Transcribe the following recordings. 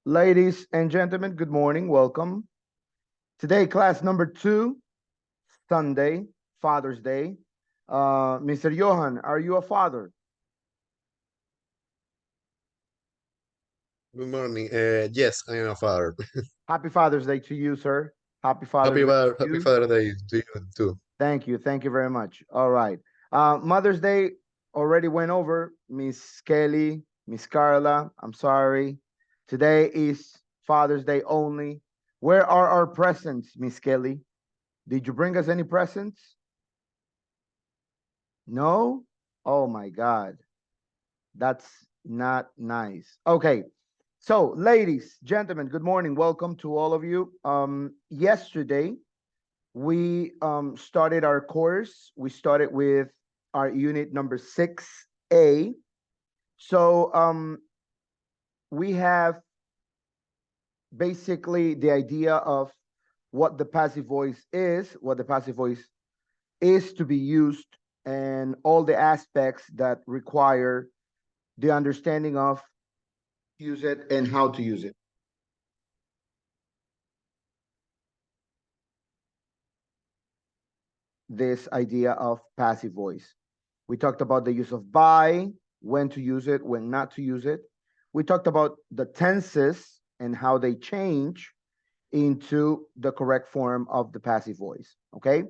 Ladies and gentlemen, good morning. Welcome. Today, class number 2, Sunday, Father's Day. Mr. Johan, are you a father? Good morning. Yes, I am a father. Happy Father's Day to you, sir. Happy Father's Day to Happy you. Father Day to you too. Thank you. Thank you very much. All right. Mother's Day already went over. Miss Kelly, Miss Carla, I'm sorry. Today is Father's Day only. Where are our presents, Miss Kelly? Did you bring us any presents? No? Oh my God. That's not nice. Okay. So, ladies, gentlemen, good morning. Welcome to all of you. Yesterday, we started our course. We started with our unit number 6A. So, we have basically the idea of what the passive voice is, what the passive voice is to be used, and all the aspects that require the understanding of use it and how to use it. This idea of passive voice. We talked about the use of by, when to use it, when not to use it. We talked about the tenses and how they change into the correct form of the passive voice. Okay.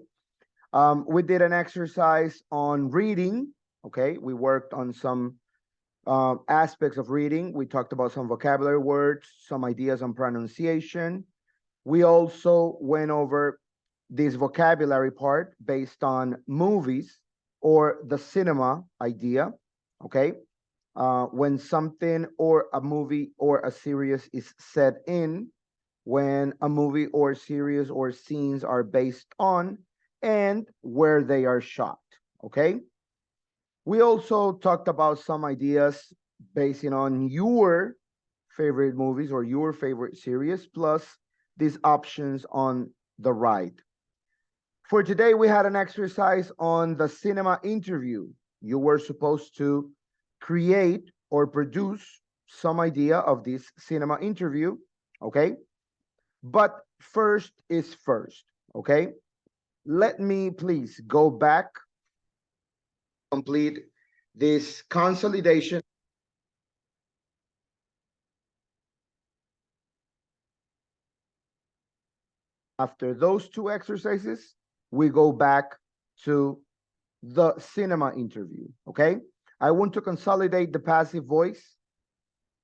We did an exercise on reading. Okay. We worked on some aspects of reading. We talked about some vocabulary words, some ideas on pronunciation. We also went over this vocabulary part based on movies or the cinema idea. Okay. When something or a movie or a series is set in, when a movie or series or scenes are based on, and where they are shot. Okay. We also talked about some ideas basing on your favorite movies or your favorite series, plus these options on the right. For today, we had an exercise on the cinema interview. You were supposed to create or produce some idea of this cinema interview, okay? But first is first, okay? Let me please go back, complete this consolidation. After those two exercises, we go back to the cinema interview, okay? I want to consolidate the passive voice,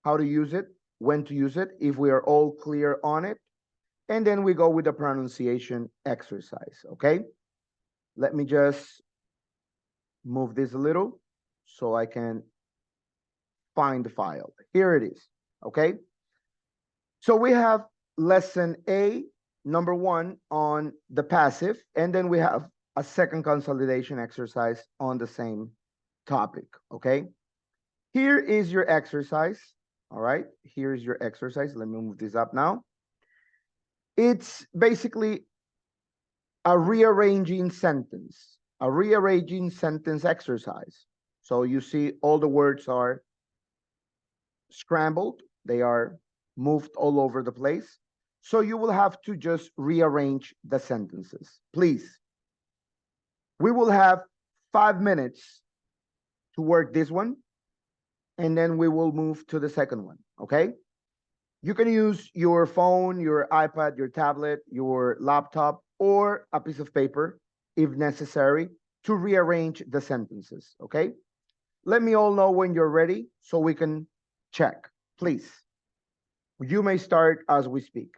how to use it, when to use it, if we are all clear on it. And then we go with the pronunciation exercise, okay? Let me just move this a little so I can find the file. Here it is, okay? So we have lesson A, number 1 on the passive, and then we have a second consolidation exercise on the same topic, okay? Here is your exercise, all right? Here's your exercise. Let me move this up now. It's basically a rearranging sentence exercise. So you see all the words are scrambled, they are moved all over the place. So you will have to just rearrange the sentences. Please, we will have 5 minutes to work this one, and then we will move to the second one, okay? You can use your phone, your iPad, your tablet, your laptop, or a piece of paper if necessary to rearrange the sentences, okay? Let me all know when you're ready so we can check. Please, you may start as we speak.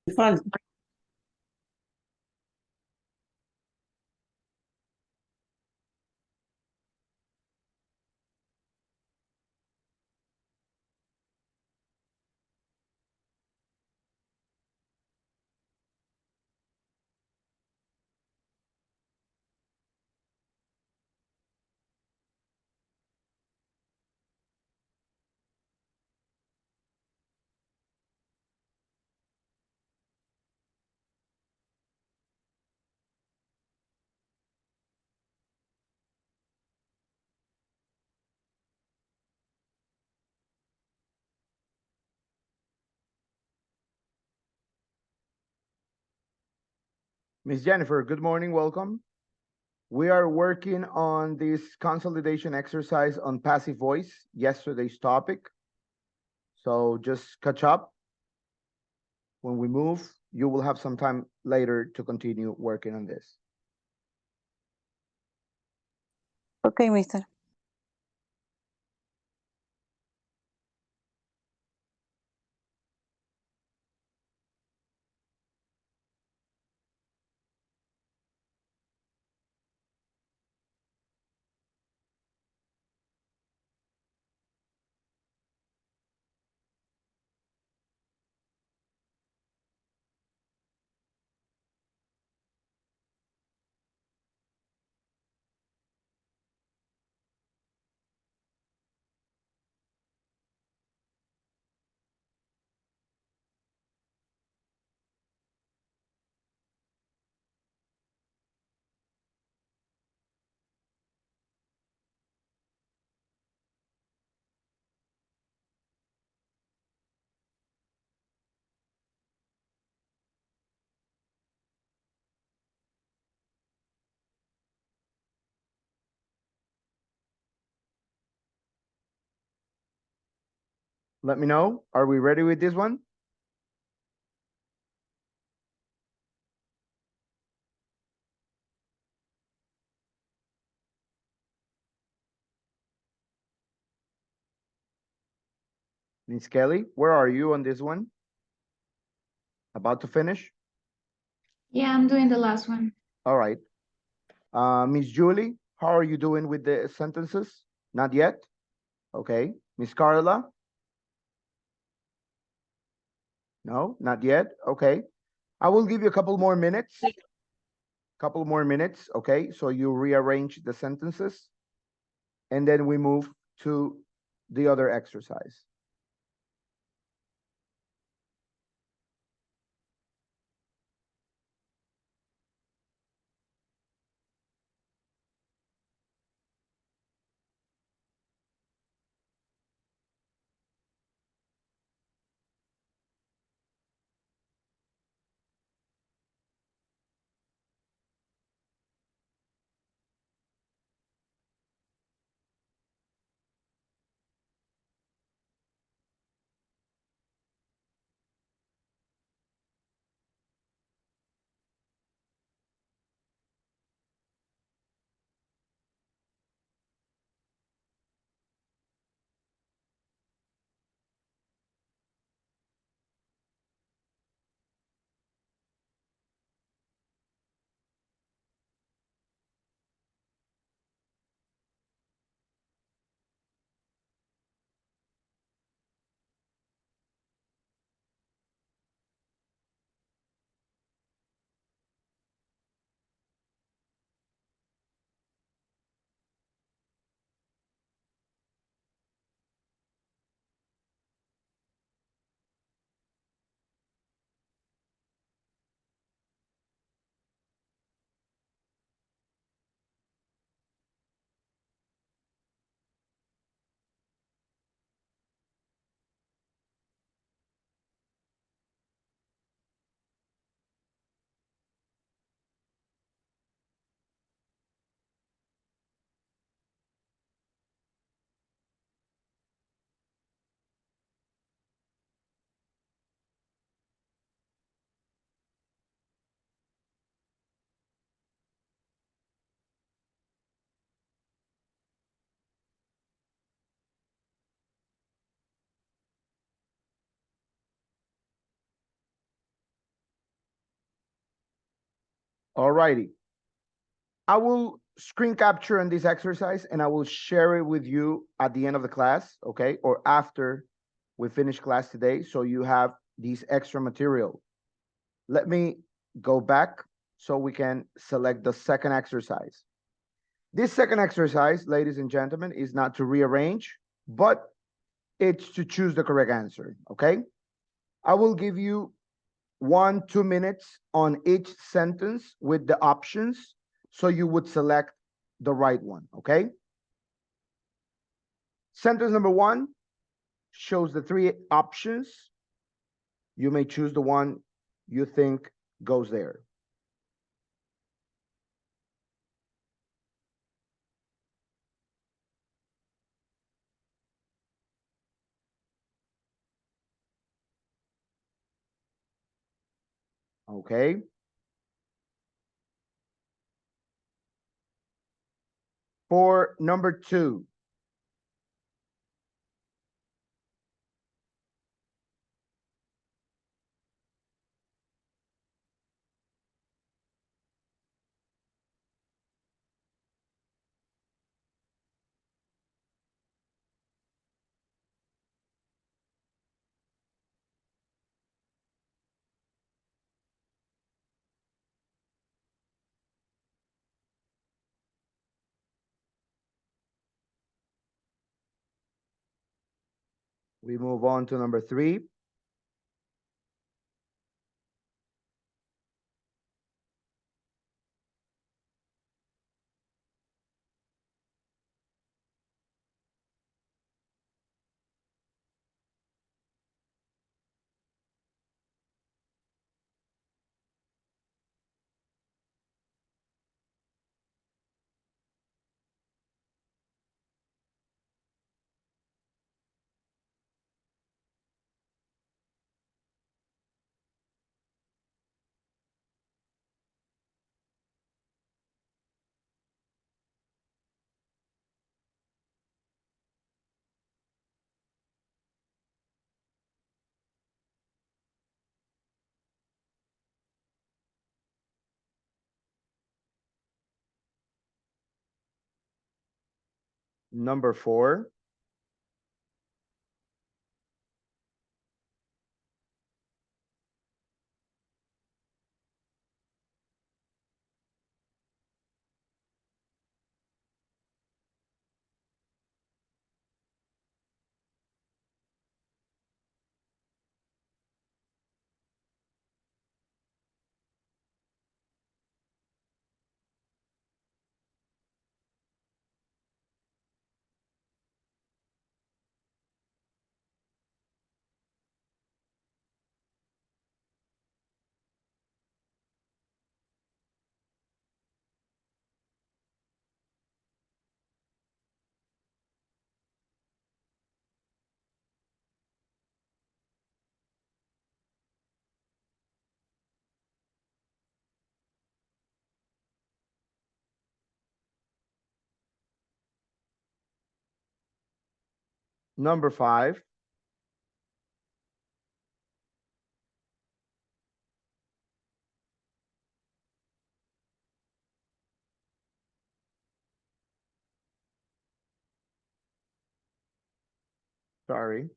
falta. Miss Jennifer, good morning, welcome. We are working on this consolidation exercise on passive voice, yesterday's topic. So just catch up. When we move, you will have some time later to continue working on this. Okay, mister. Let me know. Are we ready with this one? Miss Kelly, where are you on this one? About to finish? Yeah, I'm doing the last one. All right. Miss Julie, how are you doing with the sentences? Not yet? Okay. Miss Carla? No, not yet. Okay. I will give you a couple more minutes. Couple more minutes, okay? So you rearrange the sentences and then we move to the other exercise. Alrighty. I will screen capture on this exercise and I will share it with you at the end of the class, okay? Or after we finish class today, so you have these extra material. Let me go back so we can select the second exercise. This second exercise, ladies and gentlemen, is not to rearrange, but it's to choose the correct answer, okay? I will give you 1-2 minutes on each sentence with the options, so you would select the right one, okay? Sentence number 1 shows the 3 options. You may choose the one you think goes there. Okay. For number 2, we move on to number 3. Number 4. Number 5. Sorry.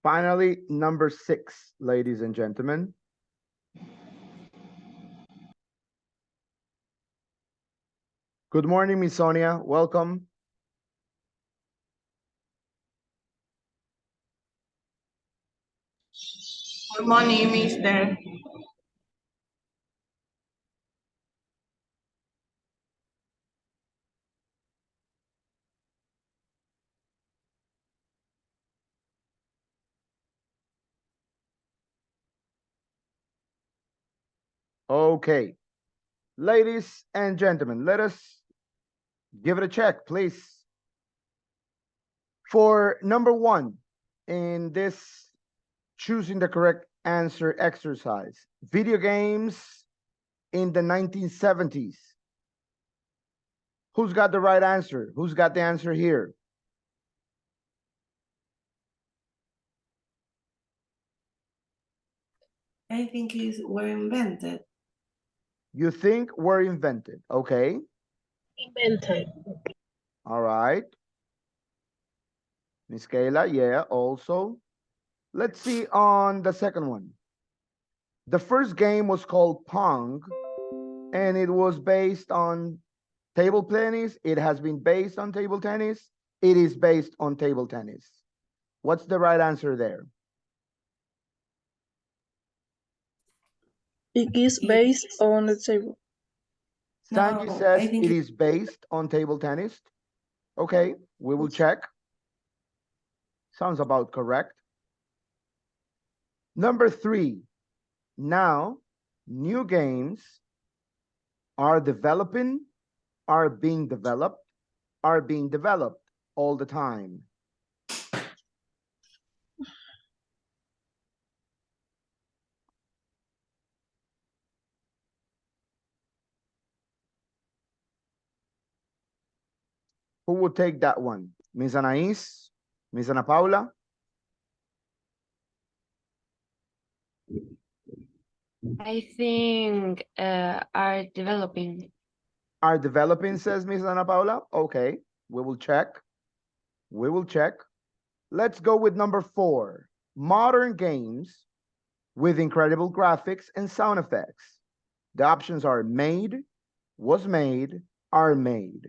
Finally, number 6, ladies and gentlemen. Good morning, Miss Sonia. Welcome. Good morning, Mister. Okay. Ladies and gentlemen, let us give it a check, please. For number one, in this choosing the correct answer exercise, video games in the 1970s. Who's got the right answer? Who's got the answer here? I think it's were invented. You think were invented, okay? Invented. All right. Miss Kayla, yeah, also. Let's see on the second one. The first game was called Pong, and it was based on table tennis. It has been based on table tennis. It is based on table tennis. What's the right answer there? It is based on the table. Sanji No, says I think it is based on table tennis. Okay, we will check. Sounds about correct. Number three, now new games are developing, are being developed all the time. Who will take that one? Miss Anais? Miss Ana Paula? I think are developing. Are developing, says Miss Ana Paula. Okay, we will check. We will check. Let's go with number four. Modern games with incredible graphics and sound effects. The options are made, was made, are made.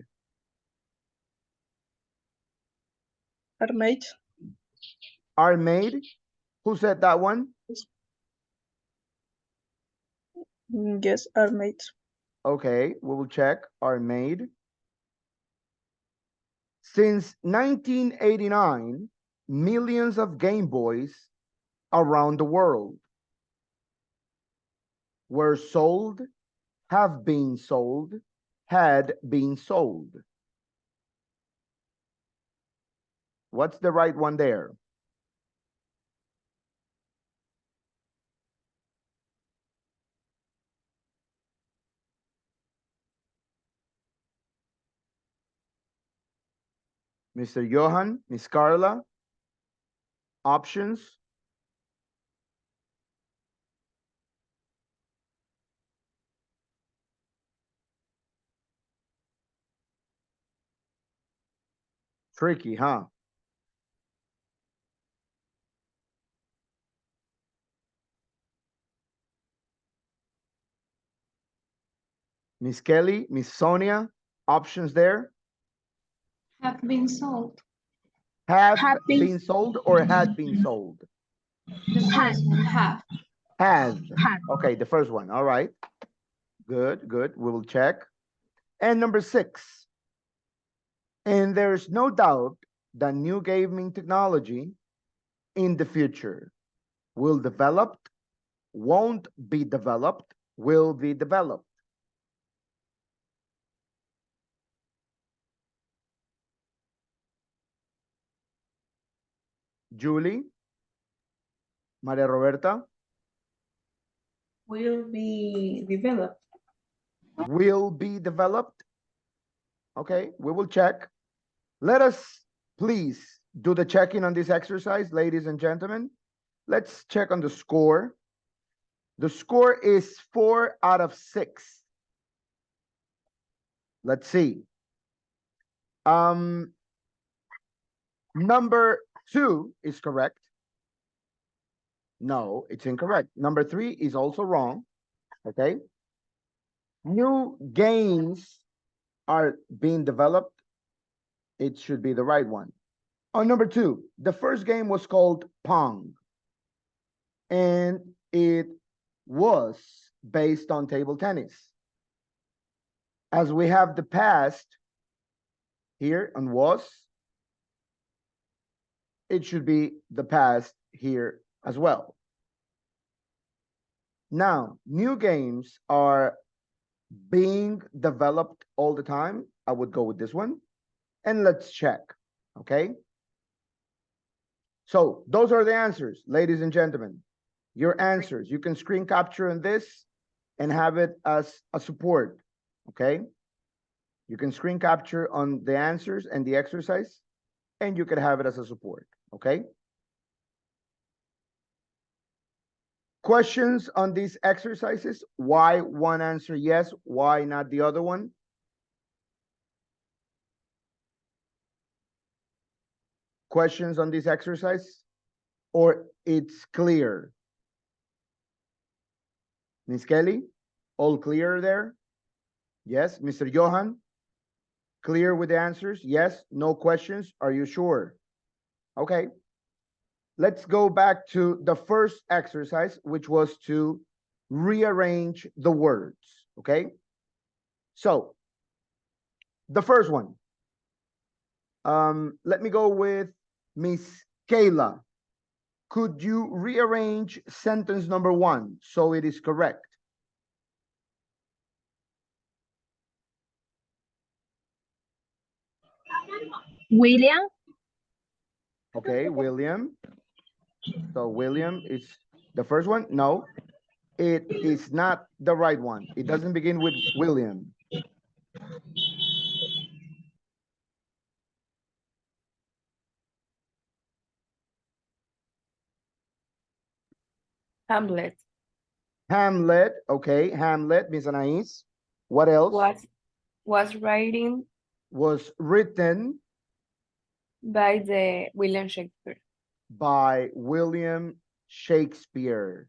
Are made. Are made. Who said that one? Yes, are made. Okay, we will check. Are made. Since 1989, millions of Game Boys around the world were sold, have been sold, had been sold. What's the right one there? Mr. Johan, Miss Carla, options? Tricky, huh? Miss Kelly, Miss Sonia, options there? Have been sold. Have Have been- been sold or had been sold? The first one, have. Have. Have. Okay, the first one. All right. Good, good. We will check. And number six. And there's no doubt that new gaming technology in the future will develop, won't be developed, will be developed. Julie, Maria Roberta, will be developed. will be developed. Okay, we will check. Let us please do the checking on this exercise, ladies and gentlemen. Let's check on the score. The score is 4 out of 6. Let's see. Number 2 is correct. No, it's incorrect. Number 3 is also wrong. Okay. New games are being developed. It should be the right one. On number 2, the first game was called Pong. And it was based on table tennis. As we have the past here and was, it should be the past here as well. Now, new games are being developed all the time. I would go with this one. And let's check, okay? So those are the answers, ladies and gentlemen. Your answers. You can screen capture on this and have it as a support, okay? You can screen capture on the answers and the exercise, and you can have it as a support, okay? Questions on these exercises? Why one answer yes, why not the other one? Questions on this exercise? Or it's clear? Miss Kelly, all clear there? Yes, Mr. Johan? Clear with the answers? Yes, no questions? Are you sure? Okay. Let's go back to the first exercise, which was to rearrange the words, okay? So, the first one. Let me go with Miss Kayla. Could you rearrange sentence number 1 so it is correct? William Okay, William. So William is the first one? No, it is not the right one. It doesn't begin with William. Hamlet Hamlet, okay, Hamlet, Miss Anais. What else? was writing Was written by the William Shakespeare. by William Shakespeare.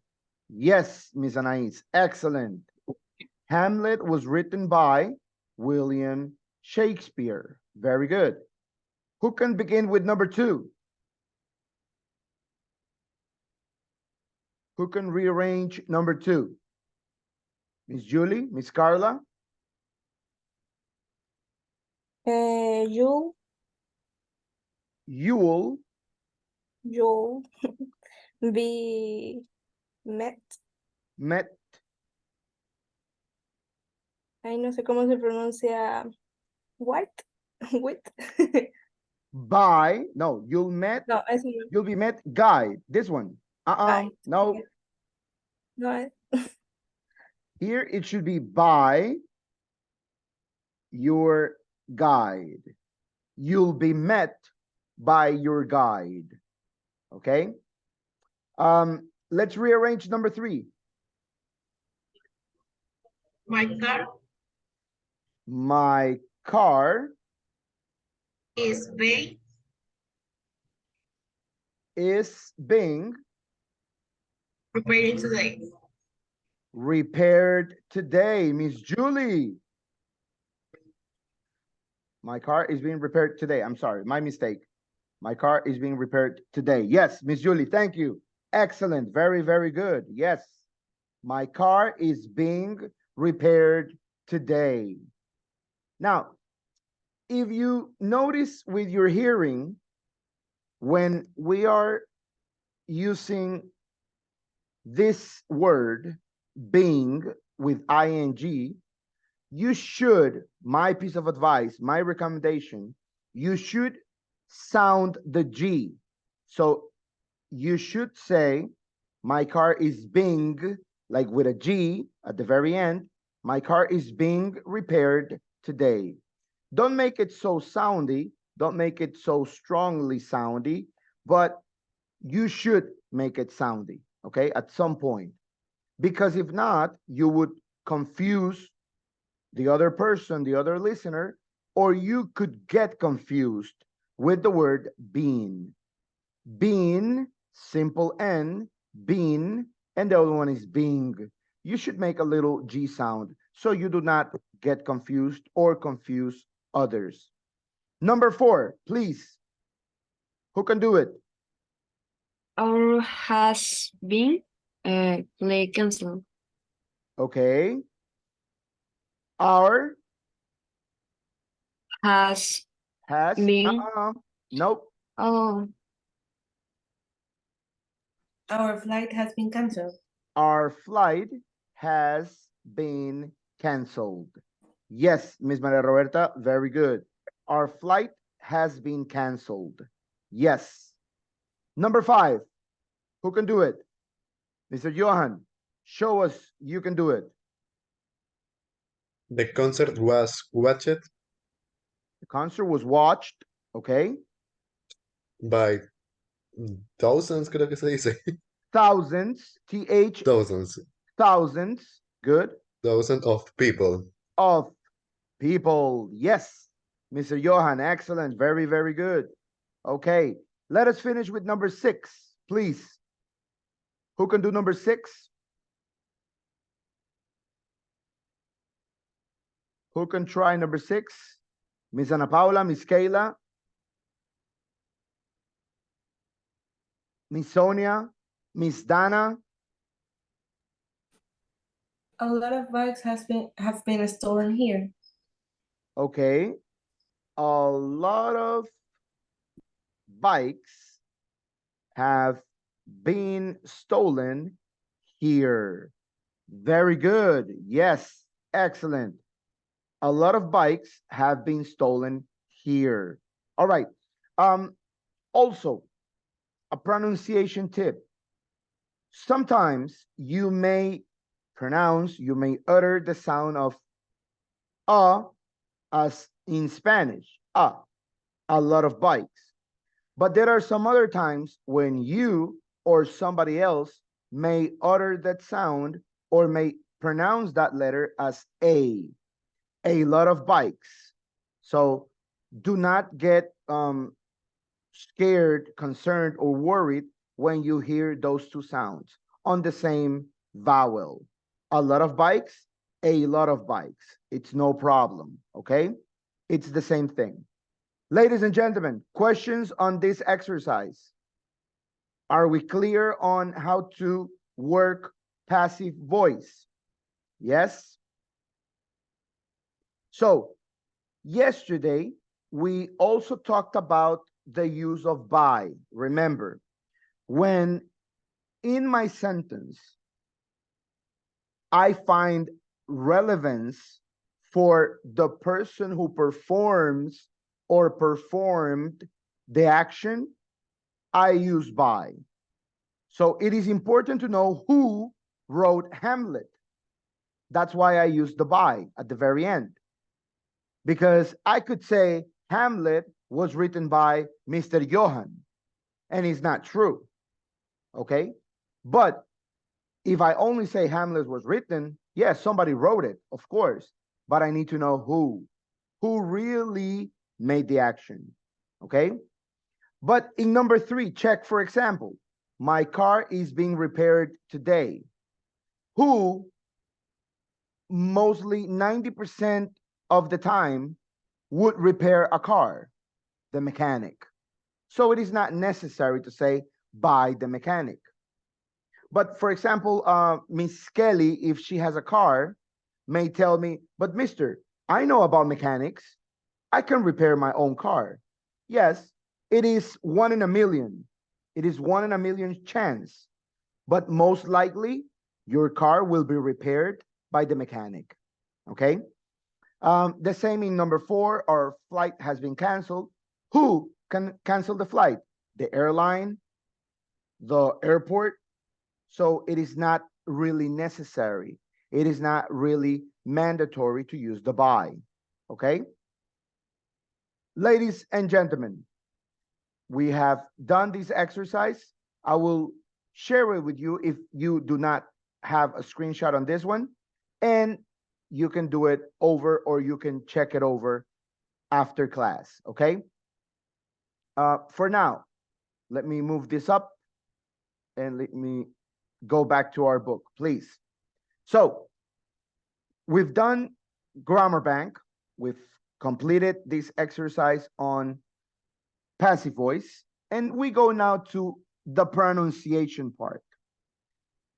Yes, Miss Anais, excellent. Hamlet was written by William Shakespeare. Very good. Who can begin with number 2? Who can rearrange number 2? Miss Julie, Miss Carla? You You'll be met. met Ay, no sé cómo se pronuncia. What? With? by, no, you'll met, No, eso no. you'll be met guide. This one. Guide, No, okay. No, here it should be by your guide. You'll be met by your guide. Okay. Let's rearrange number 3. My car My car is being prepared today. repaired today. Miss Julie. My car is being repaired today. I'm sorry, my mistake. My car is being repaired today. Yes, Miss Julie, thank you. Excellent, very, very good. Yes, my car is being repaired today. Now, if you notice with your hearing, when we are using this word being with ing, you should, my piece of advice, my recommendation, you should sound the G. So you should say, my car is being, like with a G at the very end, my car is being repaired today. Don't make it so soundy, don't make it so strongly soundy, but you should make it soundy, okay, at some point. Because if not, you would confuse the other person, the other listener, or you could get confused with the word being. Being, simple N, being, and the other one is being. You should make a little G sound so you do not get confused or confuse others. Number 4, please. Who can do it? Or has been play cancelled. Okay. Our Has has, been. Nope. Oh, Our flight has been cancelled. Our flight has been canceled. Yes, Miss Maria Roberta, very good. Our flight has been canceled. Yes. Number 5. Who can do it? Mr. Johan, show us you can do it. The concert was watched The concert was watched, okay? by thousands, creo que se dice. Thousands, TH, Thousands. thousands, good, Thousands of people. of people. Yes, Mr. Johan, excellent, very, very good. Okay, let us finish with number 6, please. Who can do number 6? Who can try number 6? Miss Ana Paula, Miss Kayla, Miss Sonia, Miss Dana. A lot of bikes have been stolen here. Okay, a lot of bikes have been stolen here. Very good. Yes, excellent. A lot of bikes have been stolen here. All right. Also, a pronunciation tip. Sometimes you may utter the sound of as in Spanish, a lot of bikes. But there are some other times when you or somebody else may utter that sound or may pronounce that letter as a lot of bikes. So do not get scared, concerned, or worried when you hear those two sounds on the same vowel. A lot of bikes, a lot of bikes. It's no problem, okay? It's the same thing. Ladies and gentlemen, questions on this exercise? Are we clear on how to work passive voice? Yes? So, yesterday, we also talked about the use of by. Remember, when in my sentence, I find relevance for the person who performs or performed the action, I use by. So it is important to know who wrote Hamlet. That's why I use the by at the very end. Because I could say Hamlet was written by Mr. Johan, and it's not true, okay? But if I only say Hamlet was written, yes, somebody wrote it, of course, but I need to know who really made the action, okay? But in number 3, check, for example, my car is being repaired today. Who mostly 90% of the time would repair a car? The mechanic. So it is not necessary to say by the mechanic. But for example, Miss Kelly, if she has a car, may tell me, but mister, I know about mechanics. I can repair my own car. Yes, it is 1 in a million. It is 1 in a million chance. But most likely, your car will be repaired by the mechanic. Okay? The same in number 4, our flight has been canceled. Who can cancel the flight? The airline, the airport. So it is not really necessary. It is not really mandatory to use the by. Okay? Ladies and gentlemen, we have done this exercise. I will share it with you if you do not have a screenshot on this one, and you can do it over or you can check it over after class, okay? For now, let me move this up and let me go back to our book, please. So we've done Grammar Bank. We've completed this exercise on passive voice, and we go now to the pronunciation part.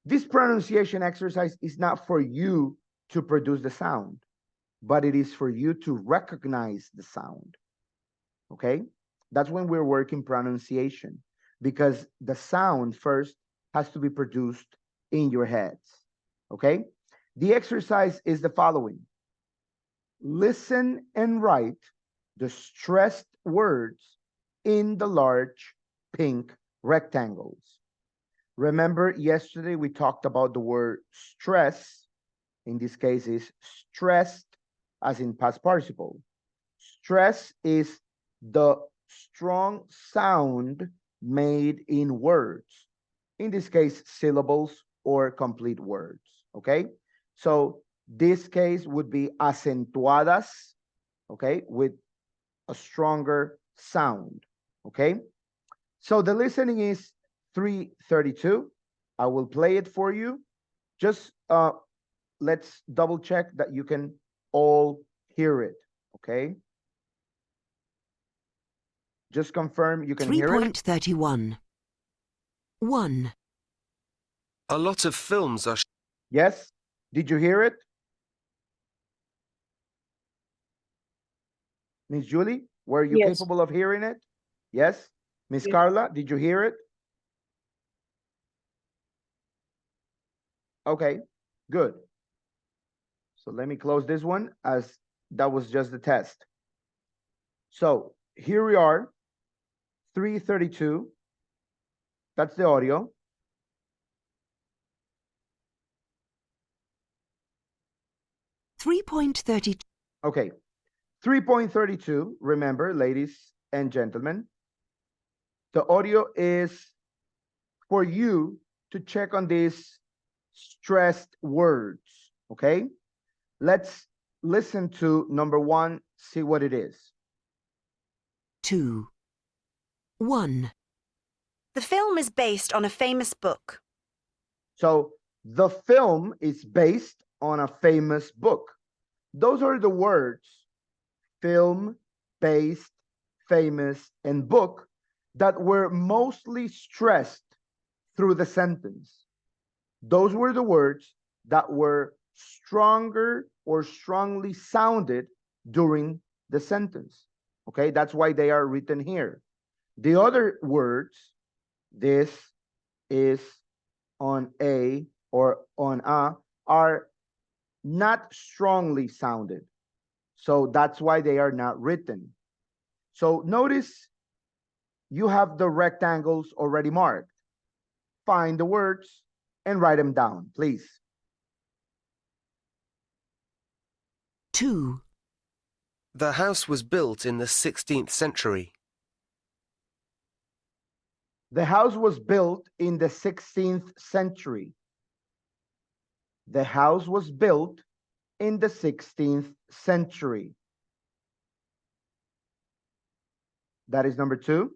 This pronunciation exercise is not for you to produce the sound, but it is for you to recognize the sound, okay? That's when we're working pronunciation, because the sound first has to be produced in your heads, okay? The exercise is the following. Listen and write the stressed words in the large pink rectangles. Remember, yesterday we talked about the word stress. In this case, is stressed, as in past participle. Stress is the strong sound made in words. In this case, syllables or complete words. Okay? So this case would be acentuadas, okay, with a stronger sound. Okay? So the listening is 332. I will play it for you. Just let's double check that you can all hear it. Okay? Just confirm you can hear it. 3.31. 1. A lot of films are Yes? Did you hear it? Miss Julie, were you Yes. capable of hearing it? Yes? Miss Yes. Carla, did you hear it? Okay, good. So let me close this one as that was just the test. So here we are, 332. That's the audio. Three point 30. Okay, 3.32, remember, ladies and gentlemen, the audio is for you to check on these stressed words, okay? Let's listen to number one, see what it is. 2. 1. The film is based on a famous book. So the film is based on a famous book. Those are the words, film, based, famous, and book, that were mostly stressed through the sentence. Those were the words that were stronger or strongly sounded during the sentence. Okay, that's why they are written here. The other words, this is on a or on a, are not strongly sounded. So that's why they are not written. So notice you have the rectangles already marked. Find the words and write them down, please. 2. The house was built in the 16th century. The house was built in the 16th century. The house was built in the 16th century. That is number 2.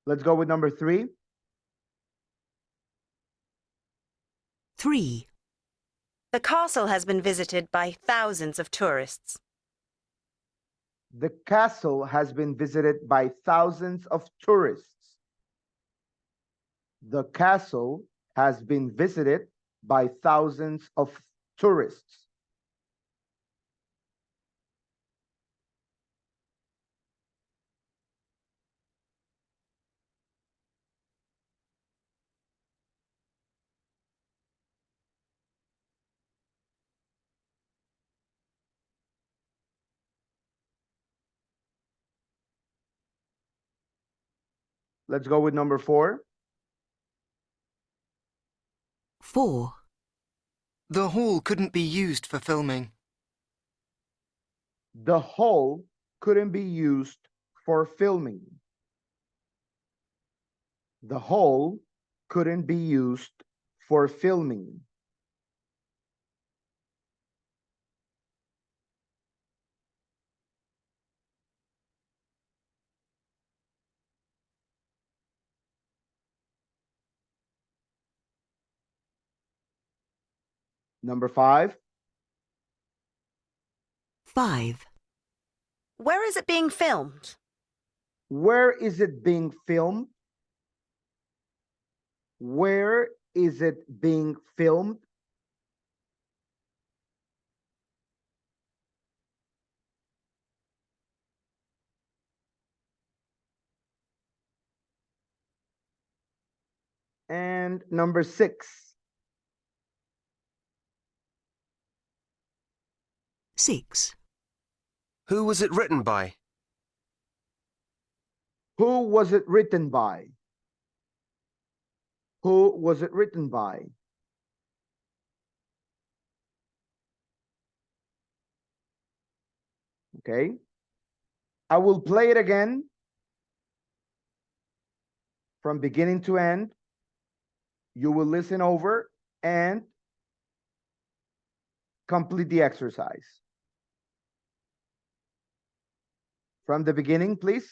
Let's go with number 3. 3. The castle has been visited by thousands of tourists. The castle has been visited by thousands of tourists. The castle has been visited by thousands of tourists. Let's go with number 4. 4. The hall couldn't be used for filming. The hall couldn't be used for filming. The hall couldn't be used for filming. Number 5. 5. Where is it being filmed? Where is it being filmed? Where is it being filmed? And number 6. 6. Who was it written by? Who was it written by? Who was it written by? Okay. I will play it again from beginning to end. You will listen over and complete the exercise. From the beginning, please.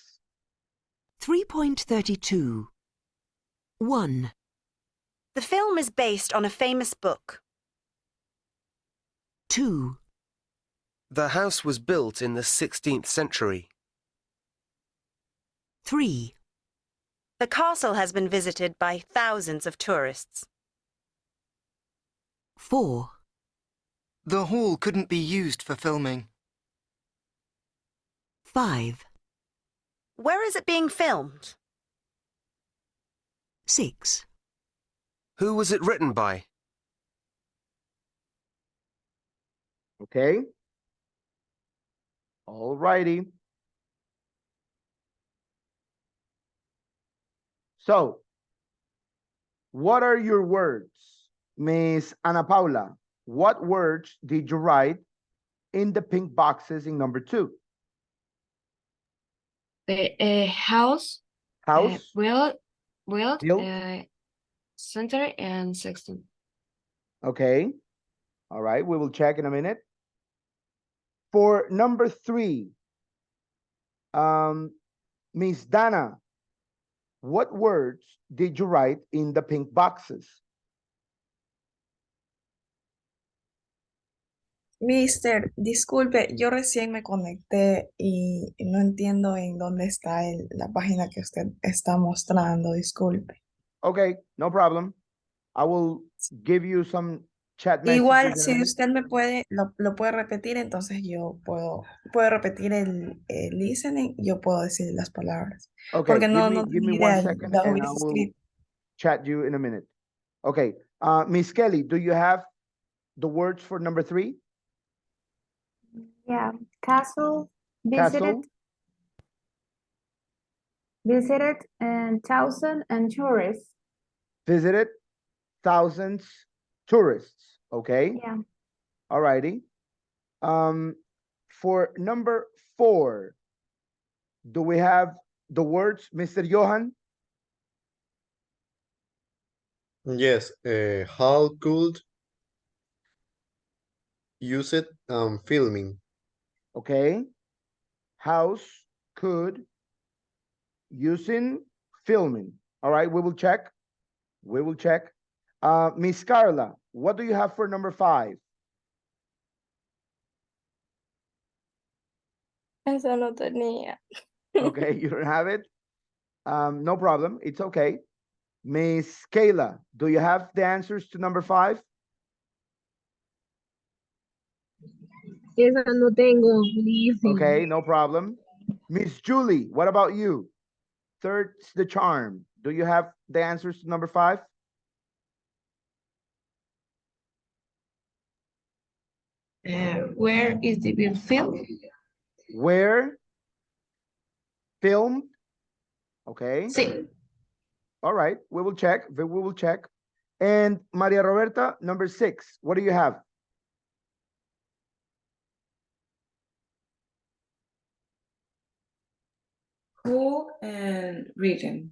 3.32. 1, The film is based on a famous book. 2, The house was built in the 16th century. 3, The castle has been visited by thousands of tourists. 4, The hall couldn't be used for filming. 5, Where is it being filmed? 6, Who was it written by? Okay. All righty. So, what are your words, Miss Ana Paula? What words did you write in the pink boxes in number 2? The house, House, built, Built. center and 16. okay. All right, we will check in a minute. For number 3, Miss Dana, what words did you write in the pink boxes? Mister, disculpe, yo recién me conecté y no entiendo en dónde está la página que usted está mostrando, disculpe. Okay, no problem. I will give you some chat messages. Igual, in a si minute. usted me puede, lo puede repetir, entonces yo puedo repetir el listening y yo puedo decir las palabras. Okay, Porque no give me tenía 1 idea, second la and I hubiese will escrito. chat you in a minute. Okay, Miss Kelly, do you have the words for number 3? Yeah. Castle, Castle, visited and thousand and tourists. visited, thousands, tourists. Okay, Yeah. all righty. For number 4, do we have the words, Mr. Johan? Yes, how could use it filming? Okay. House could using filming. All right, we will check. We will check. Miss Carla, what do you have for number 5? Eso no tenía. Okay, you don't have it. No problem. It's okay. Miss Kayla, do you have the answers to number 5? Esa no tengo, please. Okay, no problem. Miss Julie, what about you? Third's the charm. Do you have the answers to number 5? Where is the bill film? Where? Filmed? Okay. Sí. All right, we will check. We will check. And Maria Roberta, number 6. What do you have? Who and written?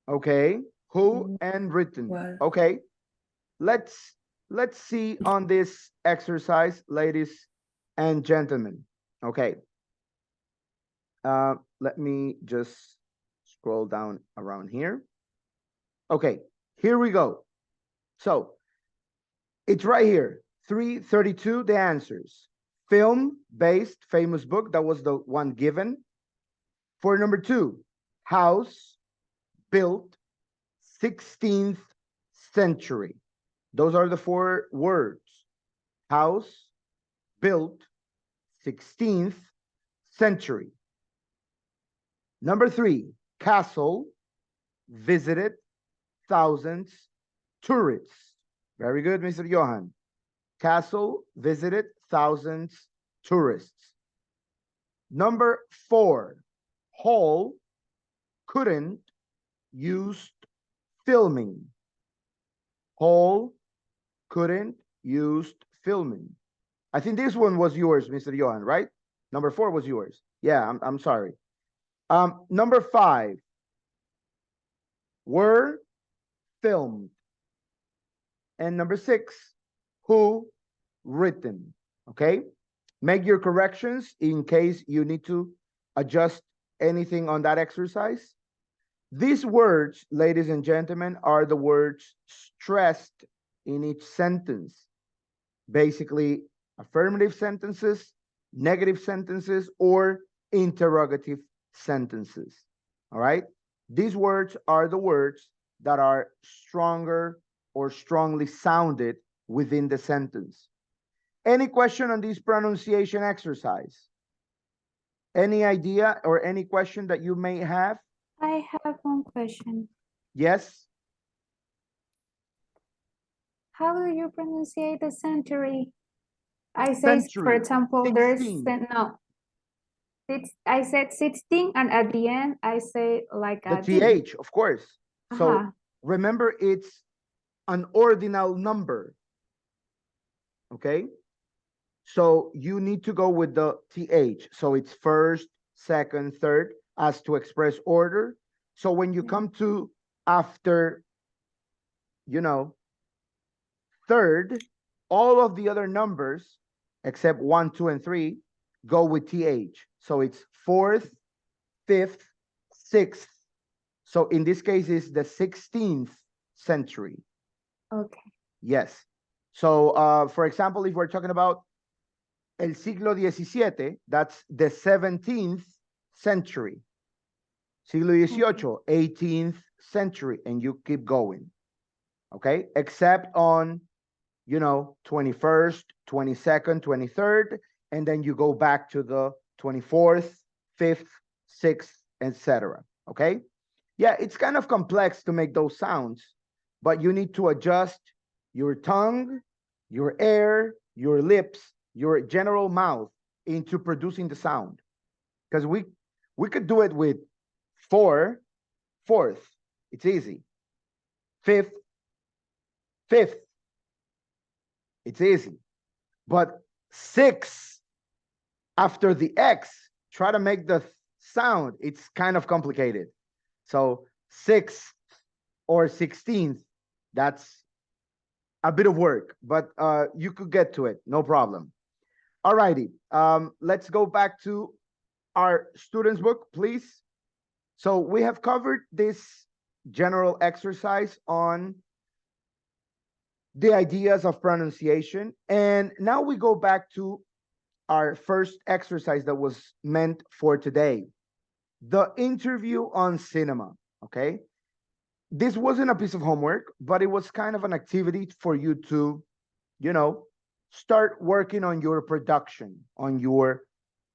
Okay, who and written. Well. Okay, let's see on this exercise, ladies and gentlemen. Okay, let me just scroll down around here. Okay, here we go. So it's right here, 332, the answers. Film-based famous book, that was the one given. For number 2, house built 16th century. Those are the 4 words. House built 16th century. Number 3, castle visited thousands tourists. Very good, Mr. Johan. castle visited thousands tourists. Number 4, Hall couldn't used filming. Hall couldn't used filming. I think this one was yours, Mr. Johan, right? Number 4 was yours. Yeah, I'm sorry. Number 5, were filmed. And number 6, who written. Okay? Make your corrections in case you need to adjust anything on that exercise. These words, ladies and gentlemen, are the words stressed in each sentence. Basically, affirmative sentences, negative sentences, or interrogative sentences. All right? These words are the words that are stronger or strongly sounded within the sentence. Any question on this pronunciation exercise? Any idea or any question that you may have? I have one question. Yes? How do you pronounce the century? I say, for Century, example, there's 16. no. I said 16, and at the end I say like The a D. TH, of course. So Uh-huh. remember, it's an ordinal number. Okay? So you need to go with the TH. So it's first, second, third, as to express order. So when you come to after, you know, third, all of the other numbers, except 1, 2, and 3, go with TH. So it's fourth, fifth, sixth. So in this case, it's the 16th century. Okay. Yes. So, for example, if we're talking about el siglo XVII, that's the 17th century. Siglo XVIII, 18th century, and you keep going. Okay? Except on, you know, 21st, 22nd, 23rd, and then you go back to the 24th, 5th, 6th, etc. Okay? Yeah, it's kind of complex to make those sounds, but you need to adjust your tongue, your air, your lips, your general mouth into producing the sound. Because we could do it with 4, fourth, it's easy. 5th, fifth, it's easy. But 6 after the X, try to make the sound, it's kind of complicated. So 6th or 16th, that's a bit of work, but you could get to it, no problem. All righty, let's go back to our students' book, please. So we have covered this general exercise on the ideas of pronunciation, and now we go back to our first exercise that was meant for today, the interview on cinema, okay? This wasn't a piece of homework, but it was kind of an activity for you to, you know, start working on your production, on your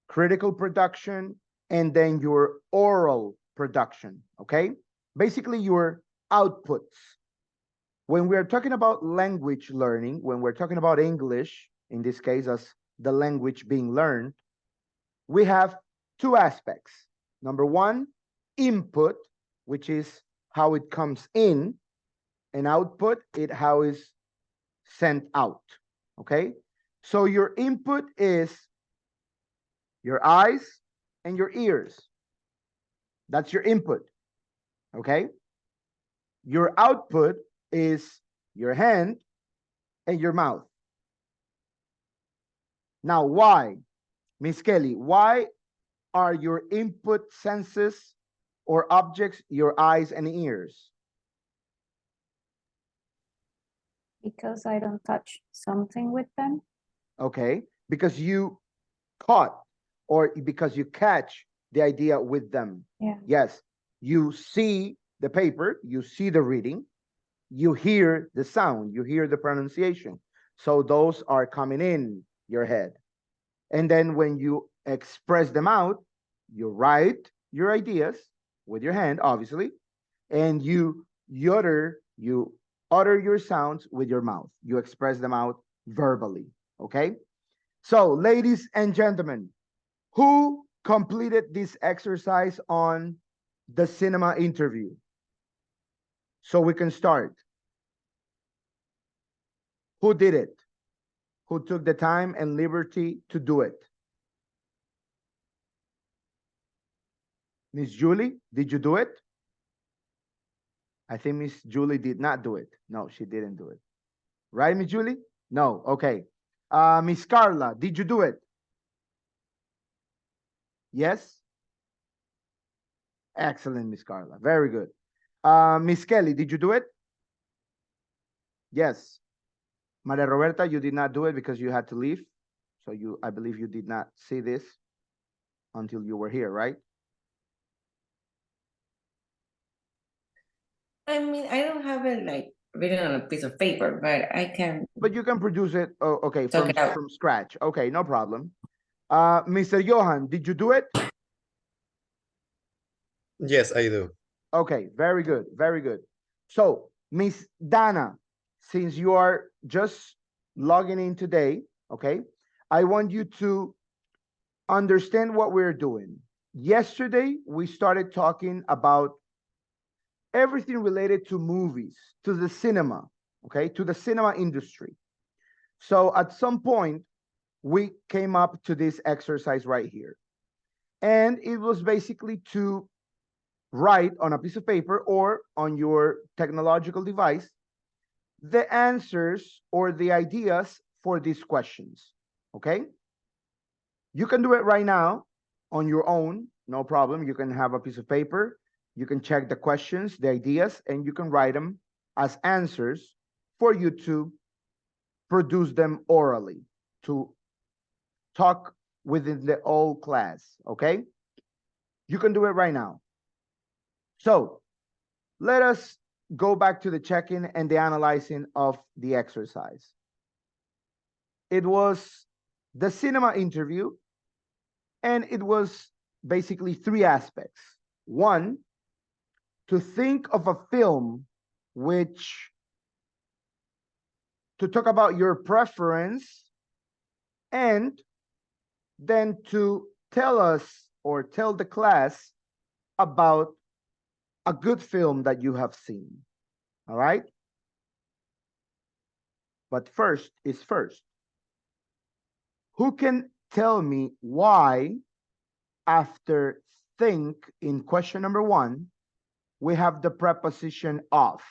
critical production, and then your oral production, okay? Basically your outputs. When we're talking about language learning, when we're talking about English, in this case as the language being learned, we have 2 aspects. Number 1, input, which is how it comes in, and output, how is sent out, okay? So your input is your eyes and your ears. That's your input, okay? Your output is your hand and your mouth. Now, why? Miss Kelly, why are your input senses or objects your eyes and ears? Because I don't touch something with them. Okay, because you caught or because you catch the idea with them. Yeah. Yes, you see the paper, you see the reading, you hear the sound, you hear the pronunciation. So those are coming in your head. And then when you express them out, you write your ideas with your hand, obviously, and you utter your sounds with your mouth. You express them out verbally, okay? So, ladies and gentlemen, who completed this exercise on the cinema interview? So we can start. Who did it? Who took the time and liberty to do it? Miss Julie, did you do it? I think Miss Julie did not do it. No, she didn't do it. Right, Miss Julie? No, okay. Miss Carla, did you do it? Yes? Excellent, Miss Carla. Very good. Miss Kelly, did you do it? Yes. Maria Roberta, you did not do it because you had to leave. So I believe you did not see this until you were here, right? I mean, I don't have it like written on a piece of paper, but I can. But you can produce it, oh, okay, Talk it out. from scratch. Okay, no problem. Mr. Johan, did you do it? Yes, I do. Okay, very good, very good. So, Miss Dana, since you are just logging in today, okay, I want you to understand what we're doing. Yesterday, we started talking about everything related to movies, to the cinema, okay, to the cinema industry. So at some point, we came up to this exercise right here. And it was basically to write on a piece of paper or on your technological device the answers or the ideas for these questions, okay? You can do it right now on your own, no problem. You can have a piece of paper, you can check the questions, the ideas, and you can write them as answers for you to produce them orally, to talk within the whole class, okay? You can do it right now. So let us go back to the check-in and the analyzing of the exercise. It was the cinema interview, and it was basically three aspects. One, to think of a film to talk about your preference, and then to tell us or tell the class about a good film that you have seen. All right? But first is first. Who can tell me why after think in question number 1, we have the preposition of?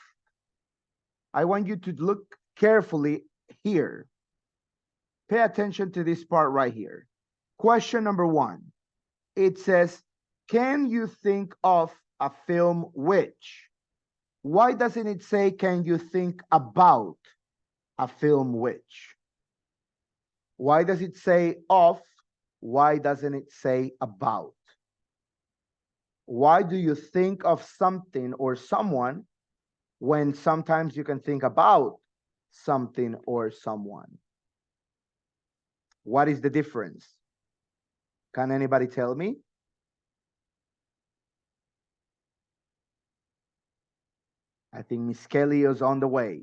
I want you to look carefully here. Pay attention to this part right here. Question number 1. It says, can you think of a film which? Why doesn't it say, can you think about a film which? Why does it say of? Why doesn't it say about? Why do you think of something or someone when sometimes you can think about something or someone? What is the difference? Can anybody tell me? I think Miss Kelly is on the way.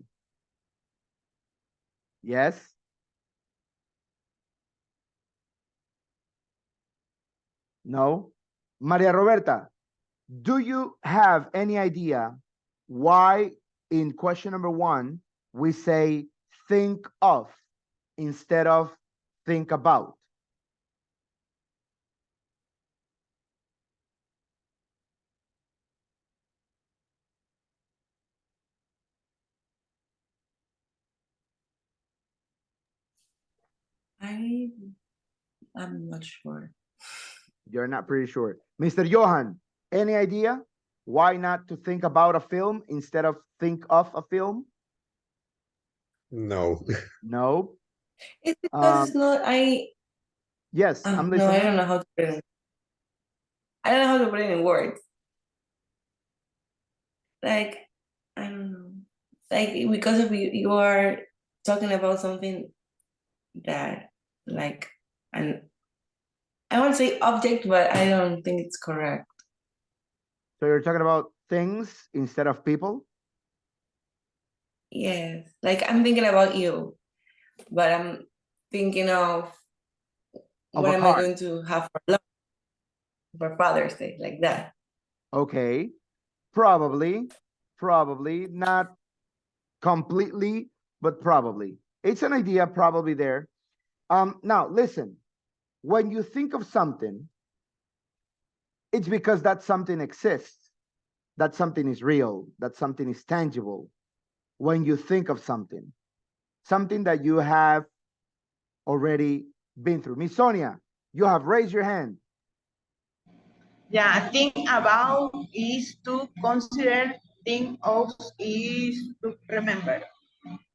Yes? No? Maria Roberta, do you have any idea why in question number 1 we say think of instead of think about? I'm not sure. You're not pretty sure. Mr. Johan, any idea why not to think about a film instead of think of a film? No. No? It's because it's not, Yes, I'm no, I listening. don't know how to put it. I don't know how to put it in words. Like, I don't know. Like, because of you are talking about something that, like, and I want to say object, but I don't think it's correct. So you're talking about things instead of people? Yes, like I'm thinking about you, but I'm thinking of Of what a am I card. going to have for lunch for Father's Day, like that. Okay, probably, not completely, but probably. It's an idea probably there. Now listen, when you think of something, it's because that something exists, that something is real, that something is tangible. When you think of something that you have already been through. Miss Sonia, you have raised your hand. Yeah, think about is to consider, think of is to remember.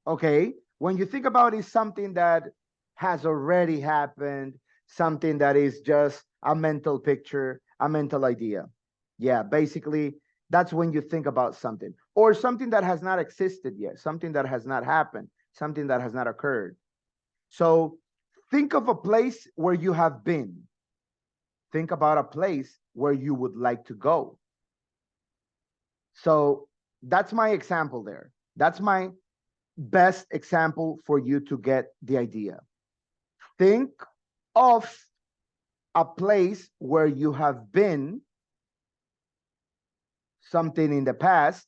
Okay, when you think about is something that has already happened, something that is just a mental picture, a mental idea. Yeah, basically, that's when you think about something, or something that has not existed yet, something that has not happened, something that has not occurred. So think of a place where you have been. Think about a place where you would like to go. So that's my example there. That's my best example for you to get the idea. Think of a place where you have been, something in the past,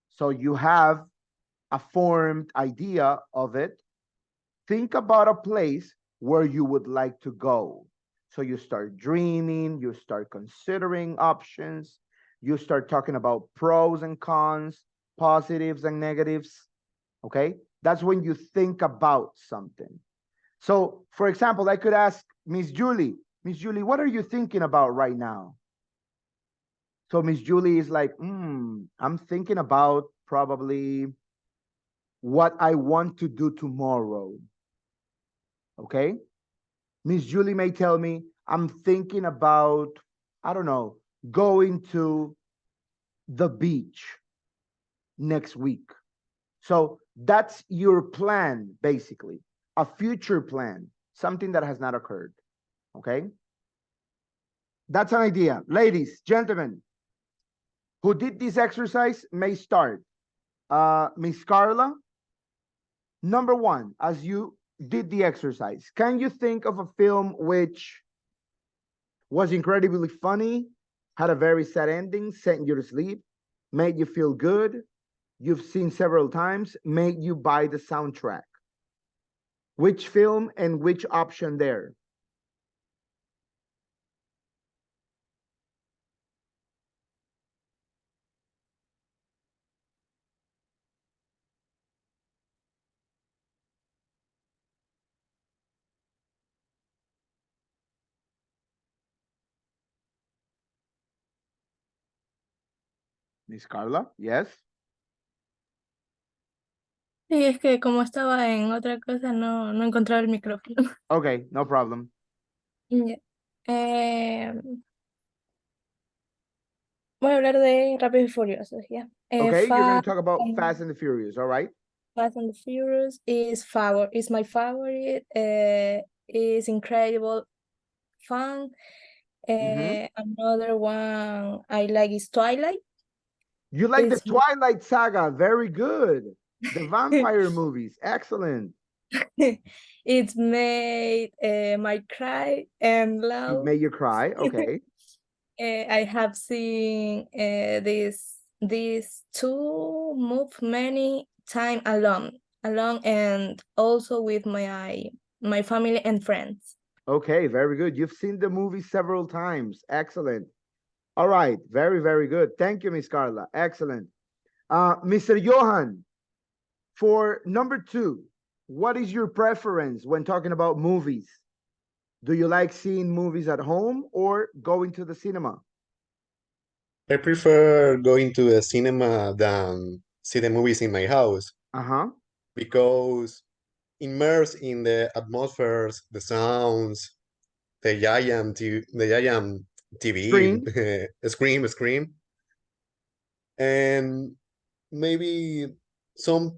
so you have a formed idea of it. Think about a place where you would like to go. So you start dreaming, you start considering options, you start talking about pros and cons, positives and negatives. Okay, that's when you think about something. So, for example, I could ask Miss Julie, what are you thinking about right now? So Miss Julie is like, I'm thinking about probably what I want to do tomorrow. Okay, Miss Julie may tell me, I'm thinking about, I don't know, going to the beach next week. So that's your plan, basically, a future plan, something that has not occurred. Okay, that's an idea. Ladies, gentlemen, who did this exercise may start. Miss Carla, number one, as you did the exercise, can you think of a film which was incredibly funny, had a very sad ending, sent you to sleep, made you feel good, you've seen several times, made you buy the soundtrack? Which film and which option there? Miss Carla, yes? Sí, es que como estaba en otra cosa, no encontraba el micrófono. Okay, no problem. Ya. Voy a hablar de Rápidos y Furiosos, ¿ya? Okay, you're going to talk about Fast and the Furious, all right? Fast and the Furious is my favorite. Is incredible, fun. Another one I like is Twilight. You like the It's Twilight Saga, very good. The vampire movies, excellent. It's made my cry and It love. made you cry, okay. I have seen these two move many time alone and also with my family and friends. Okay, very good. You've seen the movie several times, excellent. All right, very, very good. Thank you, Miss Carla, excellent. Mr. Johan, for number two, what is your preference when talking about movies? Do you like seeing movies at home or going to the cinema? I prefer going to the cinema than see the movies in my house. Because immersed in the atmospheres, the sounds, the giant TV, screen, and maybe some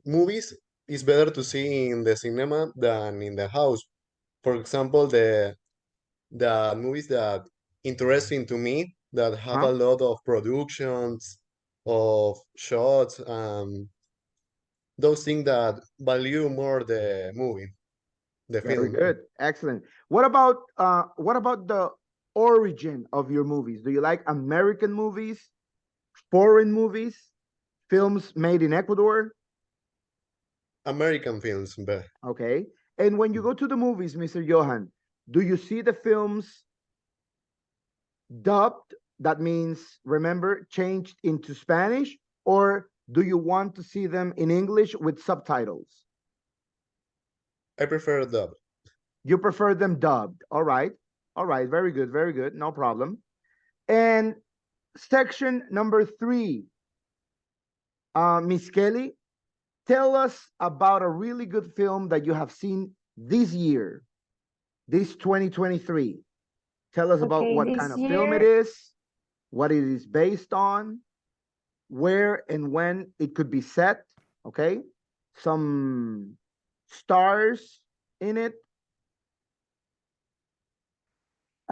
movies is better to see in the cinema than in the house. For example, the movies that interesting to me that have a lot of productions, of shots, those things that value more the movie, the Very film. good. Excellent. What about the origin of your movies? Do you like American movies, foreign movies, films made in Ecuador? American films, but Okay. And when you go to the movies, Mr. Johan, do you see the films dubbed? That means, remember, changed into Spanish, or do you want to see them in English with subtitles? I prefer dub. You prefer them dubbed. All right. All right. Very good. Very good. No problem. And section number 3, Miss Kelly, tell us about a really good film that you have seen this year, this 2023. Tell us about Okay, what this kind of film it year- is, what it is based on, where and when it could be set, okay? Some stars in it.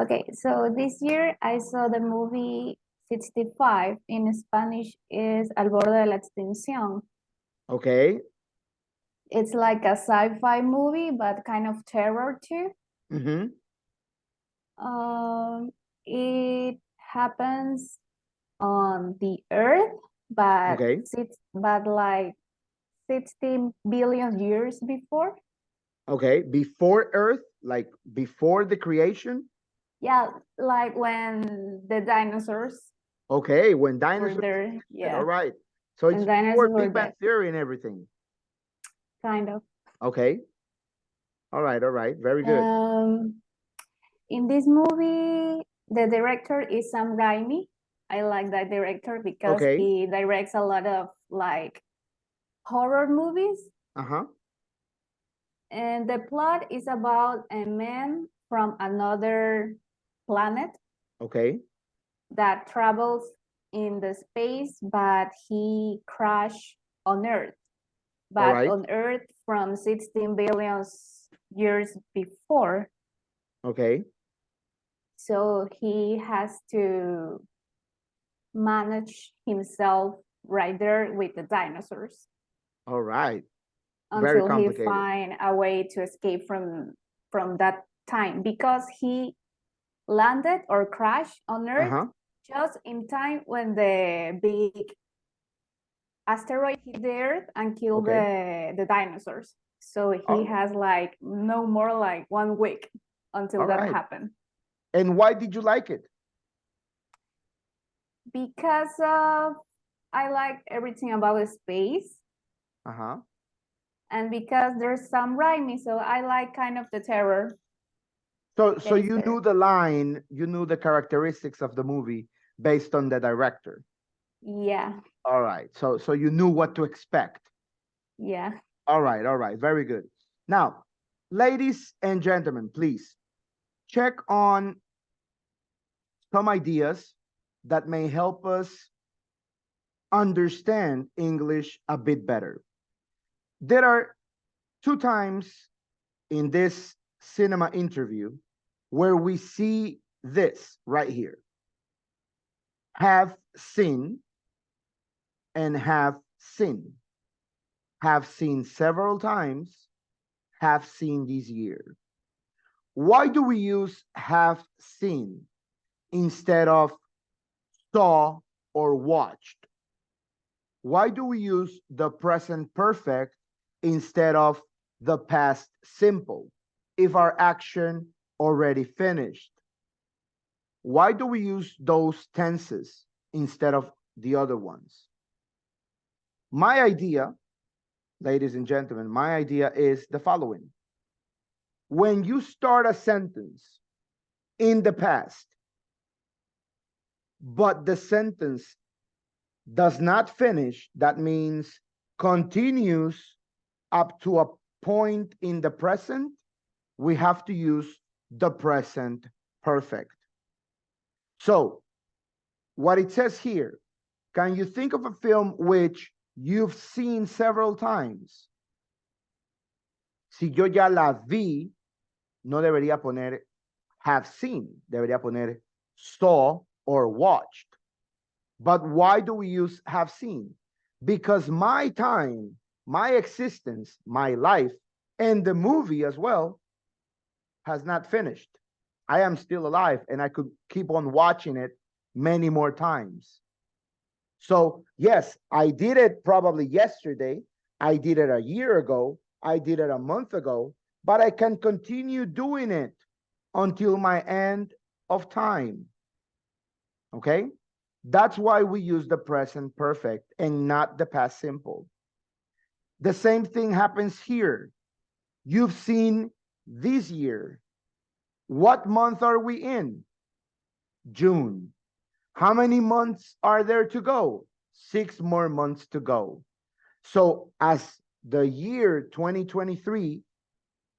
Okay, so this year I saw the movie 65. In Spanish is Al borde de la extinción. Okay. It's like a sci-fi movie, but kind of terror too. Mm-hmm. It happens on the Earth, but Okay. like 16 billion years before. Okay. Before Earth, like before the creation. Yeah, like when the dinosaurs Okay. When were dinosaurs. there. All Yeah, right. So it's when before dinosaurs were Big Bang dead, Theory and everything. kind of. Okay. All right. All right. Very good. In this movie, the director is Sam Raimi. I like that director because Okay. he directs a lot of like horror movies. Uh-huh. And the plot is about a man from another planet Okay. that travels in the space, but he crashed on Earth. But right. on Earth from 16 billion years before. Okay. So he has to manage himself right there with the dinosaurs All right. Very until he complicated. find a way to escape from that time, because he landed or crashed on Earth Uh-huh. just in time when the big asteroid hit the Earth and killed the dinosaurs. So he Oh. has like no more like 1 week until All that right. happened. And why did you like it? Because I like everything about the space, Uh-huh. and because there's Sam Raimi, so I like kind of the terror. So that is you there. knew the line, you knew the characteristics of the movie based on the director. Yeah, All right. So you knew what to expect. yeah. All right. All right. Very good. Now, ladies and gentlemen, please check on some ideas that may help us understand English a bit better. There are 2 times in this cinema interview where we see this right here. Have seen and have seen. Have seen several times, have seen this year. Why do we use have seen instead of saw or watched? Why do we use the present perfect instead of the past simple if our action already finished? Why do we use those tenses instead of the other ones? My idea, ladies and gentlemen, my idea is the following. When you start a sentence in the past, but the sentence does not finish, that means continues up to a point in the present, we have to use the present perfect. So, what it says here, can you think of a film which you've seen several times? Si yo ya la vi, no debería poner have seen, debería poner saw or watched. But why do we use have seen? Because my time my existence, my life, and the movie as well has not finished. I am still alive and I could keep on watching it many more times. So yes, I did it probably yesterday. I did it a year ago. I did it a month ago, but I can continue doing it until my end of time. Okay? That's why we use the present perfect and not the past simple. The same thing happens here. You've seen this year. What month are we in? June. How many months are there to go? 6 more months to go. So as the year 2023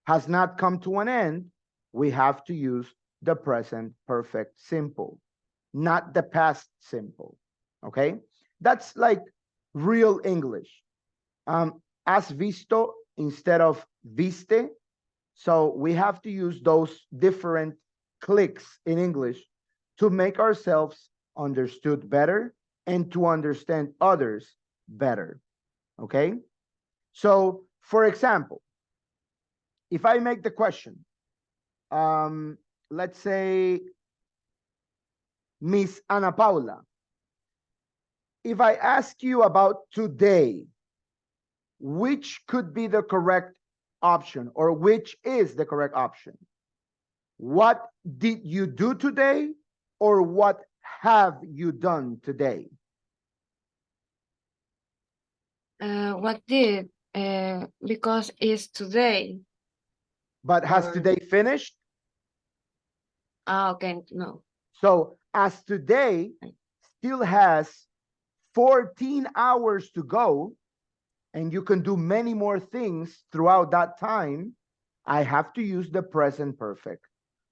has not come to an end, we have to use the present perfect simple, not the past simple. Okay? That's like real English. Has visto instead of viste. So we have to use those different clicks in English to make ourselves understood better and to understand others better. Okay? So, for example, if I make the question, let's say, Miss Ana Paula, if I ask you about today, which could be the correct option, or which is the correct option? What did you do today, or what have you done today? What did? Because it's today. But has Or- today finished? Okay, no. So as today still has 14 hours to go, and you can do many more things throughout that time, I have to use the present perfect.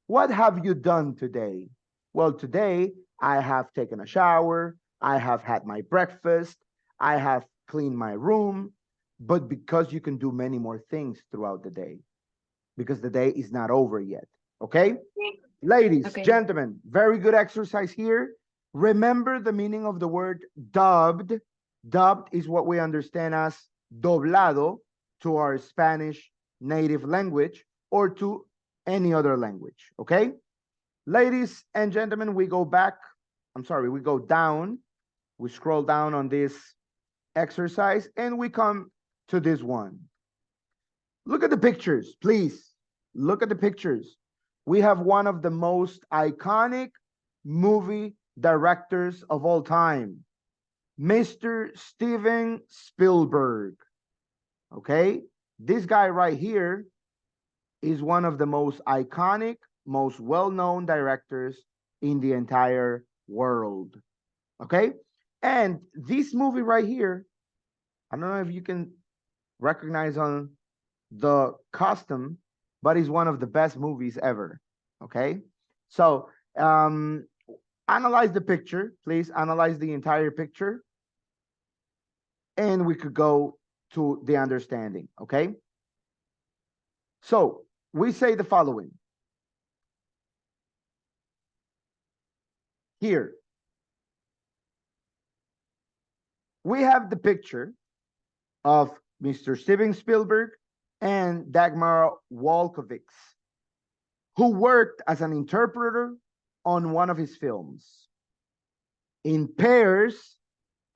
What have you done today? Well, today I have taken a shower, I have had my breakfast, I have cleaned my room, but because you can do many more things throughout the day, because the day is not over yet, okay? Ladies, Okay. gentlemen, very good exercise here. Remember the meaning of the word dubbed. Dubbed is what we understand as doblado to our Spanish native language or to any other language, okay? Ladies and gentlemen, we go back. We go down. We scroll down on this exercise and we come to this one. Look at the pictures, please. Look at the pictures. We have one of the most iconic movie directors of all time, Mr. Steven Spielberg. Okay, this guy right here is one of the most iconic, most well-known directors in the entire world. Okay, and this movie right here, I don't know if you can recognize on the costume, but it's one of the best movies ever. Okay, so analyze the picture, please. Analyze the entire picture, and we could go to the understanding. Okay, so we say the following here. We have the picture of Mr. Steven Spielberg and Dagmar Wolkowicz, who worked as an interpreter on one of his films. In pairs,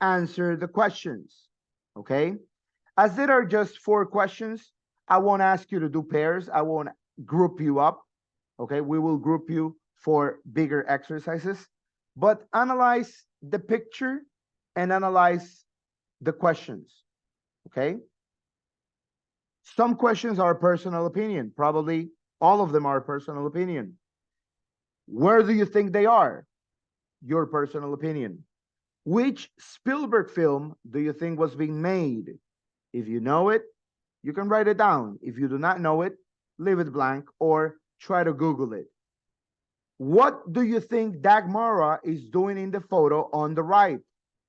answer the questions, okay? As there are just 4 questions, I won't ask you to do pairs. I won't group you up, okay? We will group you for bigger exercises, but analyze the picture and analyze the questions, okay? Some questions are personal opinion. Probably all of them are personal opinion. Where do you think they are? Your personal opinion. Which Spielberg film do you think was being made? If you know it, you can write it down. If you do not know it, leave it blank or try to Google it. What do you think Dagmara is doing in the photo on the right?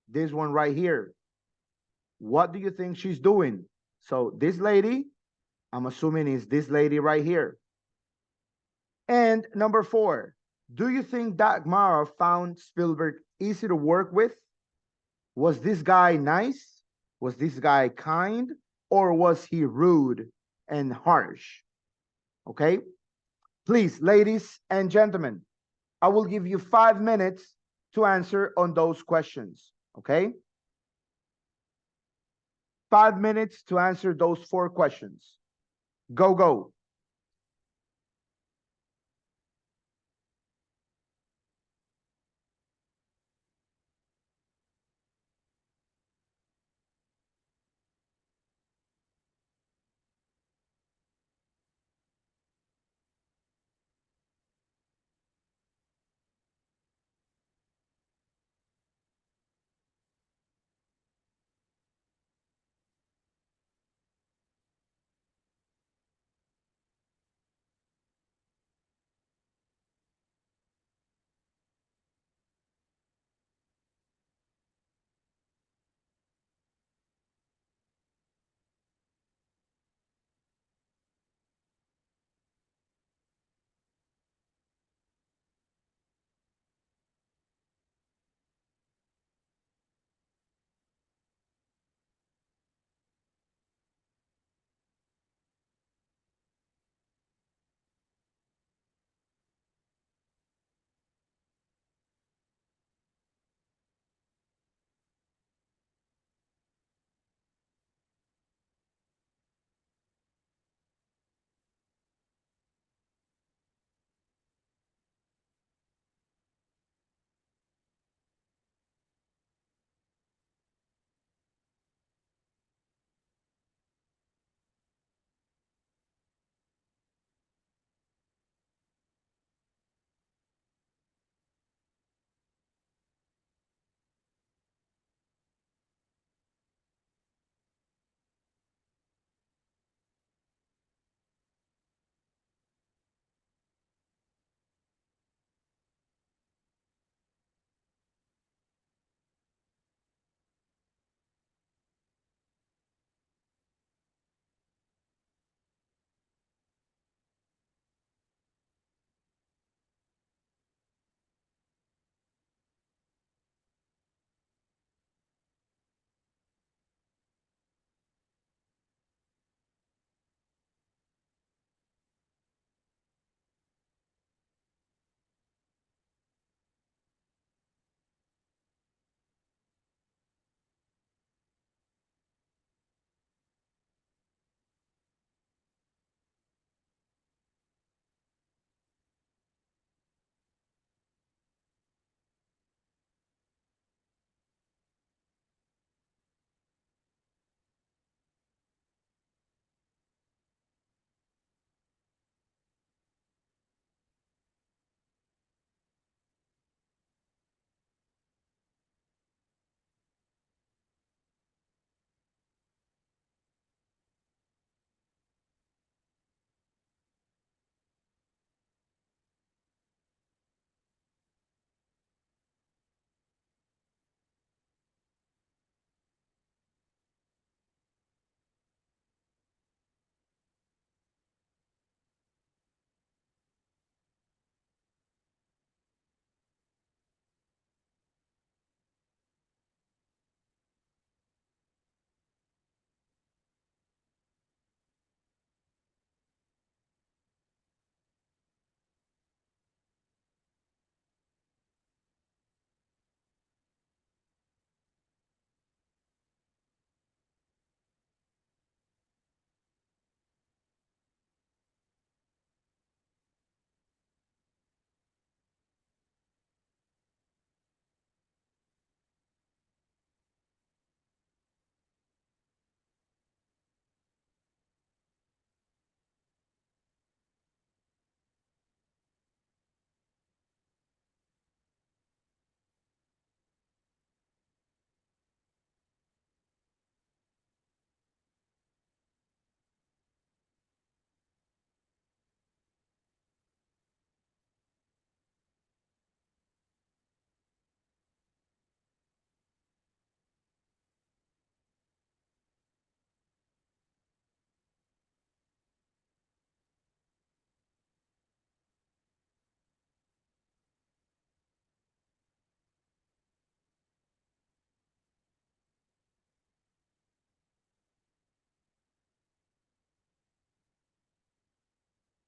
This one right here. What do you think she's doing? So this lady, I'm assuming is this lady right here. And number 4, do you think Dagmara found Spielberg easy to work with? Was this guy nice? Was this guy kind? or was he rude and harsh? Okay? Please, ladies and gentlemen, I will give you 5 minutes to answer on those questions. Okay? 5 minutes to answer those 4 questions. Go, go.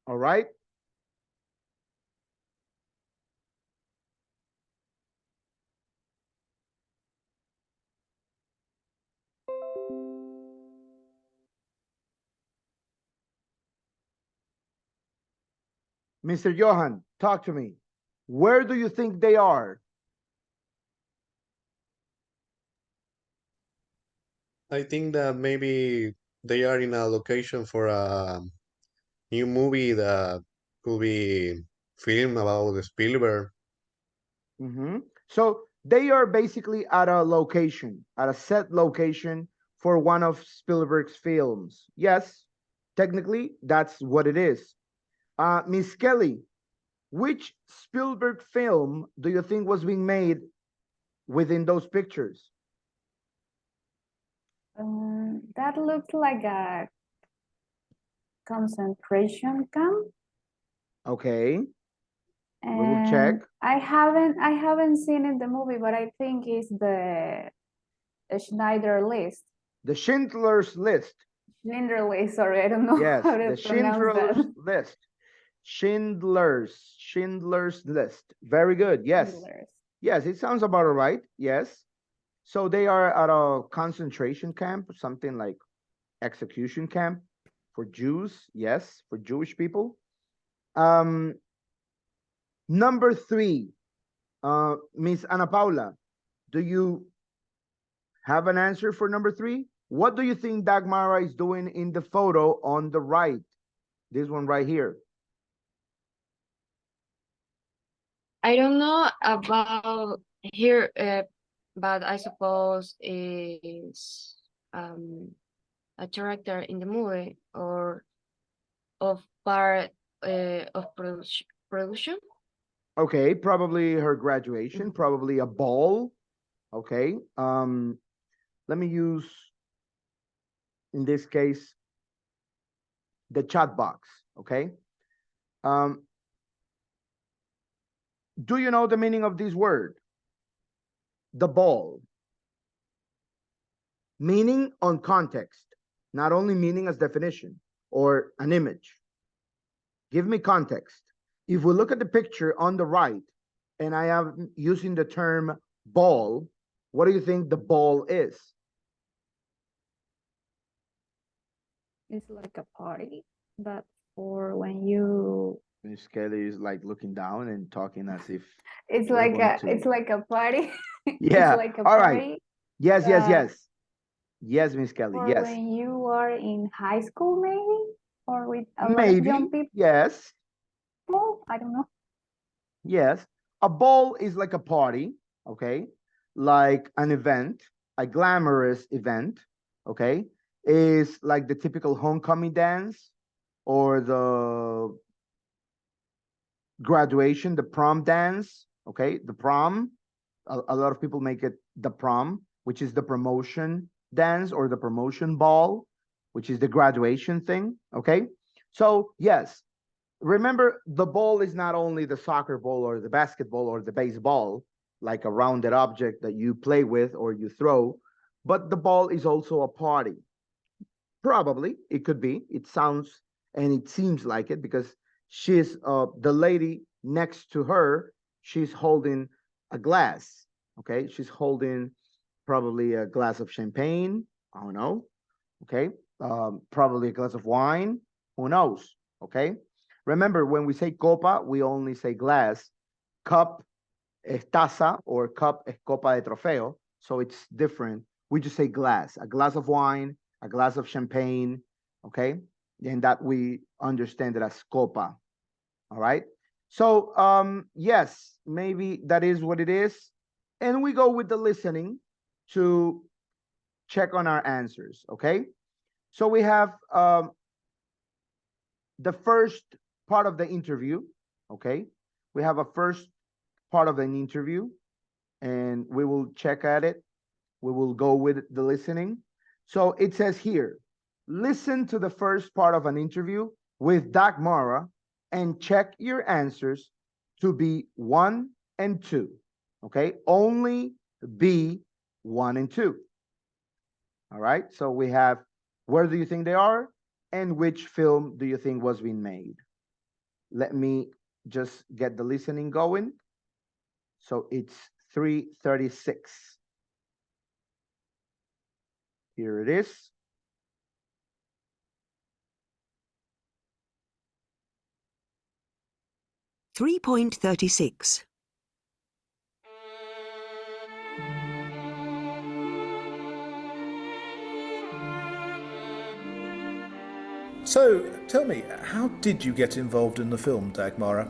All right. Mr. Johan, talk to me. Where do you think they are? I think that maybe they are in a location for a new movie that could be film about Spielberg. So they are basically at a location, at a set location for one of Spielberg's films. Yes, technically, that's what it is. Miss Kelly, which Spielberg film do you think was being made within those pictures? That looks like a concentration camp. Okay. We will check. I haven't seen in the movie, but I think it's the Schneider List. The Schindler's List. Schindler List, sorry, I don't know Yes, how to the pronounce Schindler's that. List. Schindler's List. Very good. Yes. Schindler's. Yes, it sounds about right. Yes. So they are at a concentration camp, something like execution camp for Jews. Yes, for Jewish people. Number 3, Miss Ana Paula, do you have an answer for number 3? What do you think Dagmara is doing in the photo on the right? This one right here. I don't know about here, but I suppose is a character in the movie or of part of production. Okay, probably her graduation, probably a ball. Okay. Let me use, in this case, the chat box. Okay. Do you know the meaning of this word? The ball. Meaning on context, not only meaning as definition or an image. Give me context. If we look at the picture on the right, and I am using the term ball, what do you think the ball is? It's like a party, but for when you. Miss Kelly is like looking down and talking as if It's we're like going a to- it's like a party. Yeah. It's like a All right. party. Yes, yes, that yes. Yes, Miss Kelly. For Yes. when you are in high school, maybe, or with a lot of Maybe. young people. Yes. I don't know. Yes. A ball is like a party, okay? Like an event, a glamorous event, okay? Is like the typical homecoming dance or the graduation, the prom dance, okay? The prom, a lot of people make it the prom, which is the promotion dance or the promotion ball, which is the graduation thing, okay? So yes, remember, the ball is not only the soccer ball or the basketball or the baseball, like a rounded object that you play with or you throw, but the ball is also a party. Probably, it could be. It sounds and it seems like it because she's the lady next to her, she's holding a glass, okay? She's holding probably a glass of champagne, I don't know, okay? Probably a glass of wine, who knows, okay? Remember, when we say copa, we only say glass. Cup es taza, or cup es copa de trofeo. So it's different. We just say glass, a glass of wine, a glass of champagne, okay? And that we understand it as copa, all right? So, yes, maybe that is what it is. And we go with the listening to check on our answers, okay? So we have the first part of the interview, okay? We have a first part of an interview, and we will check at it. We will go with the listening. So it says here, listen to the first part of an interview with Dagmara and check your answers to be 1 and 2, okay? Only be 1 and 2. All right, so we have, where do you think they are? And which film do you think was being made? Let me just get the listening going. So it's 3:36. Here it is. Three point 36. So, tell me, how did you get involved in the film, Dagmara?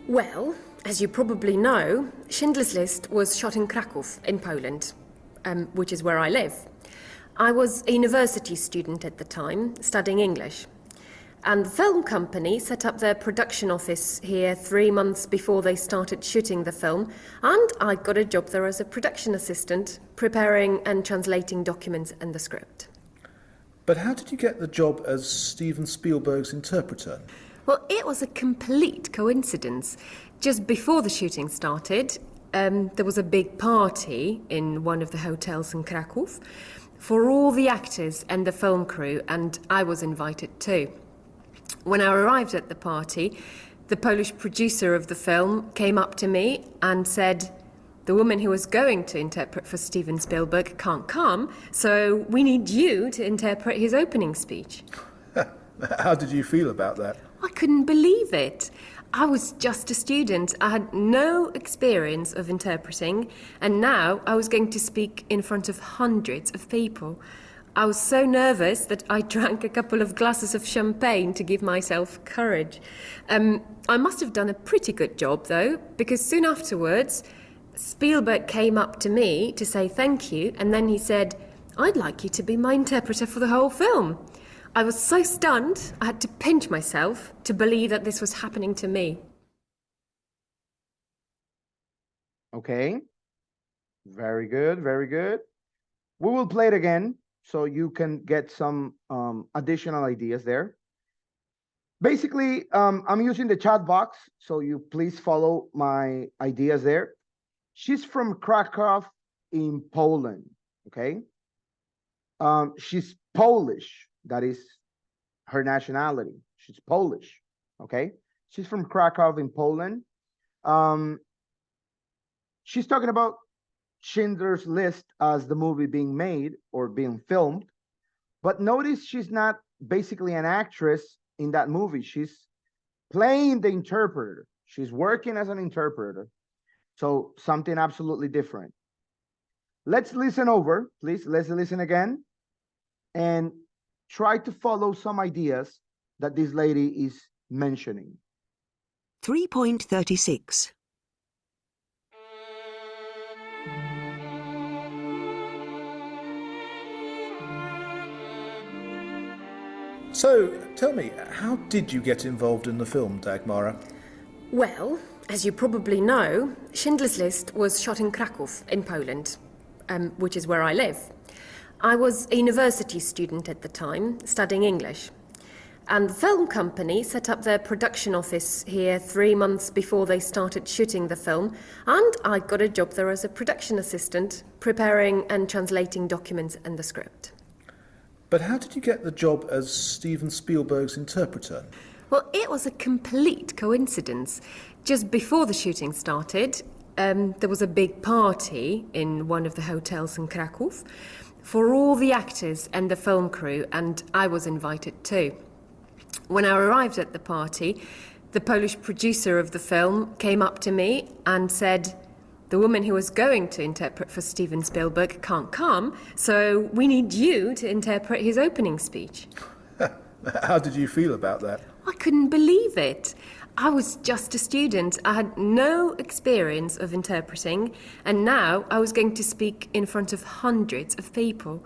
Well, as you probably know, Schindler's List was shot in Krakow in Poland, which is where I live. I was a university student at the time, studying English. And the film company set up their production office here 3 months before they started shooting the film, and I got a job there as a production assistant, preparing and translating documents and the script. But how did you get the job as Steven Spielberg's interpreter? Well, it was a complete coincidence. Just before the shooting started, there was a big party in one of the hotels in Krakow for all the actors and the film crew, and I was invited too. When I arrived at the party, the Polish producer of the film came up to me and said, "The woman who was going to interpret for Steven Spielberg can't come, so we need you to interpret his opening speech." How did you feel about that? I couldn't believe it. I was just a student. I had no experience of interpreting, and now I was going to speak in front of hundreds of people. I was so nervous that I drank a couple of glasses of champagne to give myself courage. I must have done a pretty good job, though, because soon afterwards, Spielberg came up to me to say thank you, and then he said, "I'd like you to be my interpreter for the whole film." I was so stunned, I had to pinch myself to believe that this was happening to me. Okay. Very good, very good. We will play it again so you can get some additional ideas there. Basically, I'm using the chat box, so you please follow my ideas there. She's from Krakow in Poland, okay? She's Polish. That is her nationality. She's Polish, okay? She's from Krakow in Poland. She's talking about Schindler's List as the movie being made or being filmed. But notice she's not basically an actress in that movie. She's playing the interpreter. She's working as an interpreter. So something absolutely different. Let's listen over, please. Let's listen again. And try to follow some ideas that this lady is mentioning. 3.36. So, tell me, how did you get involved in the film, Dagmara? Well, as you probably know, Schindler's List was shot in Krakow in Poland, which is where I live. I was a university student at the time, studying English. And the film company set up their production office here 3 months before they started shooting the film, and I got a job there as a production assistant, preparing and translating documents and the script. But how did you get the job as Steven Spielberg's interpreter? Well, it was a complete coincidence. Just before the shooting started, there was a big party in one of the hotels in Krakow for all the actors and the film crew, and I was invited too. When I arrived at the party, the Polish producer of the film came up to me and said, "The woman who was going to interpret for Steven Spielberg can't come, so we need you to interpret his opening speech." How did you feel about that? I couldn't believe it. I was just a student. I had no experience of interpreting, and now I was going to speak in front of hundreds of people.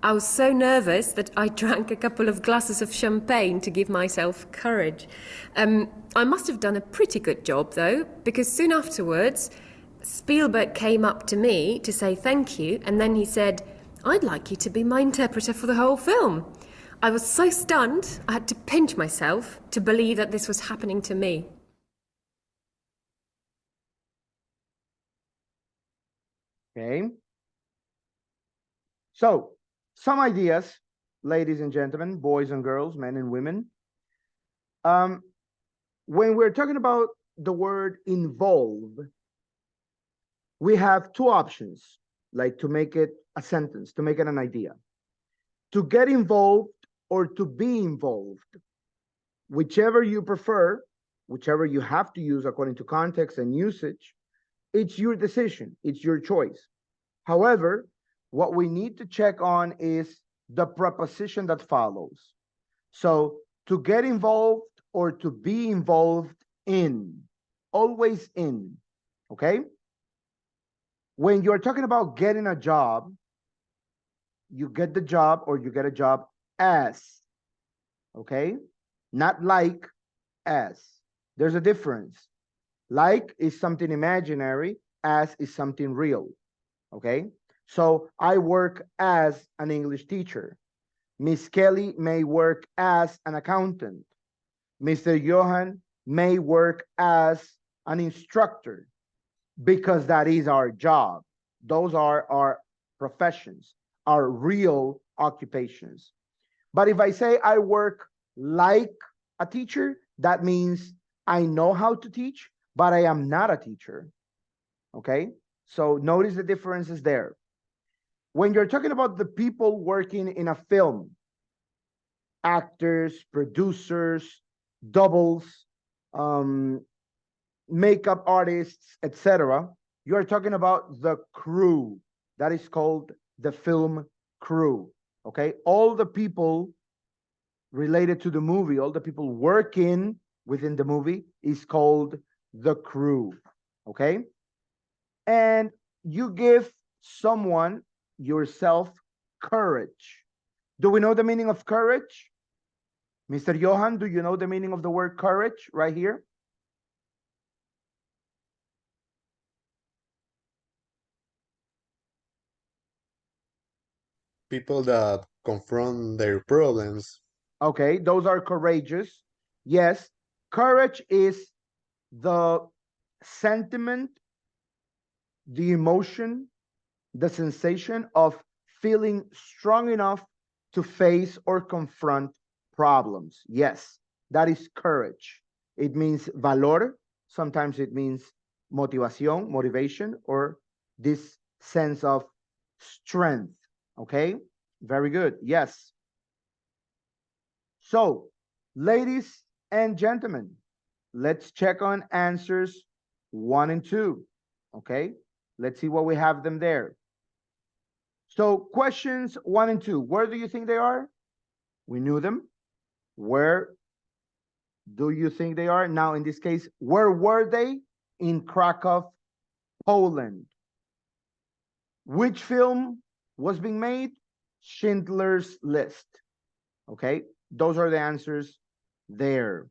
I was so nervous that I drank a couple of glasses of champagne to give myself courage. I must have done a pretty good job, though, because soon afterwards, Spielberg came up to me to say thank you, and then he said, "I'd like you to be my interpreter for the whole film." I was so stunned, I had to pinch myself to believe that this was happening to me. Okay. So, some ideas, ladies and gentlemen, boys and girls, men and women. when we're talking about the word involve, we have two options, like to make it a sentence, to make it an idea. To get involved or to be involved, whichever you prefer, whichever you have to use according to context and usage, it's your decision, it's your choice. However, what we need to check on is the preposition that follows. So to get involved or to be involved in, always in, okay? When you're talking about getting a job, you get the job or you get a job as, okay? Not like, as. There's a difference. Like is something imaginary, as is something real, okay? So I work as an English teacher. Miss Kelly may work as an accountant. Mr. Johan may work as an instructor because that is our job. Those are our professions, our real occupations. But if I say I work like a teacher, that means I know how to teach, but I am not a teacher, okay? So notice the differences there. When you're talking about the people working in a film, actors, producers, doubles, makeup artists, etc., you are talking about the crew. That is called the film crew, okay? All the people related to the movie, all the people working within the movie is called the crew, okay? And you give someone, yourself, courage. Do we know the meaning of courage? Mr. Johan, do you know the meaning of the word courage right here? People that confront their problems. Okay, those are courageous. Yes, courage is the sentiment, the emotion, the sensation of feeling strong enough to face or confront problems. Yes, that is courage. It means valor. Sometimes it means motivación, motivation, or this sense of strength. Okay, very good. Yes. So, ladies and gentlemen, let's check on answers 1 and 2. Okay, let's see what we have them there. So questions 1 and 2, where do you think they are? We knew them. Where do you think they are? Now, in this case, where were they? In Krakow, Poland. Which film was being made? Schindler's List. Okay, those are the answers there.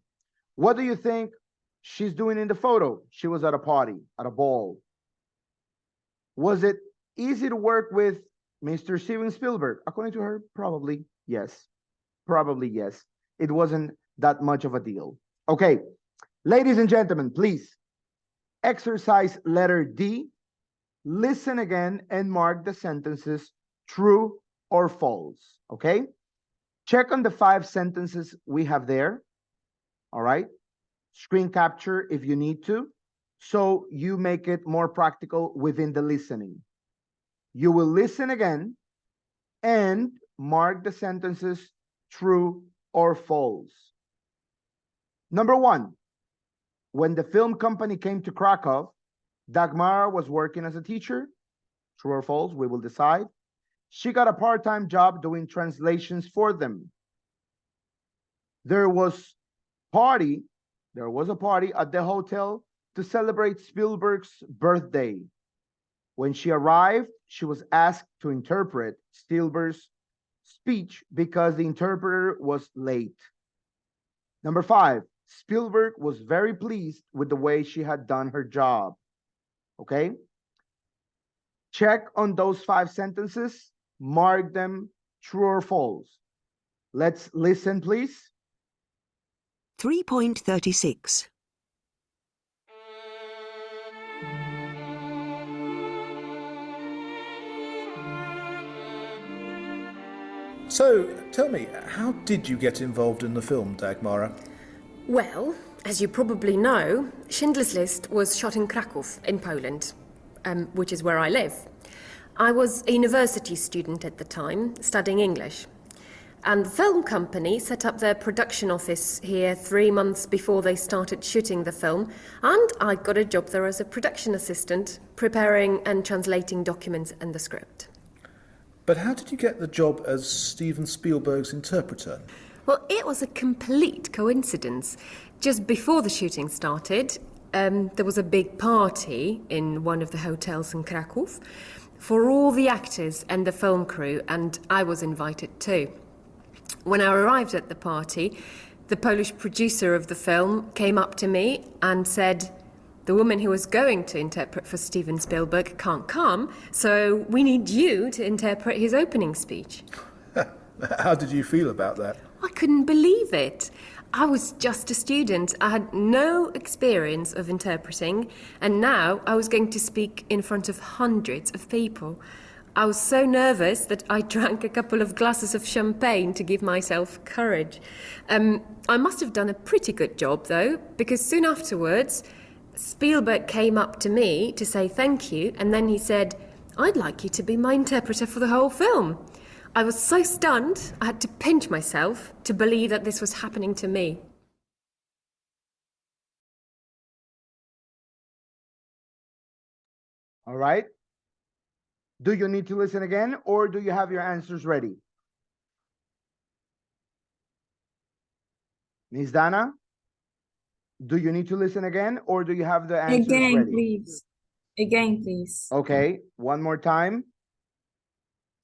What do you think she's doing in the photo? She was at a party, at a ball. Was it easy to work with Mr. Steven Spielberg? According to her, probably yes. Probably yes. It wasn't that much of a deal. Okay, ladies and gentlemen, please, exercise letter D. Listen again and mark the sentences true or false, okay? Check on the 5 sentences we have there, all right? Screen capture if you need to, so you make it more practical within the listening. You will listen again and mark the sentences true or false. Number 1, when the film company came to Krakow, Dagmara was working as a teacher. True or false, we will decide. She got a part-time job doing translations for them. There was a party at the hotel to celebrate Spielberg's birthday. When she arrived, she was asked to interpret Spielberg's speech because the interpreter was late. Number 5, Spielberg was very pleased with the way she had done her job. Okay? Check on those 5 sentences, mark them true or false. Let's listen, please. 3.36. So, tell me, how did you get involved in the film, Dagmara? Well, as you probably know, Schindler's List was shot in Krakow in Poland, which is where I live. I was a university student at the time, studying English. And the film company set up their production office here 3 months before they started shooting the film, and I got a job there as a production assistant, preparing and translating documents and the script. But how did you get the job as Steven Spielberg's interpreter? Well, it was a complete coincidence. Just before the shooting started, there was a big party in one of the hotels in Krakow for all the actors and the film crew, and I was invited too. When I arrived at the party, the Polish producer of the film came up to me and said, "The woman who was going to interpret for Steven Spielberg can't come, so we need you to interpret his opening speech." How did you feel about that? I couldn't believe it. I was just a student. I had no experience of interpreting, and now I was going to speak in front of hundreds of people. I was so nervous that I drank a couple of glasses of champagne to give myself courage. I must have done a pretty good job, though, because soon afterwards, Spielberg came up to me to say thank you, and then he said, "I'd like you to be my interpreter for the whole film." I was so stunned, I had to pinch myself to believe that this was happening to me. All right. Do you need to listen again, or do you have your answers ready? Ms. Dana, do you need to listen again, or do you have the answers Again, ready? please. Again, please. Okay, one more time.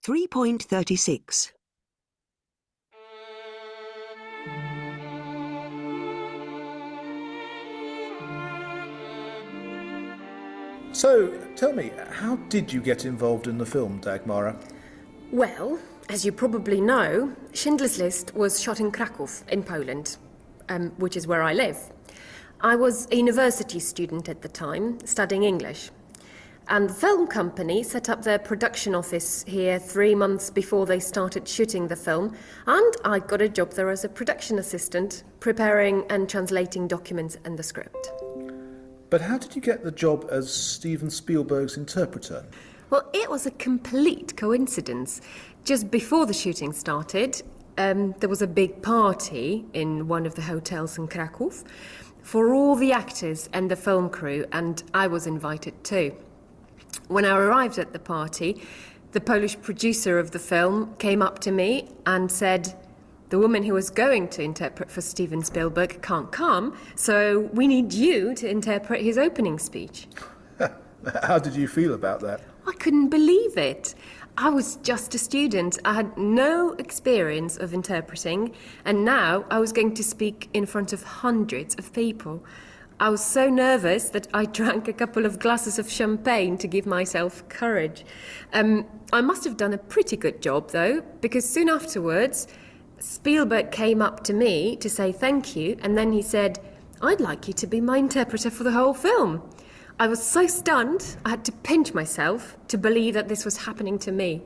3.36. So, tell me, how did you get involved in the film, Dagmara? Well, as you probably know, Schindler's List was shot in Krakow in Poland, which is where I live. I was a university student at the time, studying English. And the film company set up their production office here 3 months before they started shooting the film, and I got a job there as a production assistant, preparing and translating documents and the script. But how did you get the job as Steven Spielberg's interpreter? Well, it was a complete coincidence. Just before the shooting started, there was a big party in one of the hotels in Krakow for all the actors and the film crew, and I was invited too. When I arrived at the party, the Polish producer of the film came up to me and said, "The woman who was going to interpret for Steven Spielberg can't come, so we need you to interpret his opening speech." How did you feel about that? I couldn't believe it. I was just a student. I had no experience of interpreting, and now I was going to speak in front of hundreds of people. I was so nervous that I drank a couple of glasses of champagne to give myself courage. I must have done a pretty good job, though, because soon afterwards, Spielberg came up to me to say thank you, and then he said, "I'd like you to be my interpreter for the whole film." I was so stunned, I had to pinch myself to believe that this was happening to me.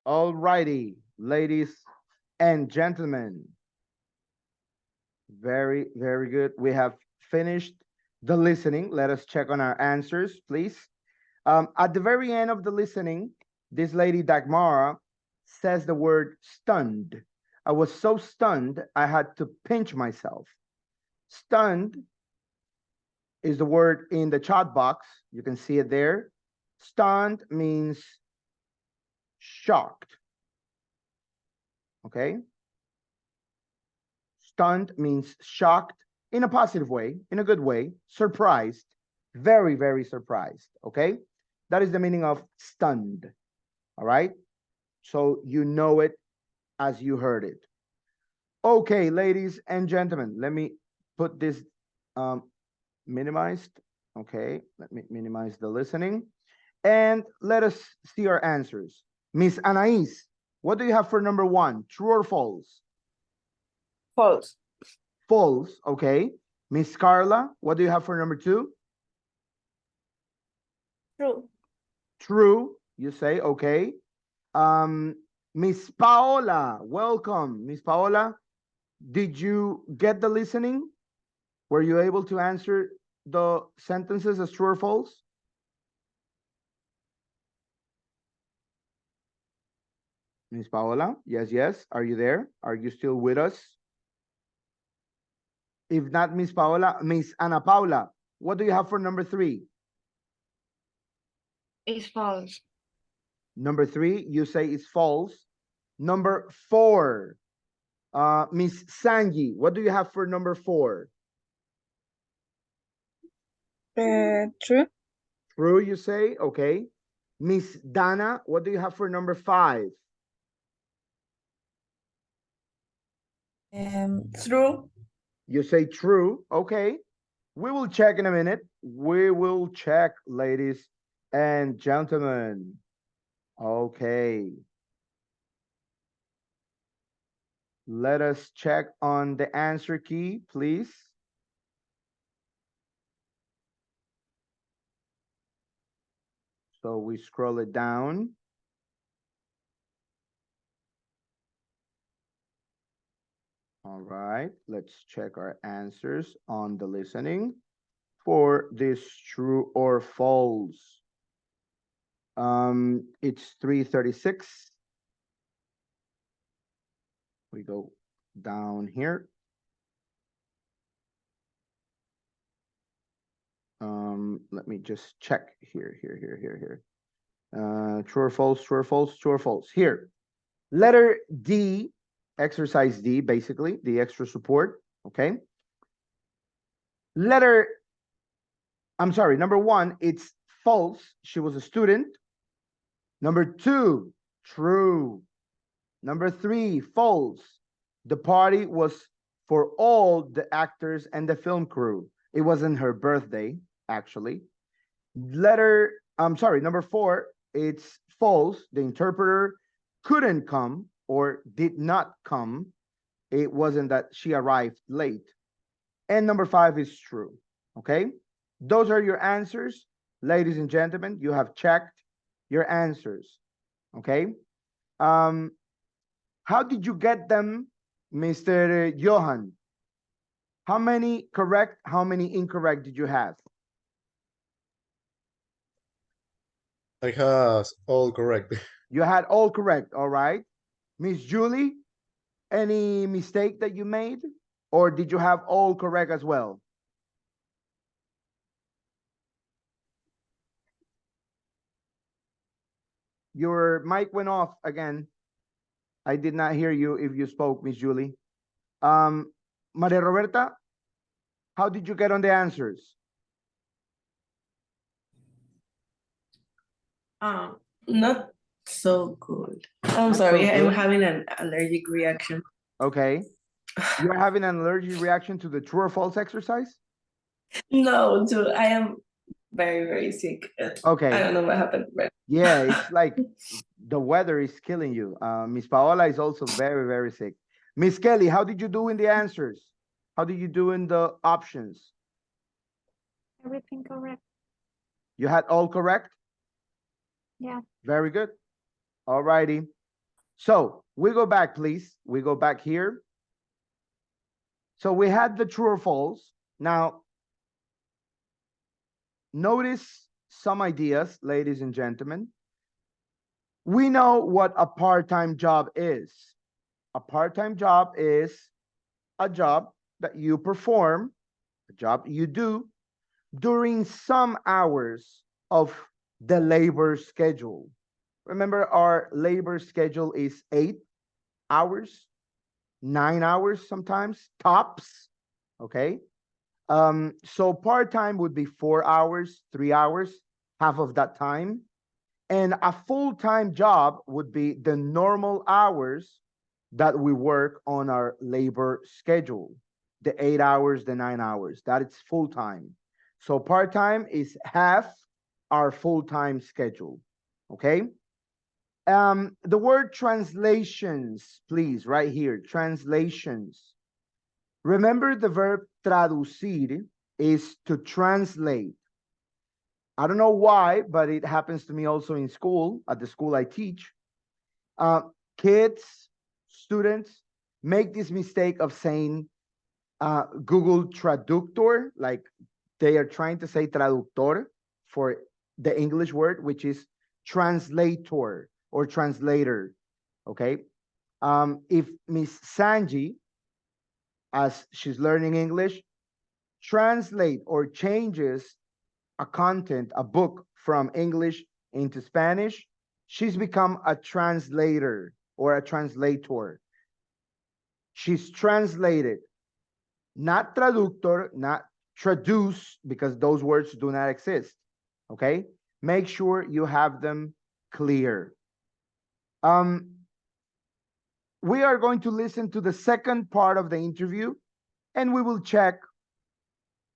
All righty, ladies and gentlemen. Very, very good. We have finished the listening. Let us check on our answers, please. At the very end of the listening, this lady Dagmara says the word stunned. I was so stunned, I had to pinch myself. Stunned is the word in the chat box. You can see it there. Stunned means shocked. Okay? Stunned means shocked in a positive way, in a good way, surprised, very, very surprised. Okay? That is the meaning of stunned. All right? So you know it as you heard it. Okay, ladies and gentlemen, let me put this minimized. Okay, let me minimize the listening. And let us see our answers. Miss Anais, what do you have for number 1? True or false? False. False, okay. Miss Carla, what do you have for number 2? True. True, you say, okay. Miss Paola, welcome. Miss Paola, did you get the listening? Were you able to answer the sentences as true or false? Miss Paola, yes, yes. Are you there? Are you still with us? If not, Miss Paola, Miss Ana Paula, what do you have for number 3? It's false. Number 3, you say it's false. Number 4, Miss Sanji, what do you have for number 4? True. True, you say? Okay. Miss Dana, what do you have for number 5? True. You say true. Okay. We will check in a minute. We will check, ladies and gentlemen. Okay. Let us check on the answer key, please. So we scroll it down. All right, let's check our answers on the listening for this true or false. It's 3:36. We go down here. Let me just check here. True or false, true or false, true or false. Here, letter D, exercise D, basically, the extra support, okay? Number 1, it's false. She was a student. Number 2, true. Number 3, false. The party was for all the actors and the film crew. It wasn't her birthday, actually. Number 4, it's false. The interpreter couldn't come or did not come. It wasn't that she arrived late. And number 5 is true. Okay? Those are your answers. Ladies and gentlemen, you have checked your answers. Okay? How did you get them, Mr. Johan? How many correct, how many incorrect did you have? I have all correct. You had all correct, all right. Miss Julie, any mistake that you made? Or did you have all correct as well? Your mic went off again. I did not hear you if you spoke, Miss Julie. Maria Roberta, how did you get on the answers? Not so good. I'm Not sorry, so I'm good. having an allergic reaction. Okay. You're having an allergic reaction to the true or false exercise? No, dude, I am very, very sick. Okay. I don't know what happened, but Yeah, it's like the weather is killing you. Miss Paola is also very, very sick. Miss Kelly, how did you do in the answers? How did you do in the options? Everything correct. You had all correct? Yeah. Very good. All righty. So we go back, please. We go back here. So we had the true or false. Now, notice some ideas, ladies and gentlemen. We know what a part-time job is. A part-time job is a job that you perform, a job you do during some hours of the labor schedule. Remember, our labor schedule is 8 hours, 9 hours sometimes, tops, okay? So part-time would be 4 hours, 3 hours, half of that time. And a full-time job would be the normal hours that we work on our labor schedule, the 8 hours, the 9 hours, that is full-time. So part-time is half our full-time schedule, okay? The word translations, please, right here, translations. Remember the verb traducir is to translate. I don't know why, but it happens to me also in school, at the school I teach. kids, students make this mistake of saying Google Traductor, like they are trying to say traductor for the English word, which is translator or translator, okay? If Miss Sanji, as she's learning English, translate or changes a content, a book from English into Spanish, she's become a translator or a translator. She's translated, not traductor, not traduce, because those words do not exist, okay? Make sure you have them clear. We are going to listen to the second part of the interview, and we will check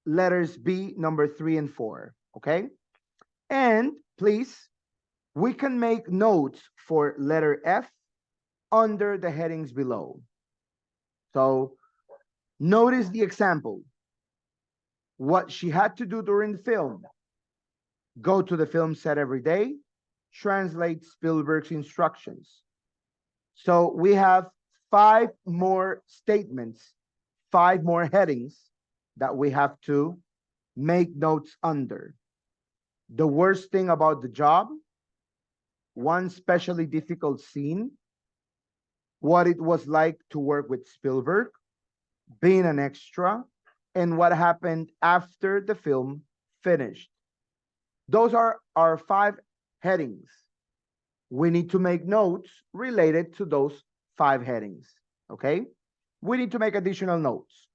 letters B, number 3 and 4, okay? And please, we can make notes for letter F under the headings below. So notice the example. What she had to do during the film: go to the film set every day, translate Spielberg's instructions. So we have 5 more statements, 5 more headings that we have to make notes under. The worst thing about the job, one especially difficult scene, what it was like to work with Spielberg, being an extra, and what happened after the film finished. Those are our 5 headings. We need to make notes related to those 5 headings, okay? We need to make additional notes.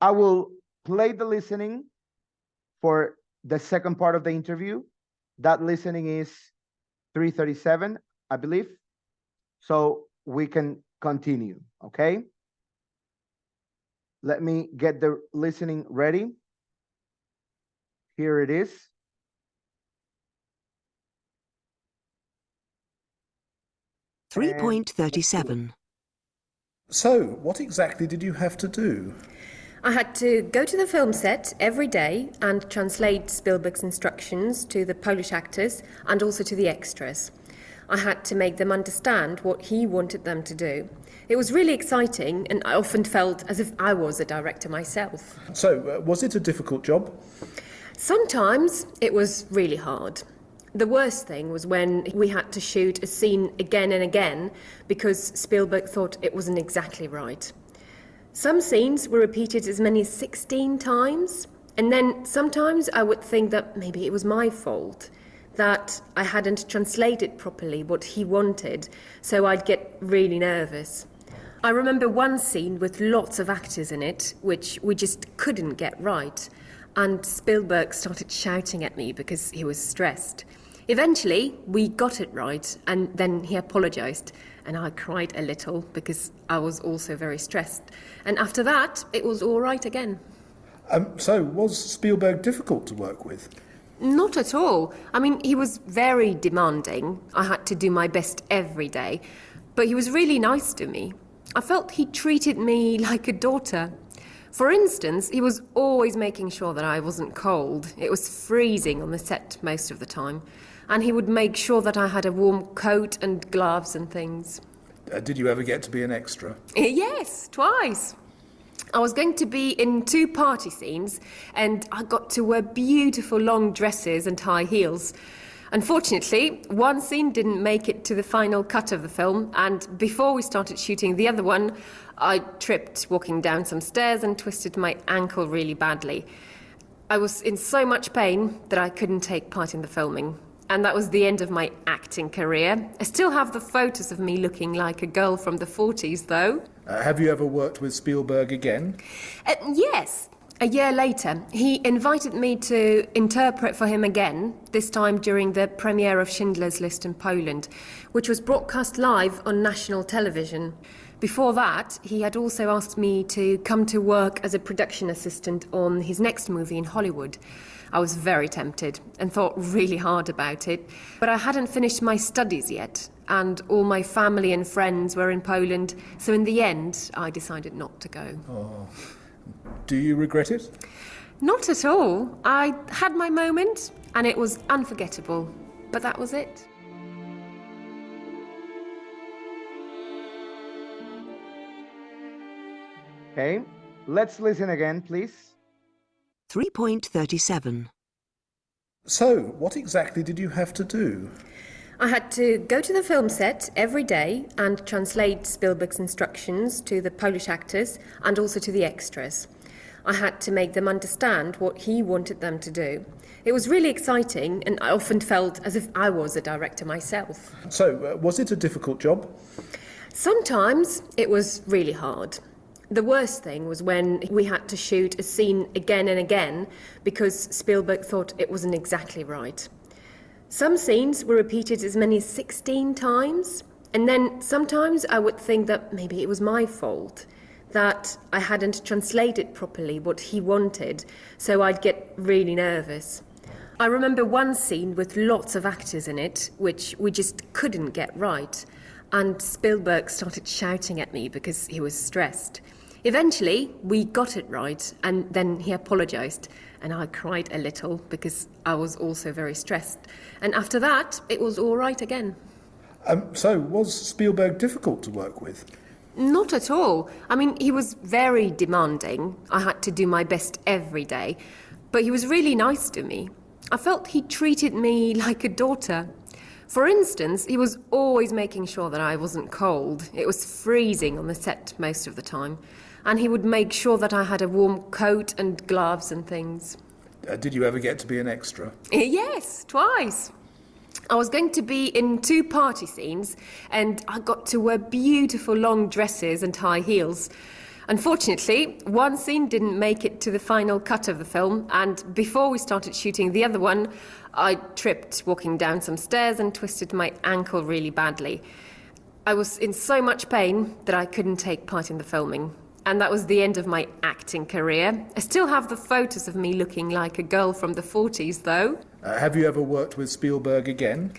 I will play the listening for the second part of the interview. That listening is 3:37, I believe. So we can continue, okay? Let me get the listening ready. Here it is. Three 3.37. So, what exactly did you have to do? I had to go to the film set every day and translate Spielberg's instructions to the Polish actors and also to the extras. I had to make them understand what he wanted them to do. It was really exciting, and I often felt as if I was a director myself. So, was it a difficult job? Sometimes it was really hard. The worst thing was when we had to shoot a scene again and again because Spielberg thought it wasn't exactly right. Some scenes were repeated as many as 16 times, and then sometimes I would think that maybe it was my fault, that I hadn't translated properly what he wanted, so I'd get really nervous. I remember one scene with lots of actors in it, which we just couldn't get right, and Spielberg started shouting at me because he was stressed. Eventually, we got it right, and then he apologized, and I cried a little because I was also very stressed. And after that, it was all right again. So, was Spielberg difficult to work with? Not at all. I mean, he was very demanding. I had to do my best every day, but he was really nice to me. I felt he treated me like a daughter. For instance, he was always making sure that I wasn't cold. It was freezing on the set most of the time. And he would make sure that I had a warm coat and gloves and things. Did you ever get to be an extra? Yes, twice. I was going to be in 2 party scenes, and I got to wear beautiful long dresses and high heels. Unfortunately, one scene didn't make it to the final cut of the film, and before we started shooting the other one, I tripped walking down some stairs and twisted my ankle really badly. I was in so much pain that I couldn't take part in the filming. And that was the end of my acting career. I still have the photos of me looking like a girl from the 40s, though. Have you ever worked with Spielberg again? Yes. A year later, he invited me to interpret for him again, this time during the premiere of Schindler's List in Poland, which was broadcast live on national television. Before that, he had also asked me to come to work as a production assistant on his next movie in Hollywood. I was very tempted and thought really hard about it, but I hadn't finished my studies yet, and all my family and friends were in Poland, so in the end, I decided not to go. Oh. Do you regret it? Not at all. I had my moment, and it was unforgettable, but that was it. Okay, let's listen again, please. 3.37. So, what exactly did you have to do? I had to go to the film set every day and translate Spielberg's instructions to the Polish actors and also to the extras. I had to make them understand what he wanted them to do. It was really exciting, and I often felt as if I was a director myself. So, was it a difficult job? Sometimes it was really hard. The worst thing was when we had to shoot a scene again and again because Spielberg thought it wasn't exactly right. Some scenes were repeated as many as 16 times, and then sometimes I would think that maybe it was my fault, that I hadn't translated properly what he wanted, so I'd get really nervous. I remember one scene with lots of actors in it, which we just couldn't get right, and Spielberg started shouting at me because he was stressed. Eventually, we got it right, and then he apologized, and I cried a little because I was also very stressed. And after that, it was all right again. So, was Spielberg difficult to work with? Not at all. I mean, he was very demanding. I had to do my best every day, but he was really nice to me. I felt he treated me like a daughter. For instance, he was always making sure that I wasn't cold. It was freezing on the set most of the time. And he would make sure that I had a warm coat and gloves and things. Did you ever get to be an extra? Yes, twice. I was going to be in 2 party scenes, and I got to wear beautiful long dresses and high heels. Unfortunately, one scene didn't make it to the final cut of the film, and before we started shooting the other one, I tripped walking down some stairs and twisted my ankle really badly. I was in so much pain that I couldn't take part in the filming. And that was the end of my acting career. I still have the photos of me looking like a girl from the 40s, though. Have you ever worked with Spielberg again?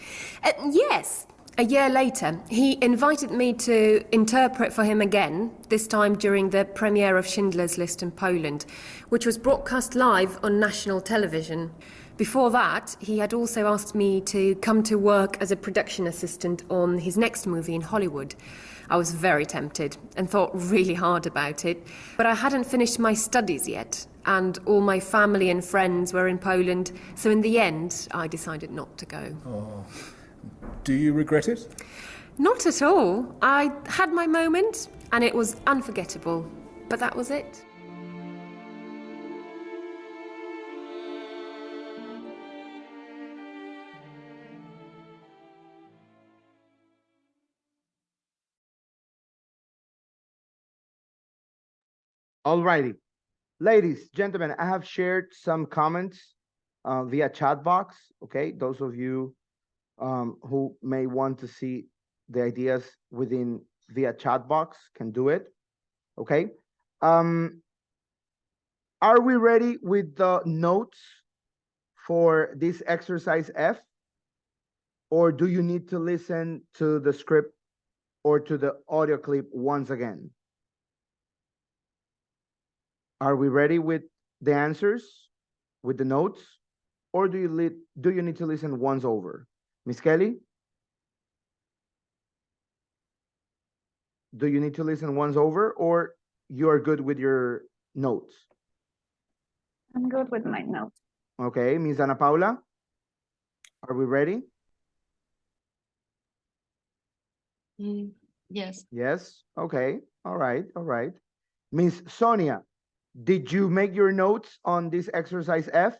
Yes. A year later, he invited me to interpret for him again, this time during the premiere of Schindler's List in Poland, which was broadcast live on national television. Before that, he had also asked me to come to work as a production assistant on his next movie in Hollywood. I was very tempted and thought really hard about it, but I hadn't finished my studies yet, and all my family and friends were in Poland, so in the end, I decided not to go. Oh. Do you regret it? Not at all. I had my moment, and it was unforgettable, but that was it. Alrighty. Ladies, gentlemen, I have shared some comments via chat box. Okay, those of you who may want to see the ideas within via chat box can do it. Okay. Are we ready with the notes for this exercise F? Or do you need to listen to the script or to the audio clip once again? Are we ready with the answers, with the notes, or do you need to listen once over? Miss Kelly? Do you need to listen once over, or you are good with your notes? I'm good with my notes. Okay, Miss Ana Paula? Are we ready? Yes. Yes, okay, all right, all right. Miss Sonia, did you make your notes on this exercise F?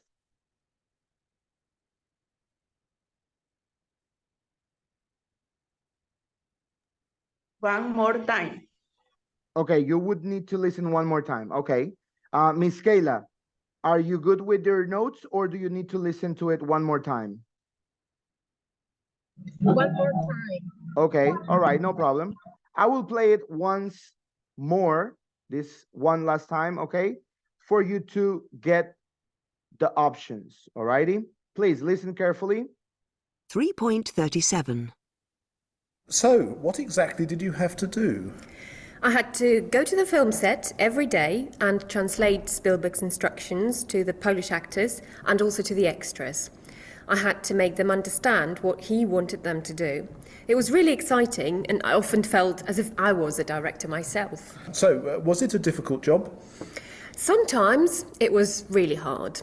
One more time. Okay, you would need to listen one more time. Okay. Miss Kayla, are you good with your notes, or do you need to listen to it one more time? One more time. Okay, all right, no problem. I will play it once more, this one last time, okay? For you to get the options, all righty? Please listen carefully. 3.37. So, what exactly did you have to do? I had to go to the film set every day and translate Spielberg's instructions to the Polish actors and also to the extras. I had to make them understand what he wanted them to do. It was really exciting, and I often felt as if I was a director myself. So, was it a difficult job? Sometimes it was really hard.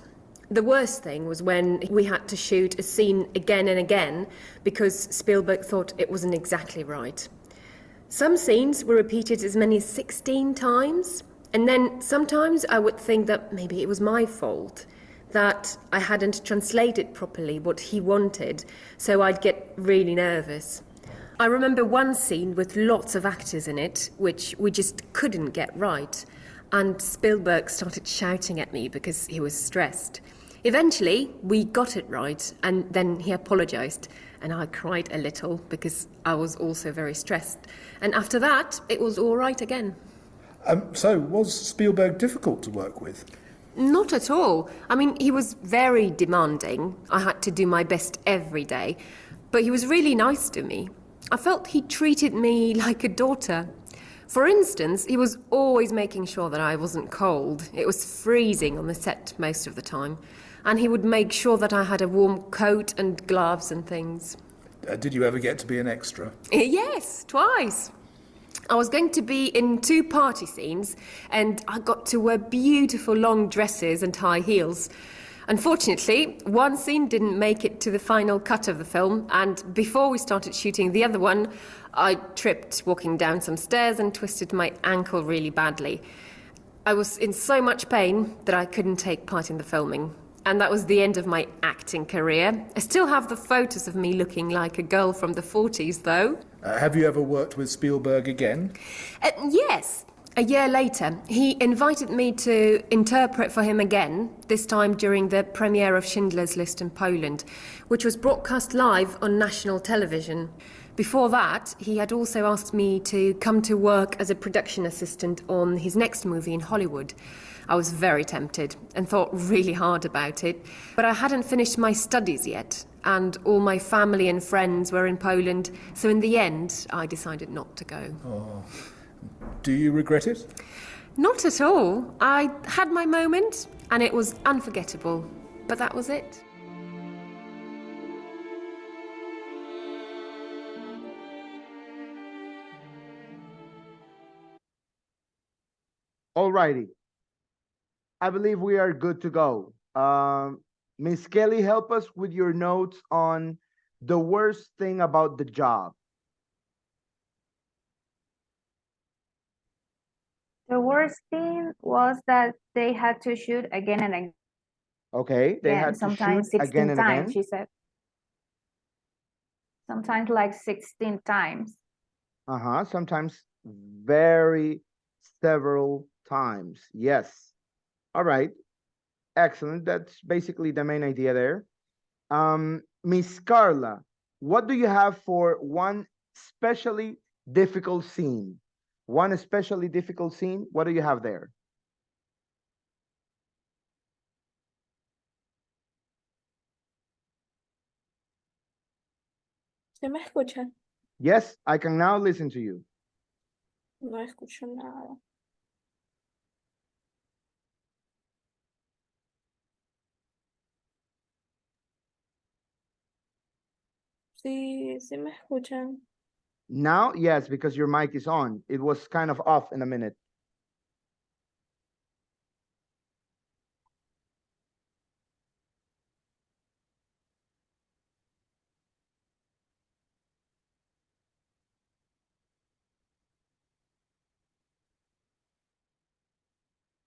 The worst thing was when we had to shoot a scene again and again because Spielberg thought it wasn't exactly right. Some scenes were repeated as many as 16 times, and then sometimes I would think that maybe it was my fault, that I hadn't translated properly what he wanted, so I'd get really nervous. I remember one scene with lots of actors in it, which we just couldn't get right, and Spielberg started shouting at me because he was stressed. Eventually, we got it right, and then he apologized, and I cried a little because I was also very stressed. And after that, it was all right again. So, was Spielberg difficult to work with? Not at all. I mean, he was very demanding. I had to do my best every day, but he was really nice to me. I felt he treated me like a daughter. For instance, he was always making sure that I wasn't cold. It was freezing on the set most of the time. And he would make sure that I had a warm coat and gloves and things. Did you ever get to be an extra? Yes, twice. I was going to be in 2 party scenes, and I got to wear beautiful long dresses and high heels. Unfortunately, one scene didn't make it to the final cut of the film, and before we started shooting the other one, I tripped walking down some stairs and twisted my ankle really badly. I was in so much pain that I couldn't take part in the filming. And that was the end of my acting career. I still have the photos of me looking like a girl from the 40s, though. Have you ever worked with Spielberg again? Yes. A year later, he invited me to interpret for him again, this time during the premiere of Schindler's List in Poland, which was broadcast live on national television. Before that, he had also asked me to come to work as a production assistant on his next movie in Hollywood. I was very tempted and thought really hard about it, but I hadn't finished my studies yet, and all my family and friends were in Poland, so in the end, I decided not to go. Oh. Do you regret it? Not at all. I had my moment, and it was unforgettable, but that was it. Alrighty. I believe we are good to go. Miss Kelly, help us with your notes on the worst thing about the job. The worst thing was that they had to shoot again and again. Okay, they had to sometimes shoot 16 again and times, again. she said. Sometimes like 16 times. Sometimes very several times. Yes. All right. Excellent. That's basically the main idea there. Miss Carla, what do you have for one especially difficult scene? One especially difficult scene, what do you have there? ¿Se me escucha? Yes, I can now listen to you. No escucho nada. Sí, sí me escuchan. Now, yes, because your mic is on. It was kind of off in a minute.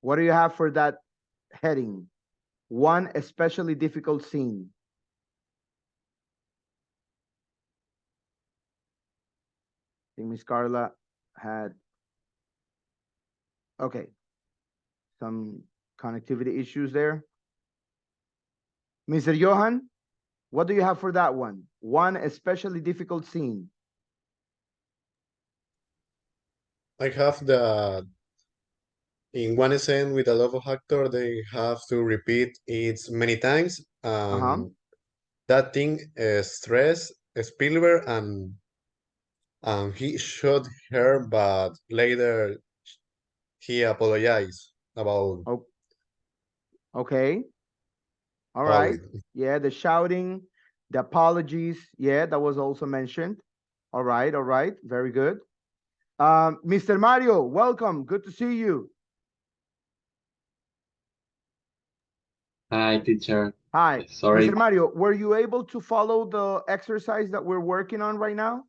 What do you have for that heading? One especially difficult scene. I think Miss Carla had, okay, some connectivity issues there. Mr. Johan, what do you have for that one? One especially difficult scene. I have in one scene with a lot of actor, they have to repeat it many times. That thing stress Spielberg, and he shot her, but later he apologized about. Oh, okay. All right. Valid. Yeah, the shouting, the apologies. Yeah, that was also mentioned. All right, all right. Very good. Mr. Mario, welcome. Good to see you. Hi, teacher. Hi. Sorry, Mr. Mario, were you able to follow the exercise that we're working on right now?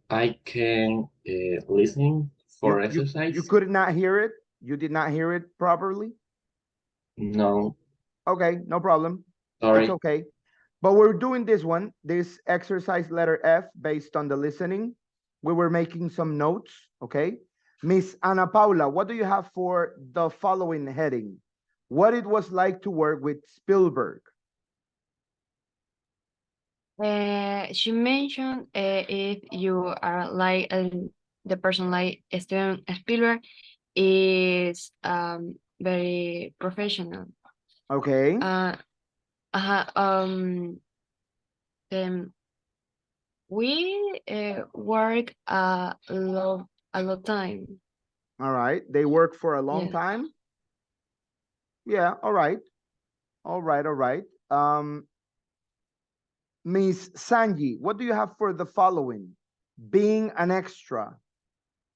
I can listening for exercise. You could not hear it? You did not hear it properly? No, Okay, no problem. sorry. It's okay. But we're doing this one, this exercise letter F based on the listening. We were making some notes, okay? Miss Ana Paula, what do you have for the following heading? What it was like to work with Spielberg. She mentioned if you are like the person like Steven Spielberg is very professional. Okay. Then we work a lot time. All right. They work for a long Yes. time. Yeah, all right. All right, all right. Miss Sanji, what do you have for the following? Being an extra.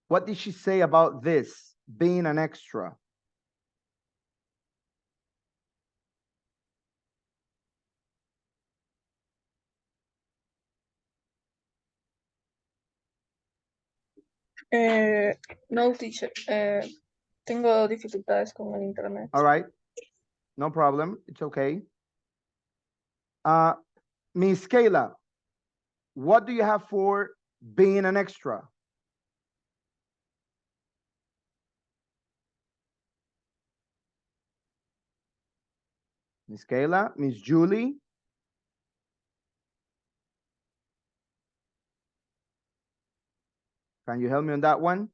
What did she say about this, being an extra? No, teacher. Tengo dificultades con el internet. All right. No problem. It's okay. Miss Kayla, what do you have for being an extra? Miss Kayla, Miss Julie. Can you help me on that one?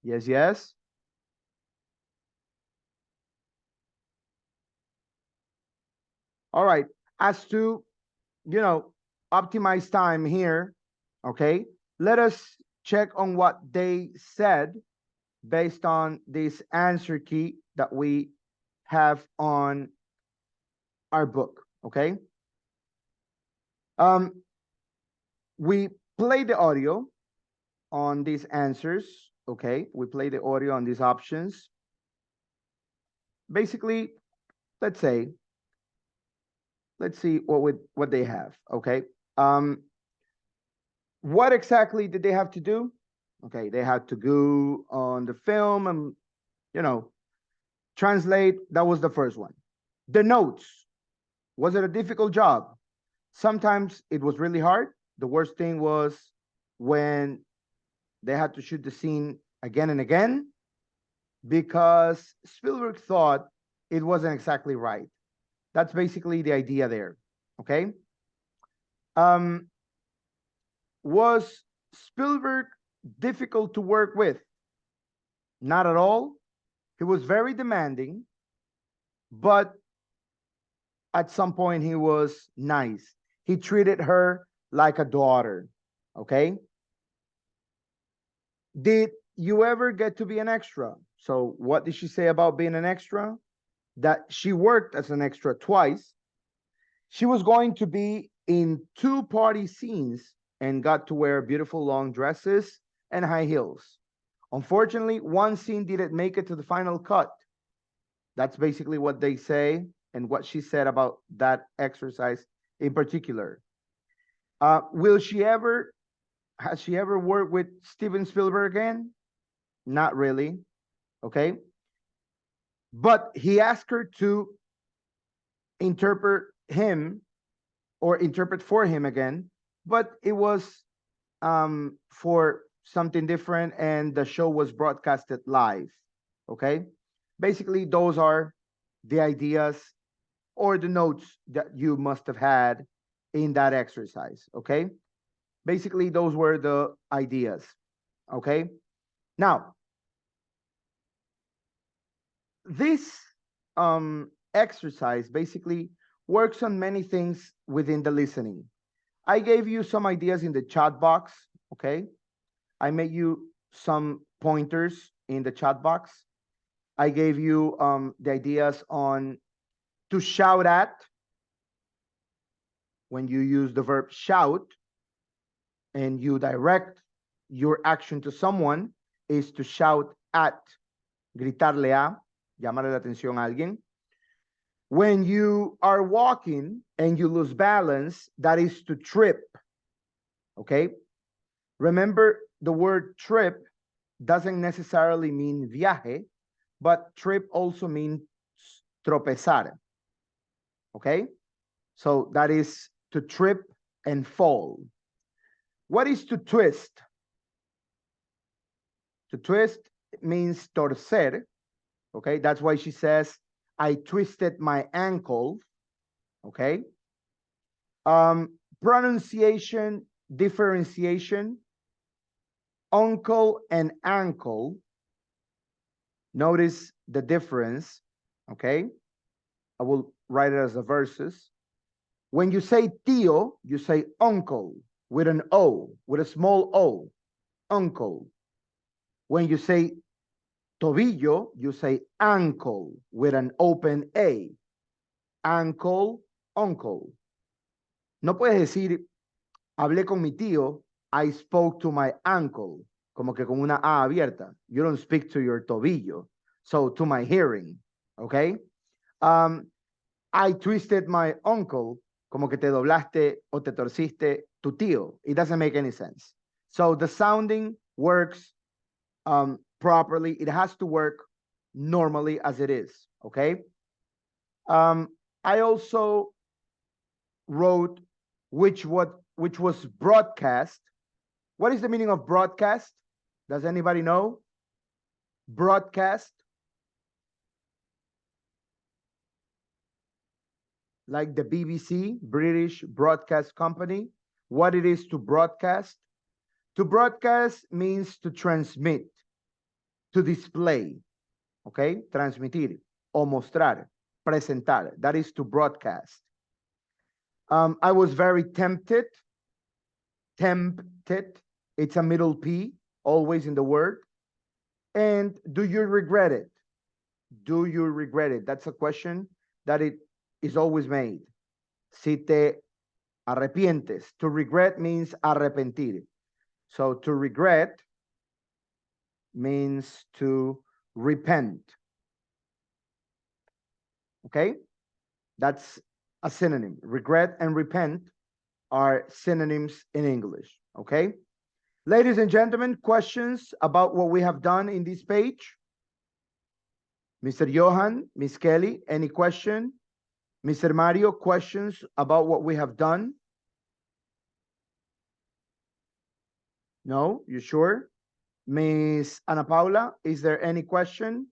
Yes, yes. All right. As to, optimize time here, okay? Let us check on what they said based on this answer key that we have on our book, okay? We play the audio on these answers, okay? We play the audio on these options. Basically, let's see what they have, okay? What exactly did they have to do? Okay, they had to go on the film and, translate. That was the first one. The notes. Was it a difficult job? Sometimes it was really hard. The worst thing was when they had to shoot the scene again and again because Spielberg thought it wasn't exactly right. That's basically the idea there, okay? Was Spielberg difficult to work with? Not at all. He was very demanding, but at some point he was nice. He treated her like a daughter, okay? Did you ever get to be an extra? So what did she say about being an extra? That she worked as an extra twice. She was going to be in 2 party scenes and got to wear beautiful long dresses and high heels. Unfortunately, one scene didn't make it to the final cut. That's basically what they say and what she said about that exercise in particular. Has she ever worked with Steven Spielberg again? Not really, okay? But he asked her to interpret him or interpret for him again, but it was for something different and the show was broadcasted live, okay? Basically, those are the ideas or the notes that you must have had in that exercise, okay? Basically, those were the ideas, okay? Now, this exercise basically works on many things within the listening. I gave you some ideas in the chat box, okay? I made you some pointers in the chat box. I gave you the ideas on to shout at when you use the verb shout and you direct your action to someone is to shout at, gritarle a, llamarle la atención a alguien. When you are walking and you lose balance, that is to trip, okay? Remember, the word trip doesn't necessarily mean viaje, but trip also means tropezar, okay? So that is to trip and fall. What is to twist? To twist means torcer, okay? That's why she says, I twisted my ankle, okay? Pronunciation, differentiation, uncle and ankle. Notice the difference, okay? I will write it as the verses. When you say tío, you say uncle with an O, with a small O, uncle. When you say tobillo, you say ankle with an open A, ankle, uncle. No puedes decir, hablé con mi tío, I spoke to my ankle, como que con una A abierta. You don't speak to your tobillo. So to my hearing, okay? I twisted my uncle, como que te doblaste o te torciste tu tío. It doesn't make any sense. So the sounding works properly. It has to work normally as it is, okay? I also wrote which was broadcast. What is the meaning of broadcast? Does anybody know? Broadcast. Like the BBC, British Broadcast Company, what it is to broadcast. To broadcast means to transmit, to display, okay? Transmitir, o mostrar, presentar. That is to broadcast. I was very tempted. Tempted. It's a middle P, always in the word. And do you regret it? Do you regret it? That's a question that it is always made. Si te arrepientes. To regret means arrepentir. So to regret means to repent. Okay? That's a synonym. Regret and repent are synonyms in English. Okay? Ladies and gentlemen, questions about what we have done in this page? Mr. Johan, Miss Kelly, any question? Mr. Mario, questions about what we have done? No, you sure? Miss Ana Paula, is there any question?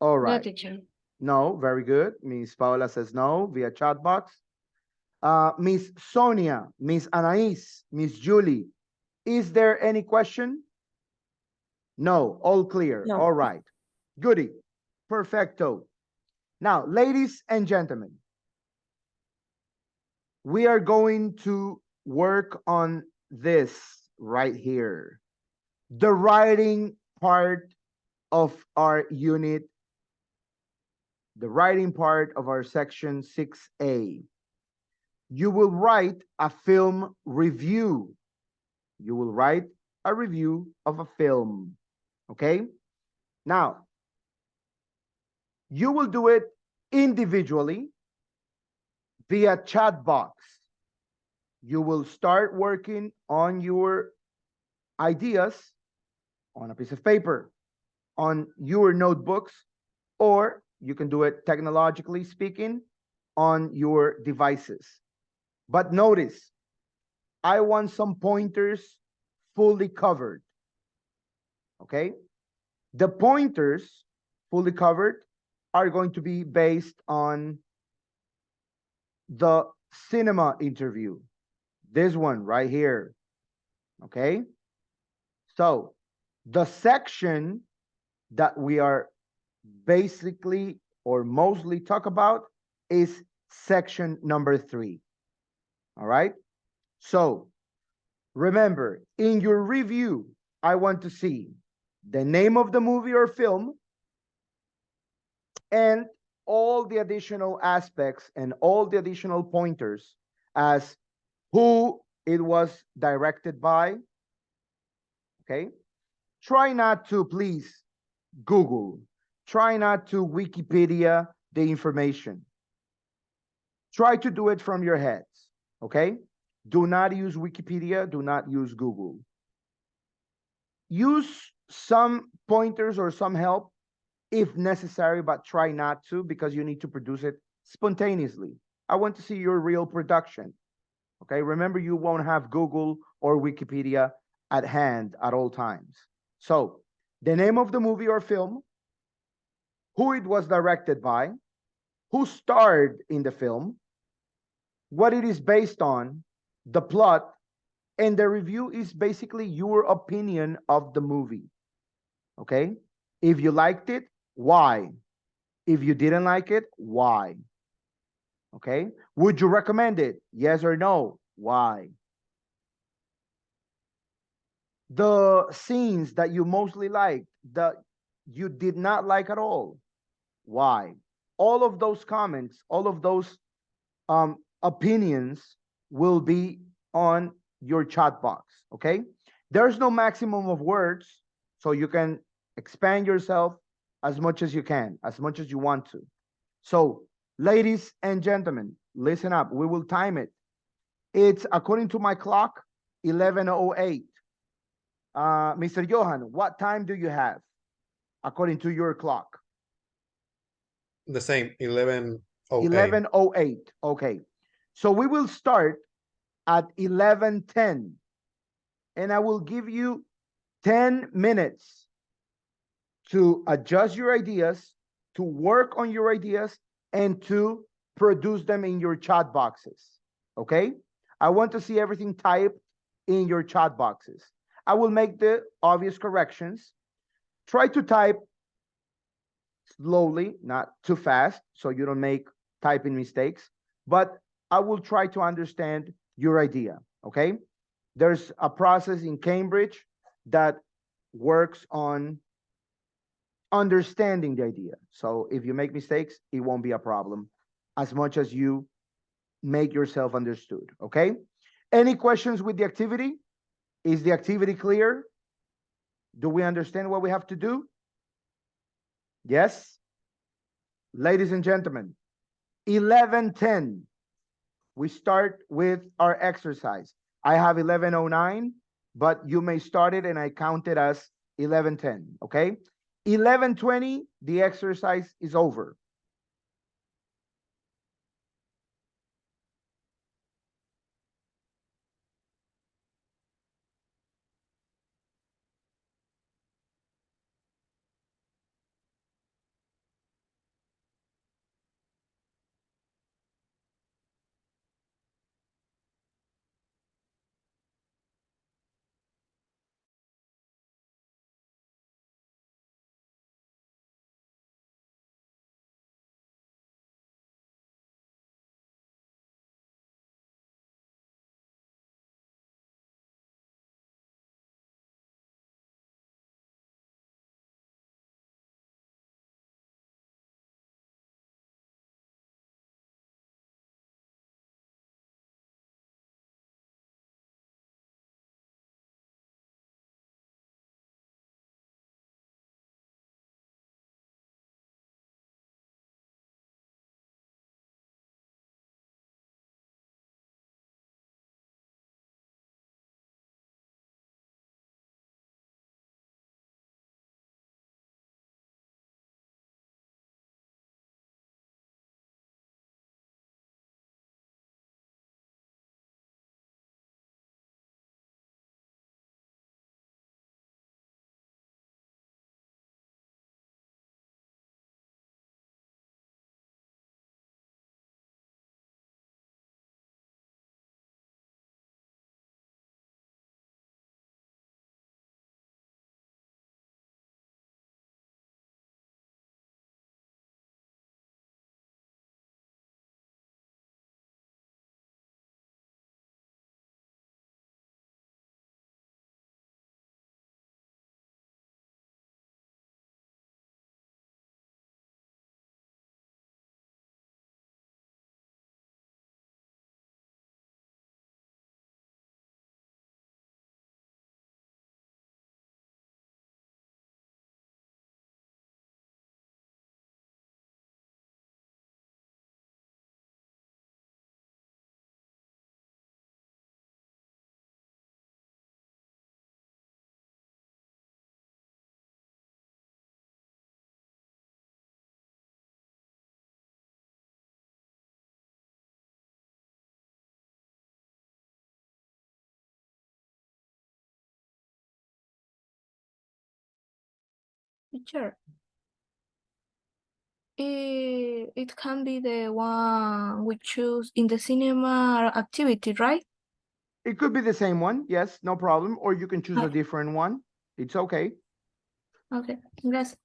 All right. No, teacher. No, very good. Miss Paula says no via chat box. Miss Sonia, Miss Anais, Miss Julie, is there any question? No, all clear. No. All right. Goody. Perfecto. Now, ladies and gentlemen, we are going to work on this right here. The writing part of our unit, the writing part of our section 6A. You will write a film review. You will write a review of a film. Okay? Now, you will do it individually via chat box. You will start working on your ideas on a piece of paper, on your notebooks, or you can do it technologically speaking on your devices. But notice, I want some pointers fully covered. Okay? The pointers fully covered are going to be based on the cinema interview. This one right here. Okay? So, the section that we are basically or mostly talk about is section number 3. All right? So remember, in your review, I want to see the name of the movie or film and all the additional aspects and all the additional pointers as who it was directed by. Okay? Try not to, please, Google. Try not to Wikipedia the information. Try to do it from your heads. Okay? Do not use Wikipedia. Do not use Google. Use some pointers or some help if necessary, but try not to, because you need to produce it spontaneously. I want to see your real production. Okay, remember, you won't have Google or Wikipedia at hand at all times. So the name of the movie or film, who it was directed by, who starred in the film, what it is based on, the plot, and the review is basically your opinion of the movie. Okay, if you liked it, why? If you didn't like it, why? Okay, would you recommend it? Yes or no? Why? The scenes that you mostly liked, that you did not like at all, why? All of those comments, all of those opinions will be on your chat box. Okay, there's no maximum of words, so you can expand yourself as much as you can, as much as you want to. So ladies and gentlemen, listen up. We will time it. It's, according to my clock, 11:08. Mr. Johan, what time do you have according to your clock? The same, 11:08. 11:08. Okay. So we will start at 11:10. And I will give you 10 minutes to adjust your ideas, to work on your ideas, and to produce them in your chat boxes. Okay? I want to see everything typed in your chat boxes. I will make the obvious corrections. Try to type slowly, not too fast, so you don't make typing mistakes, but I will try to understand your idea. Okay? There's a process in Cambridge that works on understanding the idea. So if you make mistakes, it won't be a problem as much as you make yourself understood. Okay? Any questions with the activity? Is the activity clear? Do we understand what we have to do? Yes? Ladies and gentlemen, 11:10, we start with our exercise. I have 11:09, but you may start it and I count it as 11:10, okay? 11:20, the exercise is over. Teacher. It can be the one we choose in the cinema activity, right? It could be the same one, yes, no problem, or you can choose a Okay. different one. It's okay. Okay, gracias.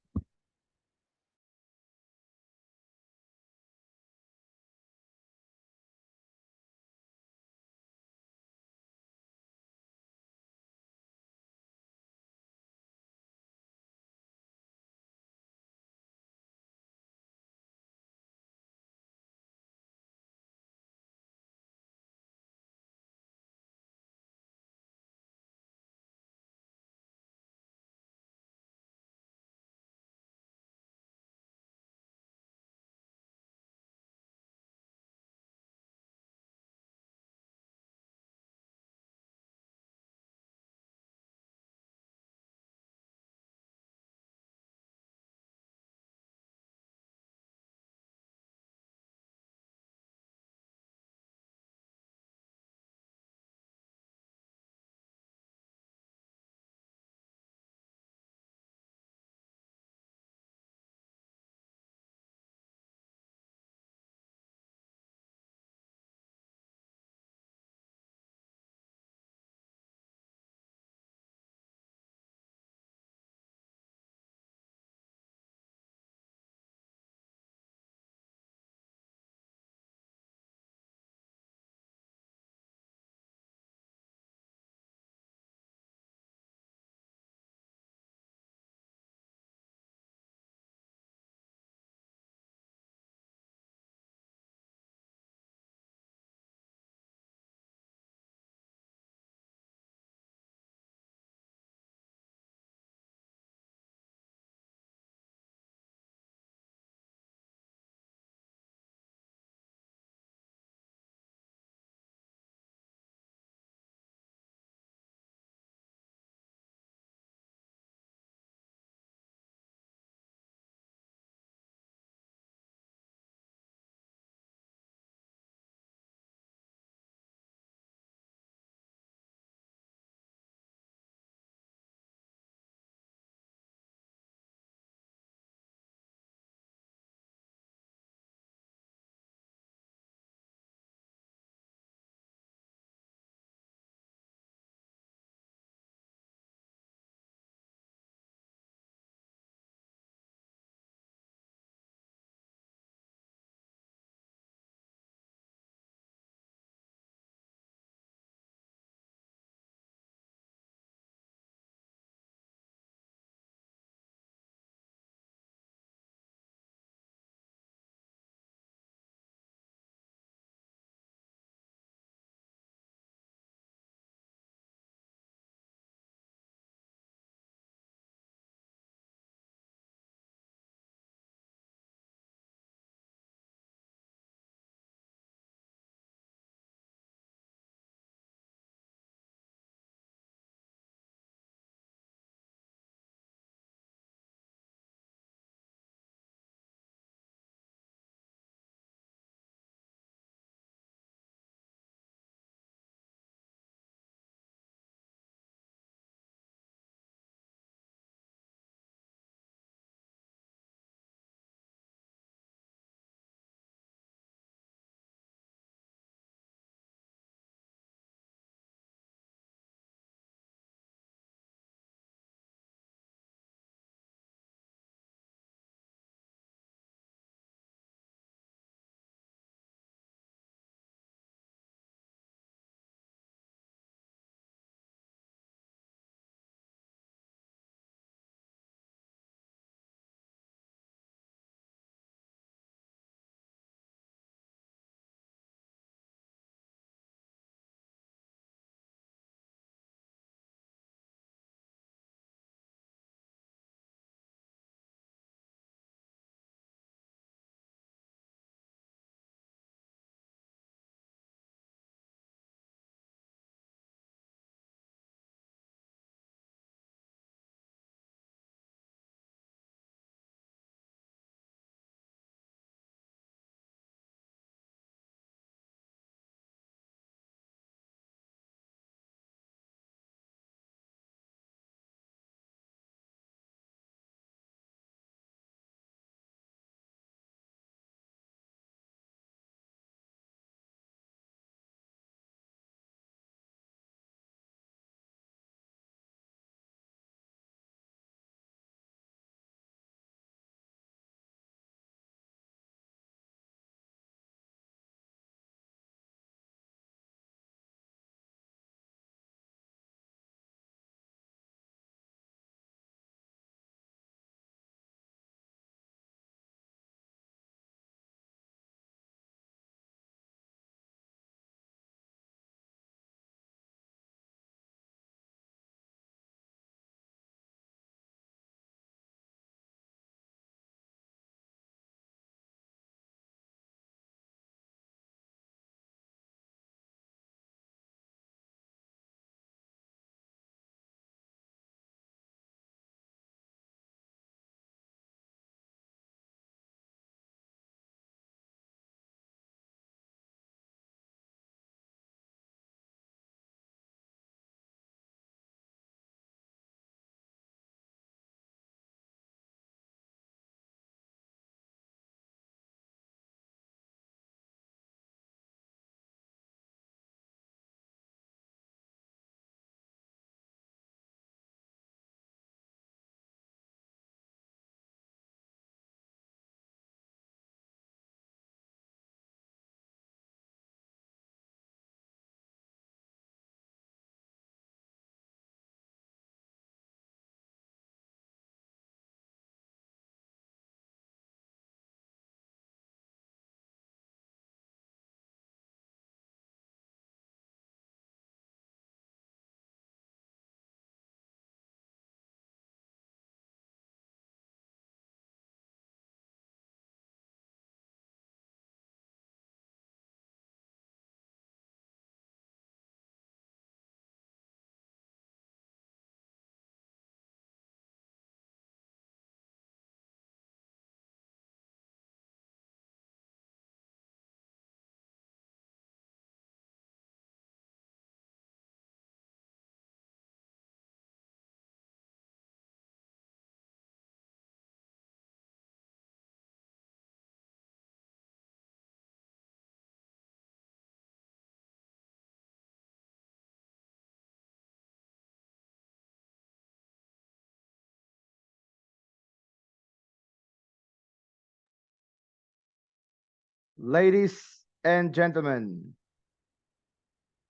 Ladies and gentlemen,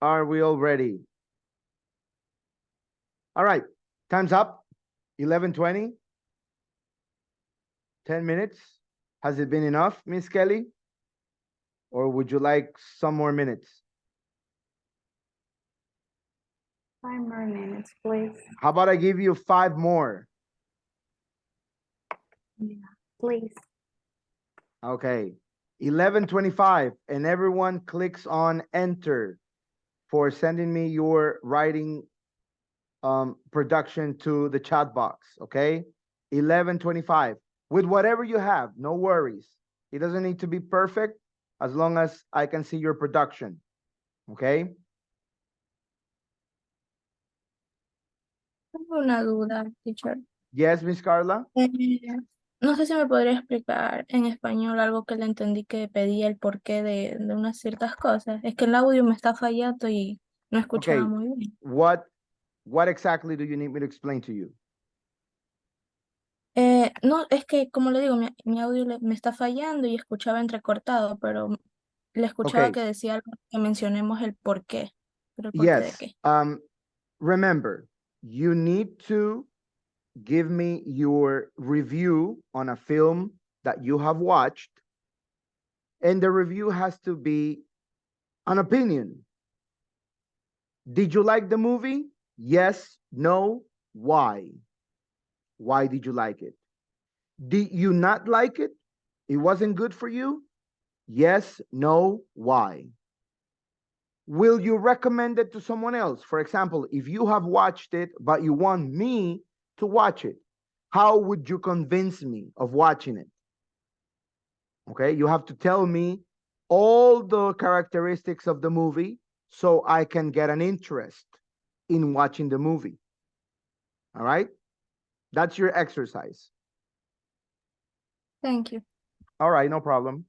are we all ready? All right, time's up. 11:20. 10 minutes. Has it been enough, Miss Kelly? Or would you like some more minutes? 5 more minutes, please. How about I give you 5 more? Yeah, please. Okay. 11:25, and everyone clicks on enter for sending me your writing production to the chat box, okay? 11:25, with whatever you have, no worries. It doesn't need to be perfect as long as I can see your production, okay? Tengo una duda, teacher. Yes, Miss Carla? No sé si me podría explicar en español algo que le entendí que pedía el porqué de unas ciertas cosas. Es que el audio me está fallando y no escuchaba Okay, muy bien. what exactly do you need me to explain to you? No, es que como le digo, mi audio me está fallando y escuchaba entrecortado, pero le escuchaba Okay, que decía algo que mencionemos el porqué. ¿Pero el porqué de yes. qué? Remember, you need to give me your review on a film that you have watched, and the review has to be an opinion. Did you like the movie? Yes, no, why? Why did you like it? Did you not like it? It wasn't good for you? Yes, no, why? Will you recommend it to someone else? For example, if you have watched it, but you want me to watch it, how would you convince me of watching it? Okay, you have to tell me all the characteristics of the movie so I can get an interest in watching the movie. All right, that's your exercise. Thank you. All right, no problem.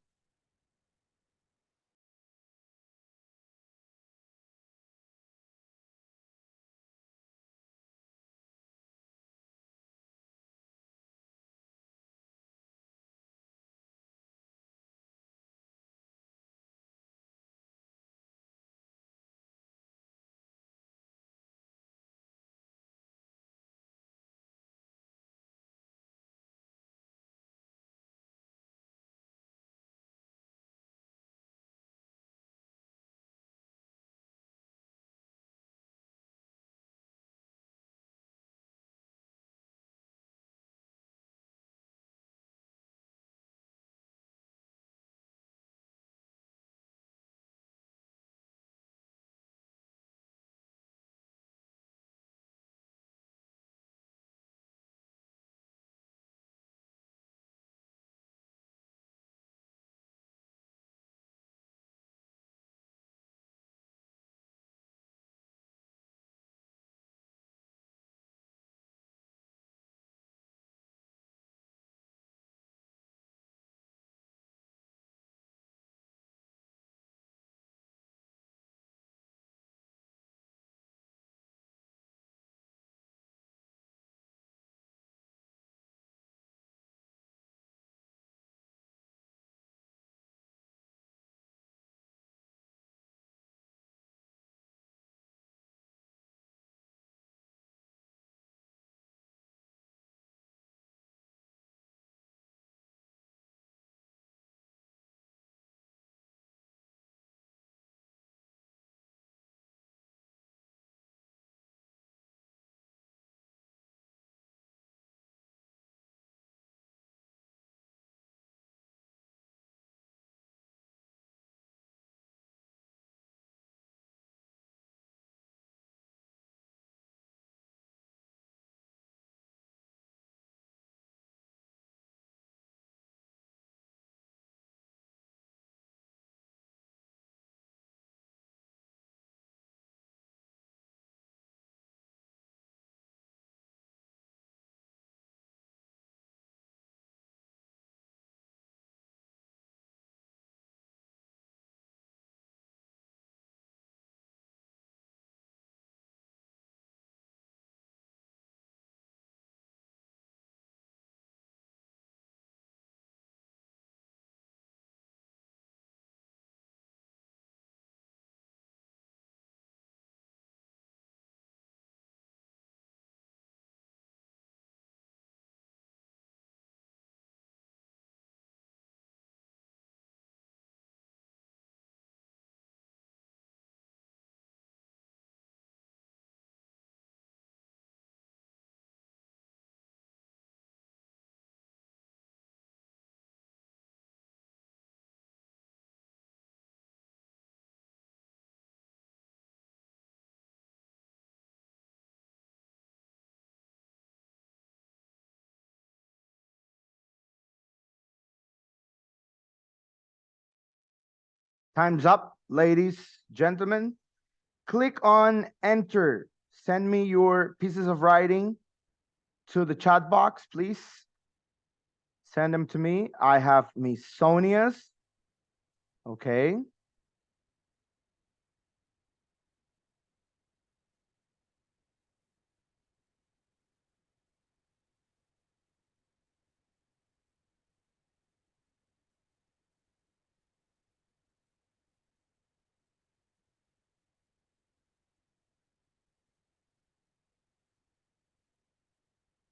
Time's up, ladies, gentlemen. Click on enter. Send me your pieces of writing to the chat box, please. Send them to me. I have Miss Sonia's. Okay.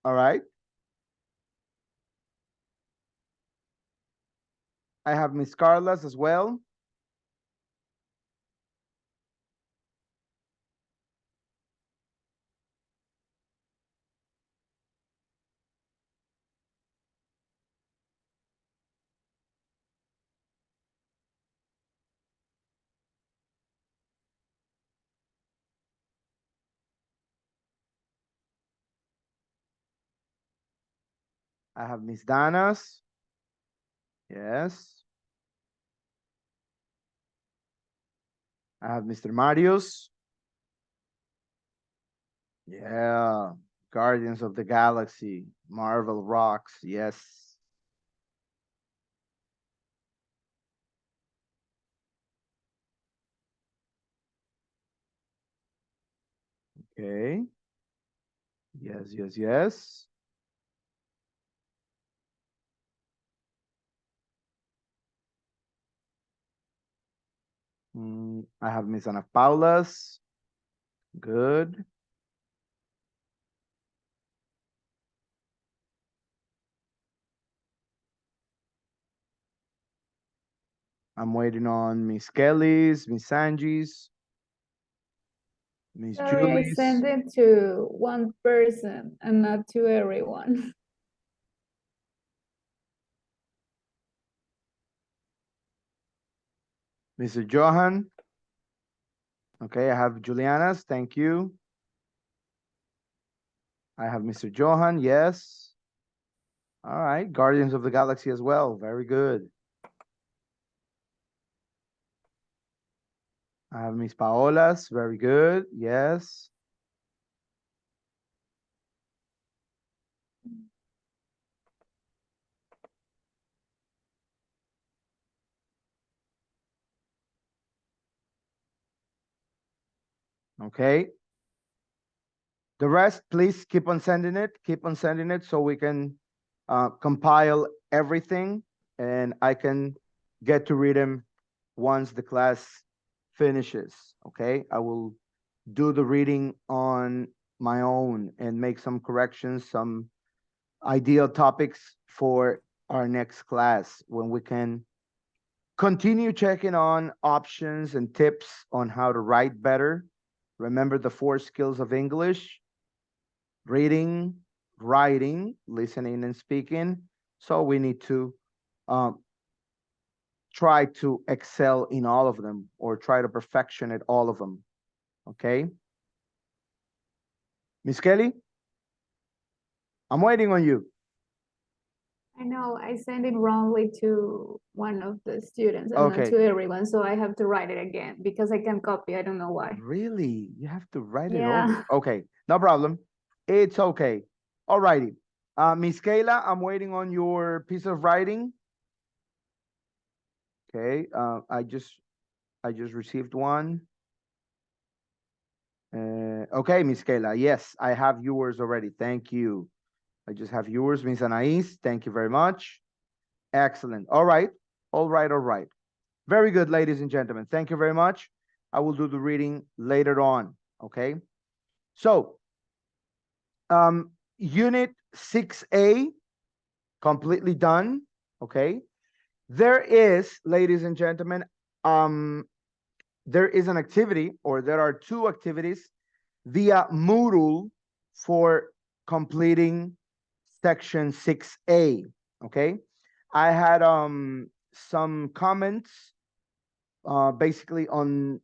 All right. I have Miss Carla's as well. I have Miss Dana's. Yes. I have Mr. Mario's. Yeah. Guardians of the Galaxy. Marvel rocks. Yes. Okay. Yes, yes, yes. I have Miss Ana Paula's. Good. I'm waiting on Miss Kelly's, Miss Angie's, Miss Sorry, I Julie's. sent it to one person and not to everyone. Mr. Johan. Okay, I have Juliana's. Thank you. I have Mr. Johan. Yes. All right. Guardians of the Galaxy as well. Very good. I have Miss Paola's. Very good. Yes. Okay. The rest, please keep on sending it. Keep on sending it so we can compile everything and I can get to read them once the class finishes. Okay. I will do the reading on my own and make some corrections, some ideal topics for our next class when we can continue checking on options and tips on how to write better. Remember the 4 skills of English: reading, writing, listening, and speaking. So we need to try to excel in all of them or try to perfection at all of them. Okay. Miss Kelly, I'm waiting on you. I know I sent it wrongly to one of the students and not Okay. to everyone, so I have to write it again because I can copy. I don't know why. Really? You have to write it Yeah. over. Okay, no problem. It's okay. All righty. Miss Kayla, I'm waiting on your piece of writing. Okay, I just received one. Okay, Miss Kayla, yes, I have yours already. Thank you. I just have yours, Miss Anais. Thank you very much. Excellent. All right. All right. All right. Very good, ladies and gentlemen. Thank you very much. I will do the reading later on. Okay. So, Unit 6A, completely done. Okay. There is, ladies and gentlemen, there is an activity, or there are 2 activities via Moodle for completing section 6A. Okay. I had some comments basically on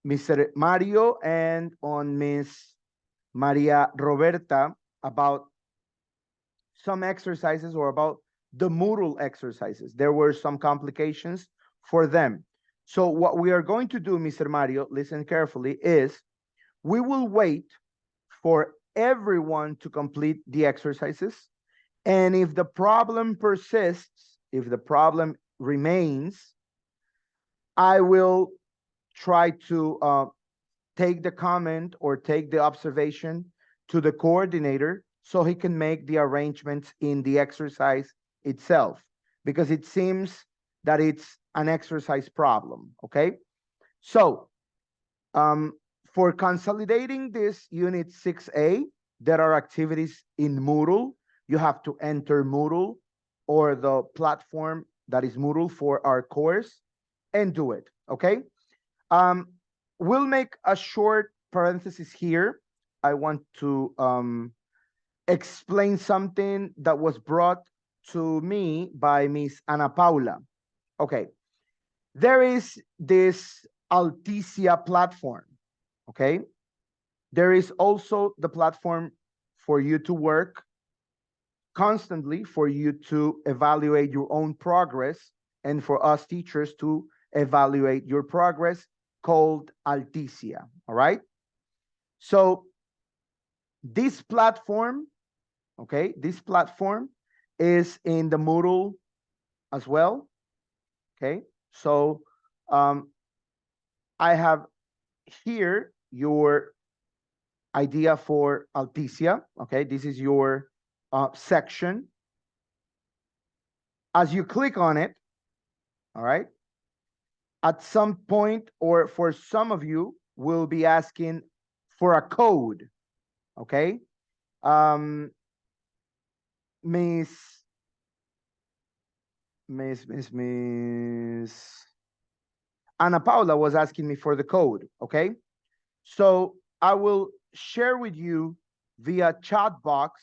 Mr. Mario and on Miss Maria Roberta about some exercises or about the Moodle exercises. There were some complications for them. So what we are going to do, Mr. Mario, listen carefully, is we will wait for everyone to complete the exercises. And if the problem persists, if the problem remains, I will try to take the comment or take the observation to the coordinator so he can make the arrangements in the exercise itself, because it seems that it's an exercise problem, okay? So, for consolidating this unit 6A, there are activities in Moodle. You have to enter Moodle or the platform that is Moodle for our course and do it, okay? We'll make a short parenthesis here. I want to explain something that was brought to me by Miss Ana Paula. Okay, there is this Alticia platform, okay? There is also the platform for you to work constantly, for you to evaluate your own progress, and for us teachers to evaluate your progress, called Alticia, all right? So this platform, okay, this platform is in the Moodle as well, okay? So I have here your idea for Alticia, okay? This is your section. As you click on it, all right, at some point, or for some of you, will be asking for a code, okay? Miss Ana Paula was asking me for the code, okay? So I will share with you via chat box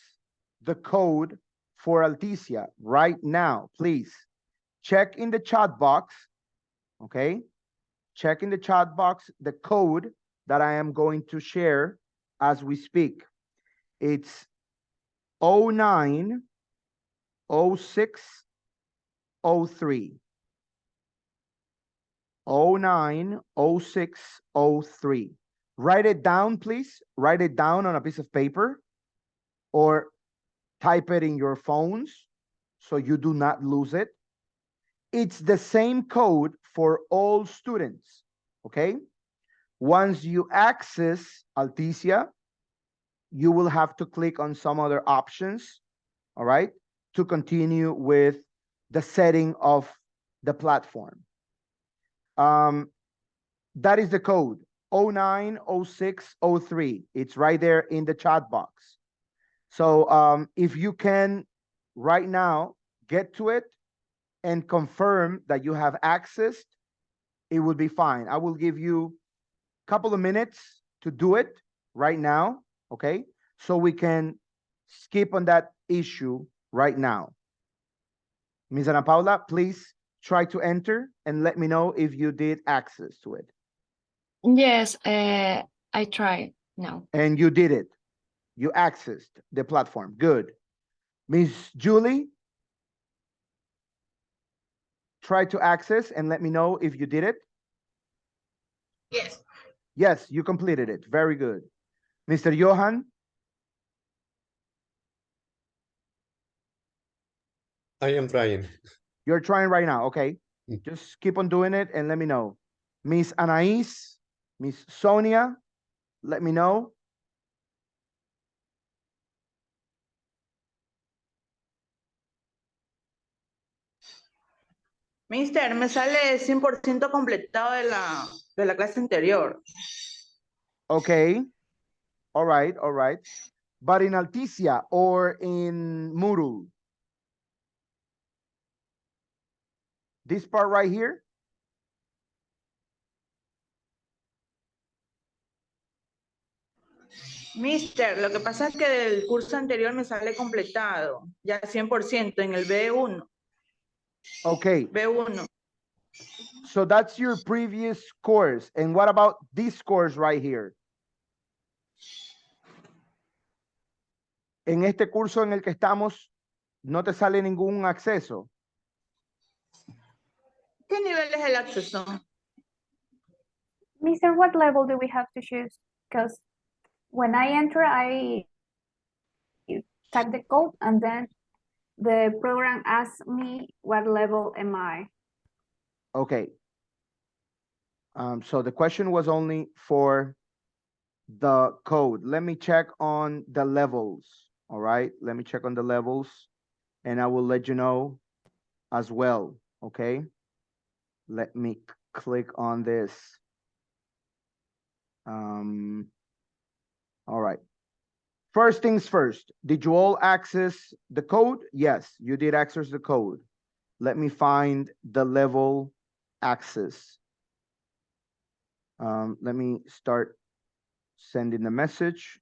the code for Alticia right now. Please check in the chat box, okay? Check in the chat box the code that I am going to share as we speak. It's 090603. 090603. Write it down, please. Write it down on a piece of paper or type it in your phones so you do not lose it. It's the same code for all students, okay? Once you access Alticia, you will have to click on some other options, all right, to continue with the setting of the platform. That is the code, 090603. It's right there in the chat box. So if you can right now get to it and confirm that you have accessed, it will be fine. I will give you a couple of minutes to do it right now, okay? So we can skip on that issue right now. Ms. Ana Paula, please try to enter and let me know if you did access to it. Yes, I tried now. And you did it. You accessed the platform. Good. Ms. Julie, try to access and let me know if you did it. Yes. Yes, you completed it. Very good. Mr. Johan? I am trying. You're trying right now, okay? Just keep on doing it and let me know. Miss Anais, Miss Sonia, let me know. Mister, me sale 100% completado de la clase anterior. Okay. All right, all right. But in Alticia or in Moodle? This part right here? Mister, lo que pasa es que del curso anterior me sale completado, ya 100% en el B1. Okay. B1. So that's your previous course. And what about this course right here? En este curso en el que estamos, no te sale ningún acceso. ¿Qué nivel es el acceso? Mister, what level do we have to choose? Because when I enter, I type the code and then the program asks me what level am I. Okay. So the question was only for the code. Let me check on the levels. All right. Let me check on the levels and I will let you know as well. Okay. Let me click on this. All right. First things first, did you all access the code? Yes, you did access the code. Let me find the level access. Let me start sending the message.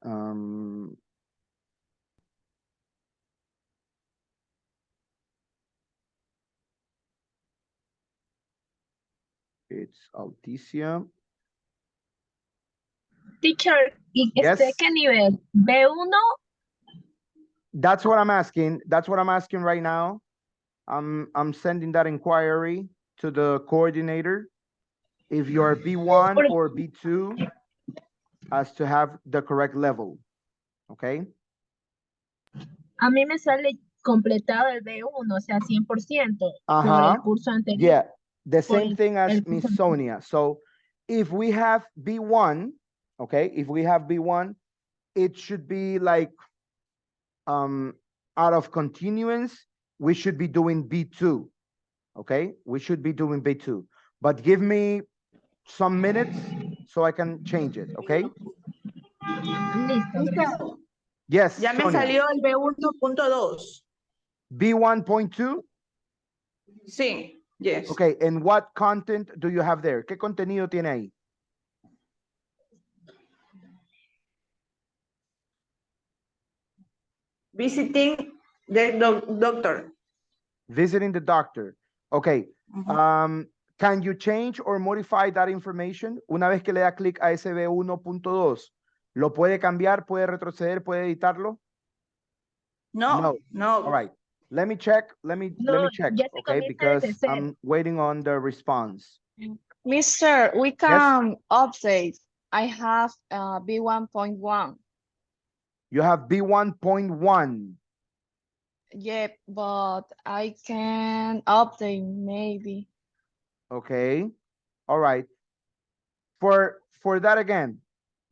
It's Alticia. Teacher, ¿y Yes. qué nivel? ¿B1? That's what I'm asking. That's what I'm asking right now. I'm sending that inquiry to the coordinator. If you're B1 or B2, as to have the correct level. Okay. A mí me sale completado el B1, o sea, 100% por Uh-huh. el curso anterior. Yeah, the Por same thing as el Miss curso Sonia. So if we have B1, okay, if we have B1, it should be like out of continuance, we should be doing B2. Okay, we should be doing B2. But give me some minutes so I can change it, okay? Listo, gracias. Yes, Ya me Sonia. salió el B1.2. B1.2? Sí, yes. Okay, and what content do you have there? ¿Qué contenido tiene ahí? Visiting the doctor. Visiting the doctor. Okay. Can you change or modify that information? Una vez que le da clic a ese B1.2, ¿lo puede cambiar, puede retroceder, puede editarlo? No. All right. Let me check. Let me check. ya se Okay, comienza because desde cero. I'm waiting on the response. Mister, we can update. I have B1.1. You have B1.1. Yeah, but I can update maybe. Okay. All right. For that again,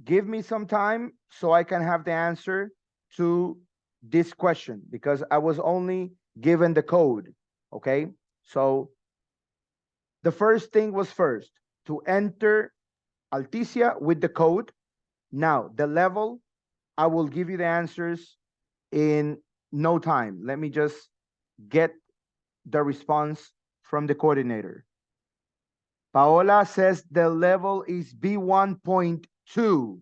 give me some time so I can have the answer to this question because I was only given the code. Okay. So the first thing was first to enter Alticia with the code. Now the level, I will give you the answers in no time. Let me just get the response from the coordinator. Paola says the level is B1.2.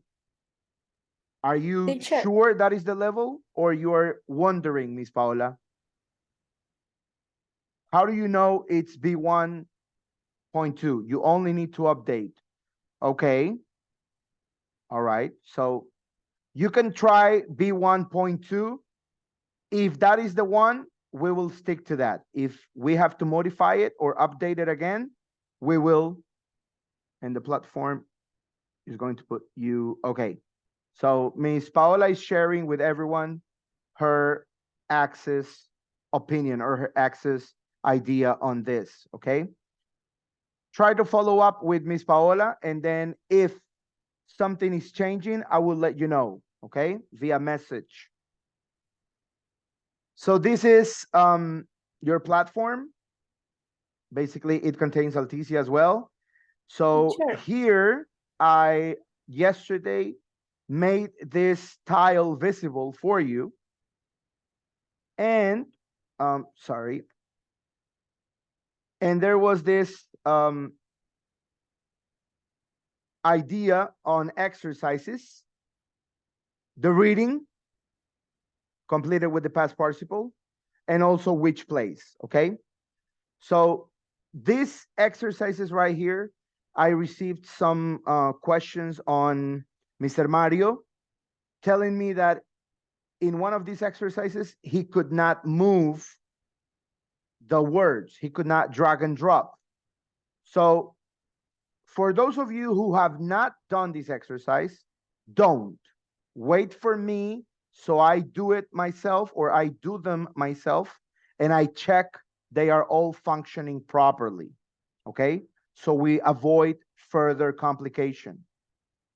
Are you Teacher. sure that is the level or you're wondering, Miss Paola? How do you know it's B1.2? You only need to update. Okay. All right. So you can try B1.2. If that is the one, we will stick to that. If we have to modify it or update it again, we will. And the platform is going to put you, okay. So Ms. Paola is sharing with everyone her access opinion or her access idea on this, okay? Try to follow up with Ms. Paola, and then if something is changing, I will let you know, okay? Via message. So this is your platform. Basically, it contains Alticia as well. So here, I yesterday made this tile visible for you. And, sorry. And there was this idea on exercises. The reading, completed with the past participle, and also which place, okay? So these exercises right here, I received some questions on Mr. Mario telling me that in one of these exercises, he could not move the words. He could not drag and drop. So for those of you who have not done this exercise, don't wait for me. So I do it myself, or I do them myself, and I check they are all functioning properly. Okay. So we avoid further complication,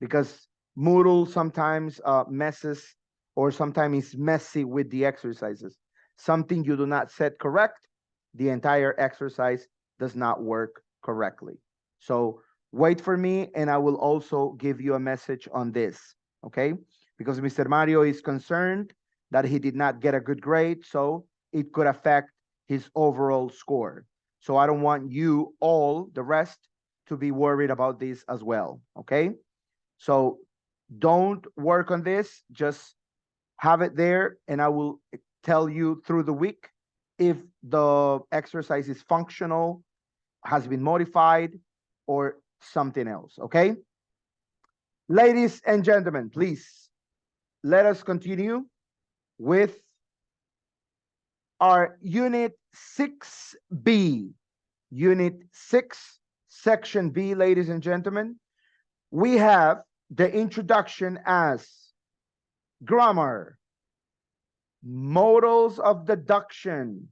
because Moodle sometimes messes, or sometimes is messy with the exercises. Something you do not set correct, the entire exercise does not work correctly. So wait for me, and I will also give you a message on this, okay? Because Mr. Mario is concerned that he did not get a good grade, so it could affect his overall score. So I don't want you all, the rest, to be worried about this as well, okay? So don't work on this, just have it there, and I will tell you through the week if the exercise is functional, has been modified, or something else, okay? Ladies and gentlemen, please, let us continue with our Unit 6B. Unit 6, Section B, ladies and gentlemen. We have the introduction as grammar, modals of deduction,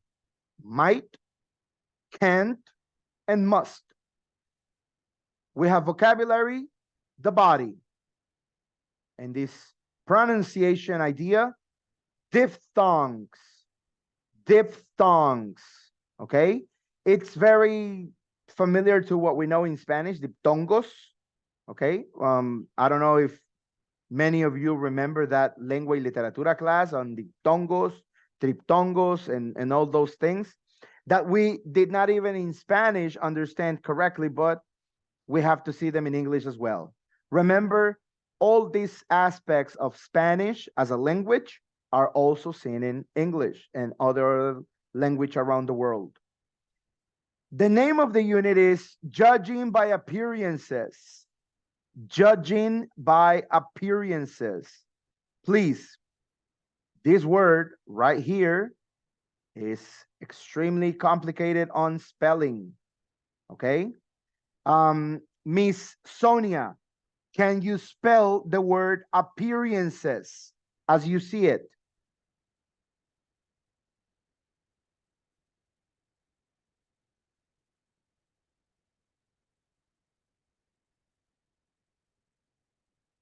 might, can't, and must. We have vocabulary, the body, and this pronunciation idea, diphthongs, okay? It's very familiar to what we know in Spanish, diptongos, okay? I don't know if many of you remember that lengua y literatura class on diptongos, triptongos, and all those things that we did not even in Spanish understand correctly, but we have to see them in English as well. Remember, all these aspects of Spanish as a language are also seen in English and other language around the world. The name of the unit is Judging by Appearances. Judging by appearances. Please, this word right here is extremely complicated on spelling, okay? Miss Sonia, can you spell the word appearances as you see it?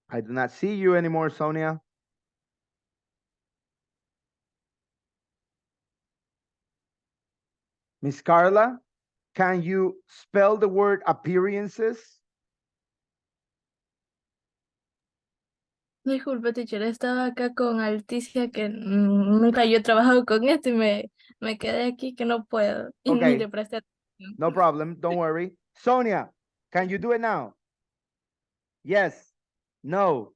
I do not see you anymore, Sonia. Miss Carla, can you spell the word appearances? Disculpe, teacher, estaba acá con Alticia que nunca yo he trabajado con esto y me quedé aquí que no puedo y ni Okay, le presté atención. no problem, don't worry. Sonia, can you do it now? Yes, no.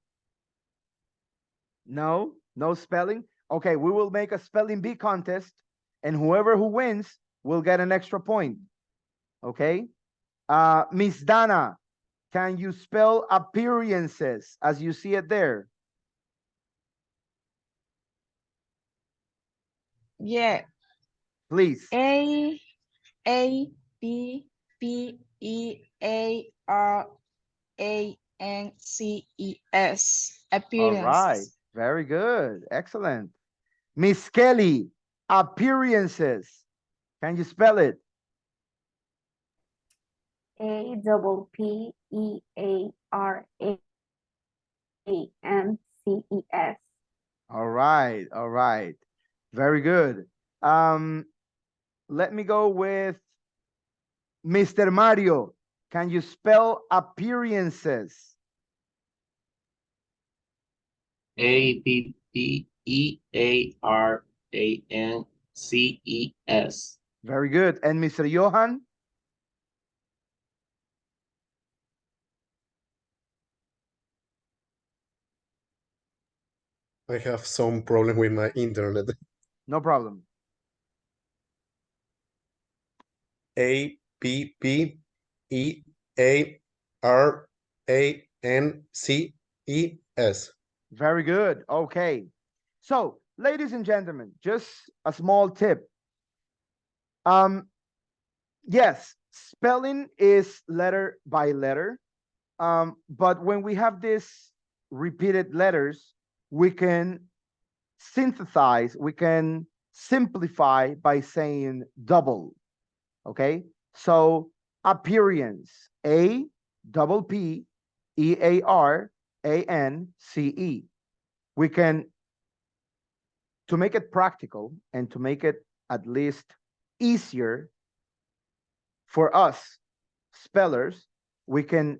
No, no spelling. Okay, we will make a spelling bee contest, and whoever who wins will get an extra point. Okay. Miss Dana, can you spell appearances as you see it there? Yeah. Please. A P P E A R A N C E S. All right. Very good. Excellent. Miss Kelly, appearances. Can you spell it? APPEARANCES. All right. All right. Very good. Let me go with Mr. Mario. Can you spell appearances? APPEARANCES. Very good. And Mr. Johan? I have some problem with my internet. No problem. APPEARANCES. Very good. Okay. So, ladies and gentlemen, just a small tip. Yes, spelling is letter by letter. But when we have this repeated letters, we can synthesize, we can simplify by saying double. Okay, so appearance, A double P EARANCE. We can, to make it practical and to make it at least easier for us spellers, we can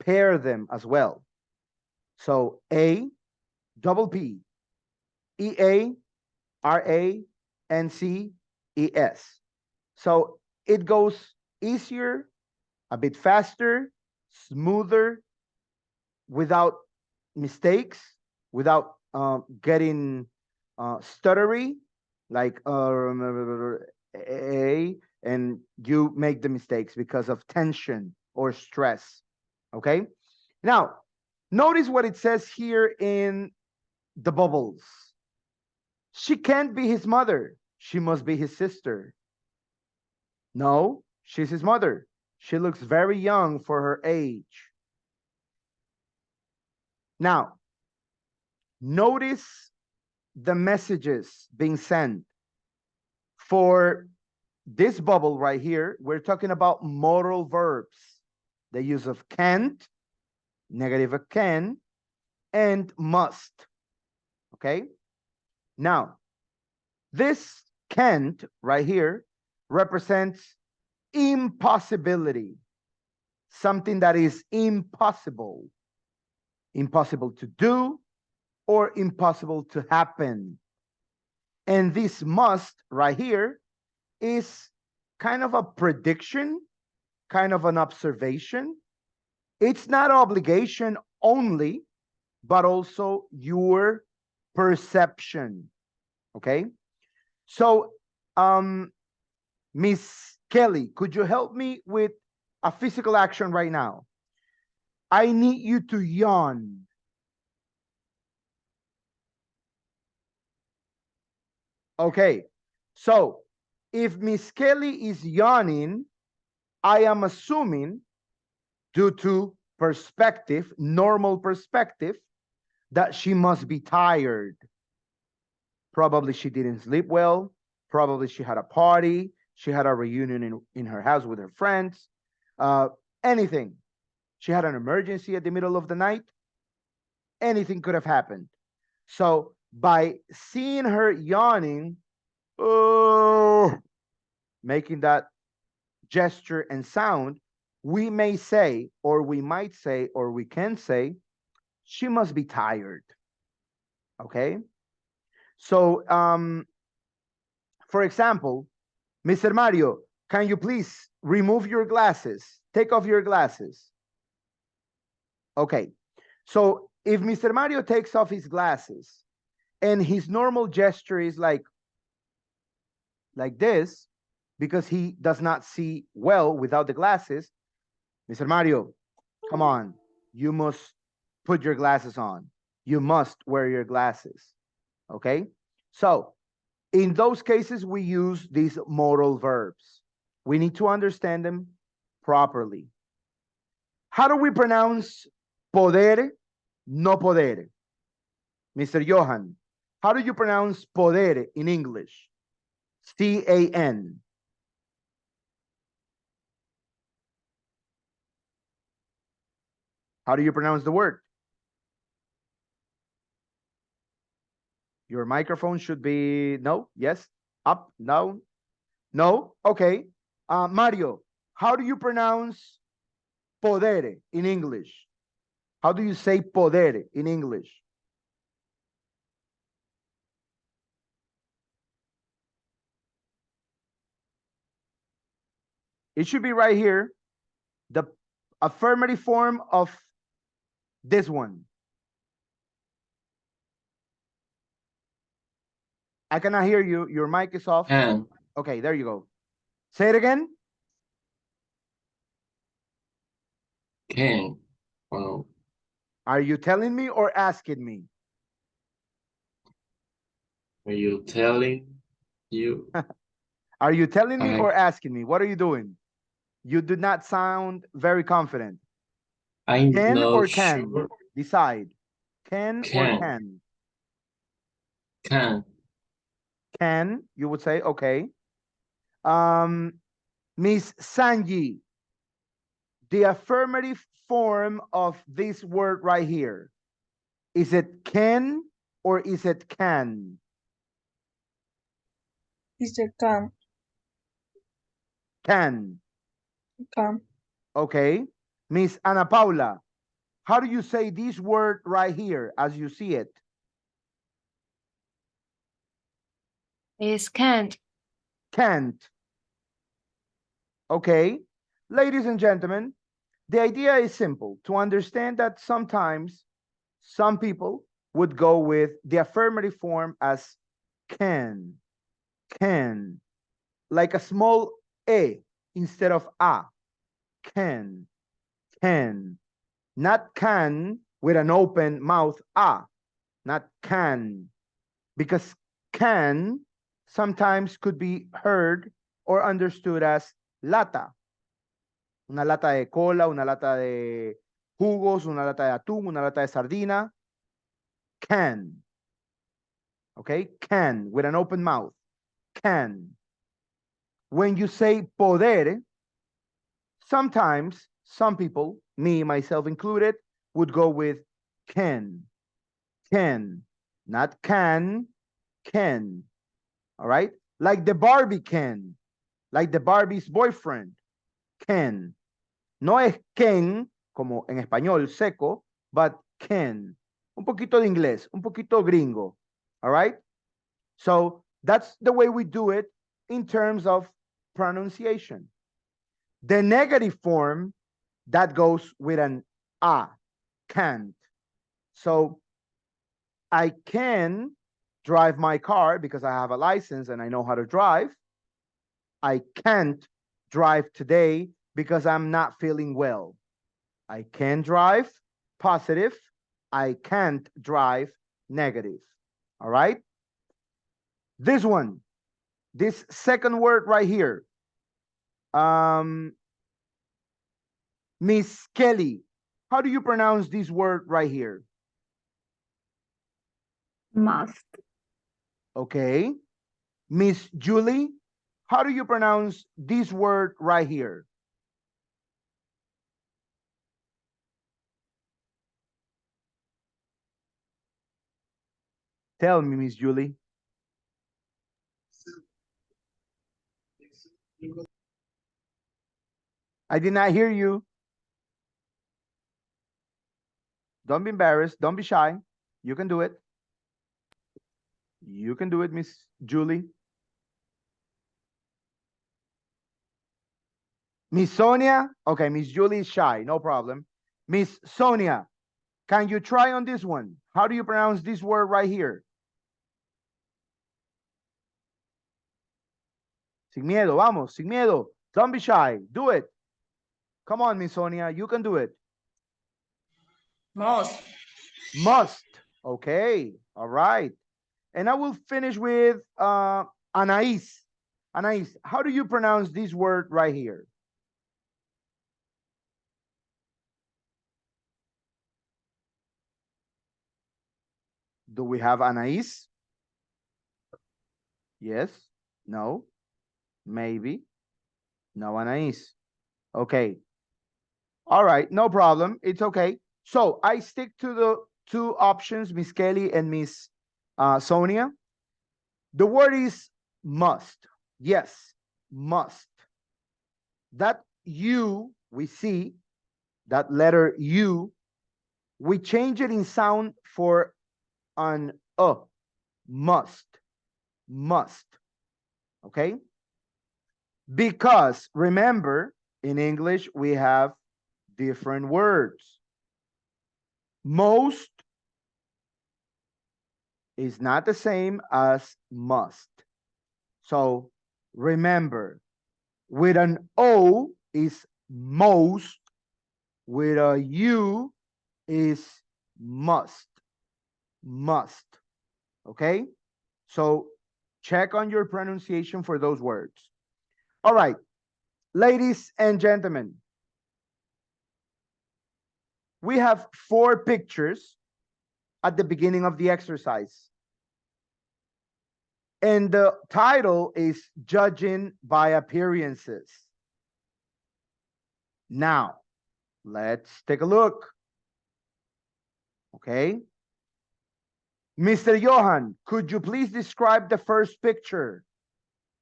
pair them as well. So A double P EARANCES. So it goes easier, a bit faster, smoother, without mistakes, without getting stuttery, like A, and you make the mistakes because of tension or stress. Okay, now notice what it says here in the bubbles. She can't be his mother, she must be his sister. No, she's his mother. She looks very young for her age. Now, notice the messages being sent. For this bubble right here, we're talking about modal verbs. The use of can't, negative of can, and must. Okay? Now, this can't right here represents impossibility. Something that is impossible. Impossible to do or impossible to happen. And this must right here is kind of a prediction, kind of an observation. It's not obligation only, but also your perception. Okay? So, Miss Kelly, could you help me with a physical action right now? I need you to yawn. Okay, so if Miss Kelly is yawning, I am assuming, due to perspective, normal perspective, that she must be tired. Probably she didn't sleep well. Probably she had a party. She had a reunion in her house with her friends. Anything. She had an emergency at the middle of the night. Anything could have happened. So by seeing her yawning, making that gesture and sound, we may say, or we might say, or we can say, she must be tired. Okay? So, for example, Mr. Mario, can you please remove your glasses? Take off your glasses. Okay. So if Mr. Mario takes off his glasses and his normal gesture is like this, because he does not see well without the glasses, Mr. Mario, come on, you must put your glasses on. You must wear your glasses. Okay? So in those cases, we use these modal verbs. We need to understand them properly. How do we pronounce poder, no poder? Mr. Johan, how do you pronounce poder in English? C-A-N. How do you pronounce the word? Your microphone should be, no, yes, up, down, no, okay. Mario, how do you pronounce poder in English? How do you say poder in English? It should be right here, the affirmative form of this one. I cannot hear you. Your mic is off. Can. Okay, there you go. Say it again. Can. Oh. Are you telling me or asking me? Are you telling you? Are you telling me I- or asking me? What are you doing? You do not sound very confident. I'm Can not or can? sure. Decide. Can or Can. can? Can, you would say, okay. Miss Sanji, the affirmative form of this word right here, is it can or is it can? Is it can? Can. Can. Okay. Miss Ana Paula, how do you say this word right here as you see it? Is can't. Can't. Okay. Ladies and gentlemen, the idea is simple, to understand that sometimes some people would go with the affirmative form as can, like a small a instead of a, can, not can with an open mouth, not can, because can sometimes could be heard or understood as lata. Una lata de cola, una lata de jugos, una lata de atún, una lata de sardina. Can. Okay, can with an open mouth. Can. When you say poder, sometimes some people, me, myself included, would go with can. Can. Not can. All right? Like the Barbie can. Like the Barbie's boyfriend. Can. No es Ken, como en español seco, but can. Un poquito de inglés, un poquito gringo. All right? So that's the way we do it in terms of pronunciation. The negative form, that goes with an a, can't. So I can drive my car because I have a license and I know how to drive. I can't drive today because I'm not feeling well. I can drive, positive. I can't drive, negative. All right? This one, this second word right here. Miss Kelly, how do you pronounce this word right here? Must. Okay. Miss Julie, how do you pronounce this word right here? Tell me, Miss Julie. I did not hear you. Don't be embarrassed. Don't be shy. You can do it. You can do it, Miss Julie. Miss Sonia. Okay, Miss Julie is shy. No problem. Miss Sonia, can you try on this one? How do you pronounce this word right here? Sin miedo, vamos, sin miedo. Don't be shy. Do it. Come on, Miss Sonia, you can do it. Must. Must. Okay, all right. And I will finish with Anais. Anais, how do you pronounce this word right here? Do we have Anais? Yes? No? Maybe? No, Anais. Okay. All right, no problem. It's okay. So I stick to the two options, Miss Kelly and Miss Sonia. The word is must. Yes, must. That U, we see, that letter U, we change it in sound for an must, must. Okay? Because remember, in English, we have different words. Most is not the same as must. So remember, with an O is most, with a U is must, must. Okay? So check on your pronunciation for those words. All right. Ladies and gentlemen, we have 4 pictures at the beginning of the exercise. And the title is Judging by Appearances. Now, let's take a look. Okay. Mr. Johan, could you please describe the first picture,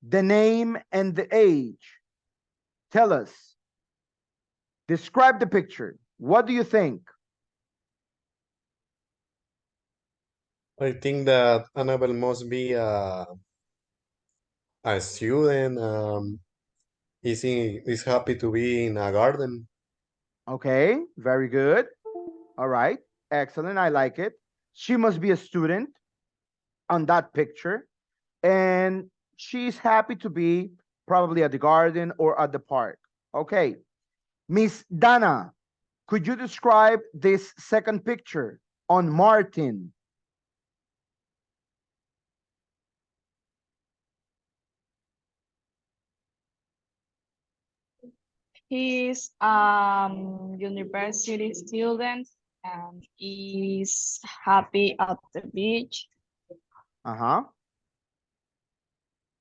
the name and the age? Tell us. Describe the picture. What do you think? I think that Annabelle must be a student. Is happy to be in a garden. Okay, very good. All right, excellent. I like it. She must be a student on that picture, and she's happy to be probably at the garden or at the park. Okay, Miss Dana, could you describe this second picture on Martin? He's university student and is happy at the beach. Uh-huh.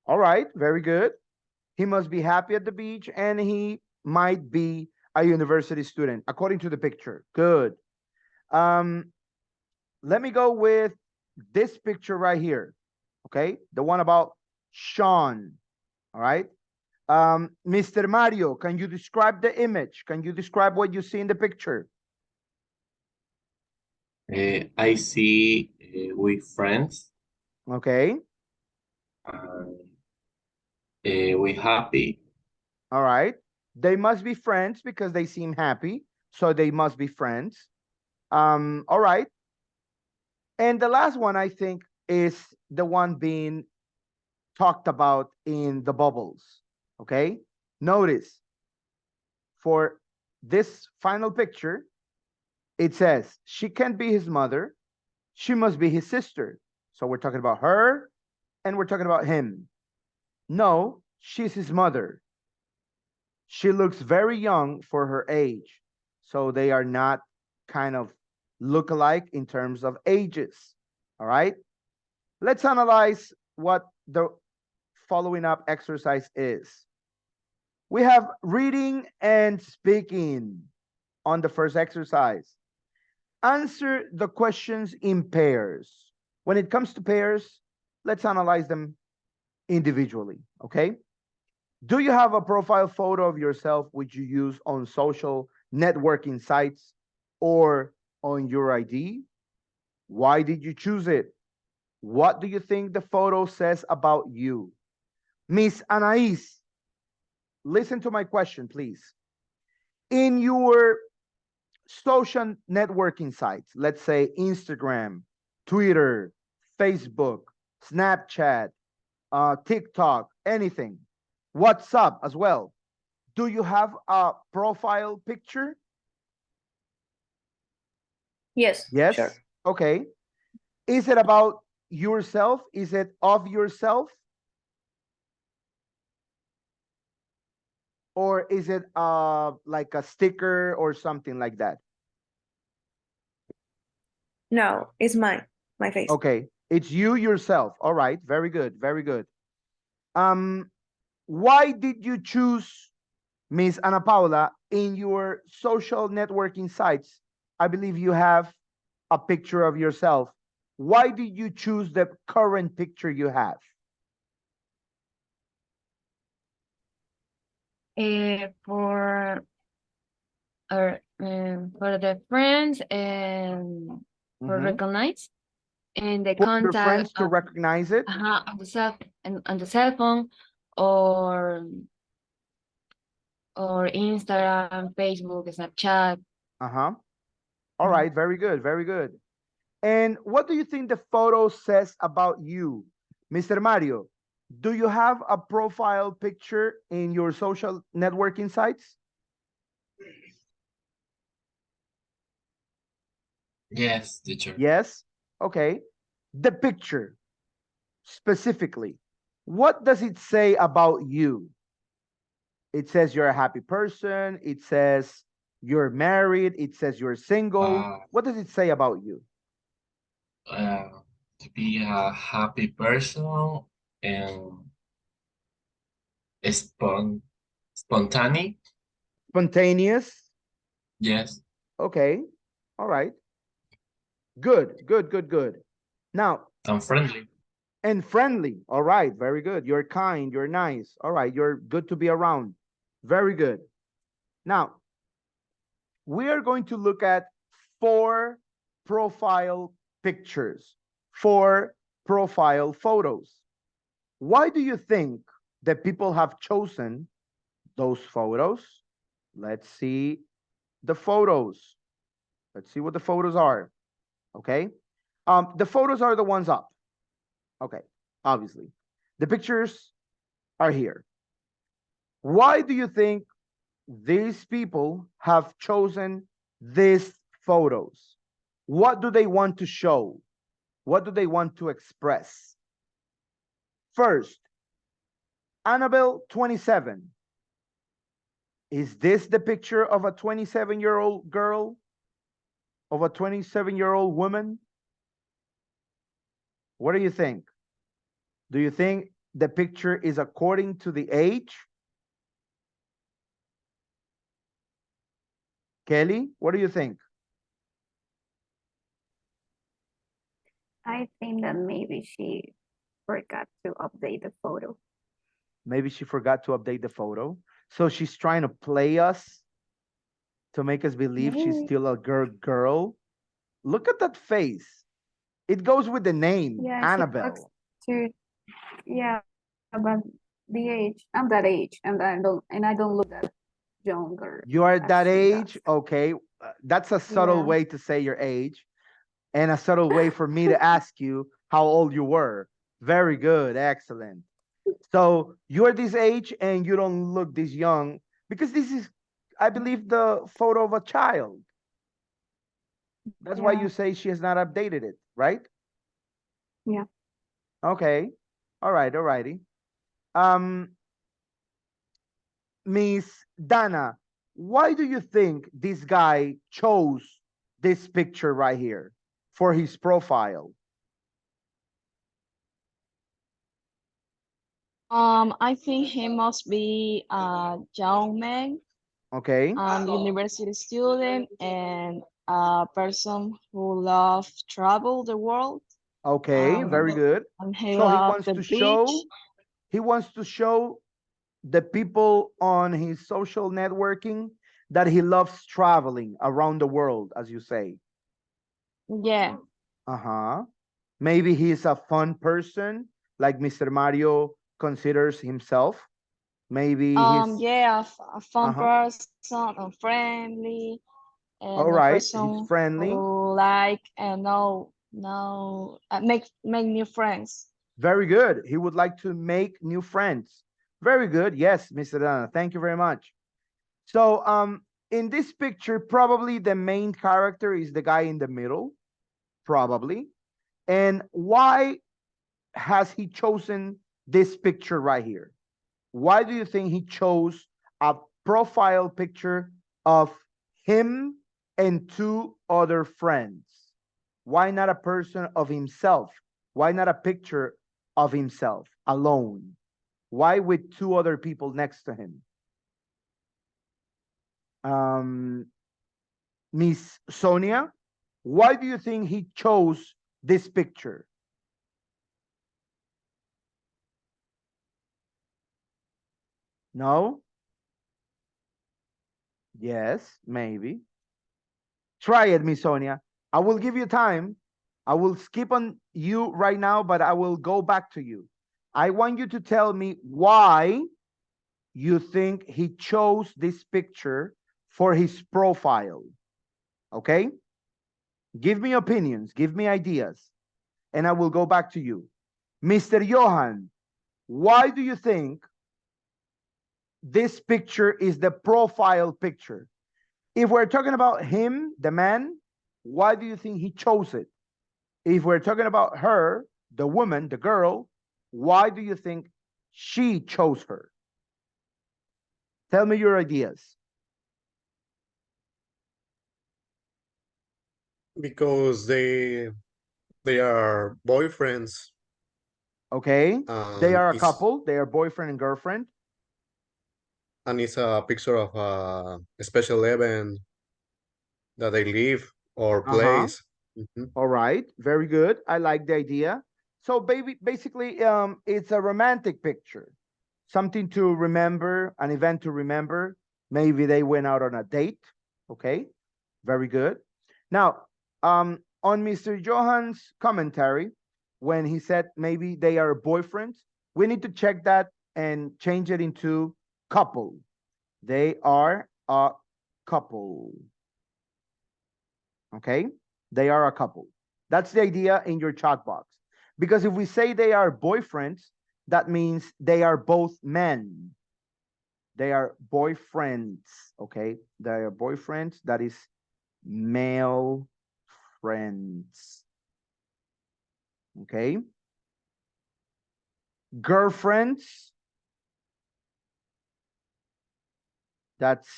All right, very good. He must be happy at the beach and he might be a university student, according to the picture. Good. Let me go with this picture right here. Okay, the one about Sean. All right. Mr. Mario, can you describe the image? Can you describe what you see in the picture? I see with friends. Okay. We happy. All right. They must be friends because they seem happy. So they must be friends. All right. And the last one, I think, is the one being talked about in the bubbles. Okay. Notice for this final picture, it says she can't be his mother. She must be his sister. So we're talking about her and we're talking about him. No, she's his mother. She looks very young for her age. So they are not kind of look-alike in terms of ages. All right. Let's analyze what the following up exercise is. We have reading and speaking on the first exercise. Answer the questions in pairs. When it comes to pairs, let's analyze them individually, okay? Do you have a profile photo of yourself which you use on social networking sites or on your ID? Why did you choose it? What do you think the photo says about you? Miss Anais, listen to my question, please. In your social networking sites, let's say Instagram, Twitter, Facebook, Snapchat, TikTok, anything, WhatsApp as well. Do you have a profile picture? Yes. Yes. Sure. Okay. Is it about yourself? Is it of yourself? Or is it like a sticker or something like that? No, it's mine. My face. Okay, it's you yourself. All right, very good, very good. Why did you choose Miss Ana Paula in your social networking sites? I believe you have a picture of yourself. Why did you choose the current picture you have? For the friends and for recognize and the For your contact friends to recognize it? on the cell phone or Instagram, Facebook, Snapchat. All right, very good, very good. And what do you think the photo says about you? Mr. Mario, do you have a profile picture in your social networking sites? Yes, teacher. Yes. Okay. The picture, specifically, what does it say about you? It says you're a happy person. It says you're married. It says you're single. What does it say about you? To be a happy person and spontaneous. Spontaneous. Yes. Okay. All right. Good, good, good, good. Now, I'm friendly. and friendly. All right. Very good. You're kind. You're nice. All right. You're good to be around. Very good. Now, we are going to look at 4 profile pictures, 4 profile photos. Why do you think that people have chosen those photos? Let's see the photos. Let's see what the photos are. Okay. The photos are the ones up. Okay. Obviously, the pictures are here. Why do you think these people have chosen these photos? What do they want to show? What do they want to express? First, Annabelle 27. Is this the picture of a 27-year-old girl? Of a 27-year-old woman? What do you think? Do you think the picture is according to the age? Kelly, what do you think? I think that maybe she forgot to update the photo. Maybe she forgot to update the photo. So she's trying to play us to make us believe she's Maybe. still a girl. Look at that face. It goes with the name, Yeah, Annabelle. she looks to, yeah, but the age, I'm that age, and I don't look that younger. You are as that she age? does. Okay. That's a subtle Yeah. way to say your age, and a subtle way for me to ask you how old you were. Very good. Excellent. So you're this age and you don't look this young, because this is, I believe, the photo of a child. That's why Yeah. you say she has not updated it, right? Yeah. Okay. All right. All righty. Miss Dana, why do you think this guy chose this picture right here for his profile? I think he must be a young man, Okay. university student, and a person who loves travel the world. Okay, very good. And he So he loves wants the to beach. show the people on his social networking that he loves traveling around the world, as you say. Yeah. Uh-huh. Maybe he's a fun person, like Mr. Mario considers himself. Maybe he's Yeah, a fun uh-huh. person, a friendly, All and a right, he's person friendly. who like and make new friends. Very good. He would like to make new friends. Very good. Yes, Mr. Dana. Thank you very much. So, in this picture, probably the main character is the guy in the middle, probably. And why has he chosen this picture right here? Why do you think he chose a profile picture of him and 2 other friends? Why not a person of himself? Why not a picture of himself alone? Why with 2 other people next to him? Miss Sonia, why do you think he chose this picture? No? Yes, maybe. Try it, Miss Sonia. I will give you time. I will skip on you right now, but I will go back to you. I want you to tell me why you think he chose this picture for his profile. Okay? Give me opinions, give me ideas, and I will go back to you. Mr. Johan, why do you think this picture is the profile picture? If we're talking about him, the man, why do you think he chose it? If we're talking about her, the woman, the girl, why do you think she chose her? Tell me your ideas. Because they are boyfriends. Okay. They are a It's- couple. They are boyfriend and girlfriend. And it's a picture of a special event that they live or place. Mhm. All right. Very good. I like the idea. So basically, it's a romantic picture, something to remember, an event to remember. Maybe they went out on a date. Okay. Very good. Now, on Mr. Johan's commentary, when he said maybe they are boyfriends, we need to check that and change it into couple. They are a couple. Okay? They are a couple. That's the idea in your chat box. Because if we say they are boyfriends, that means they are both men. They are boyfriends. Okay? They are boyfriends. That is male friends. Okay? Girlfriends. That's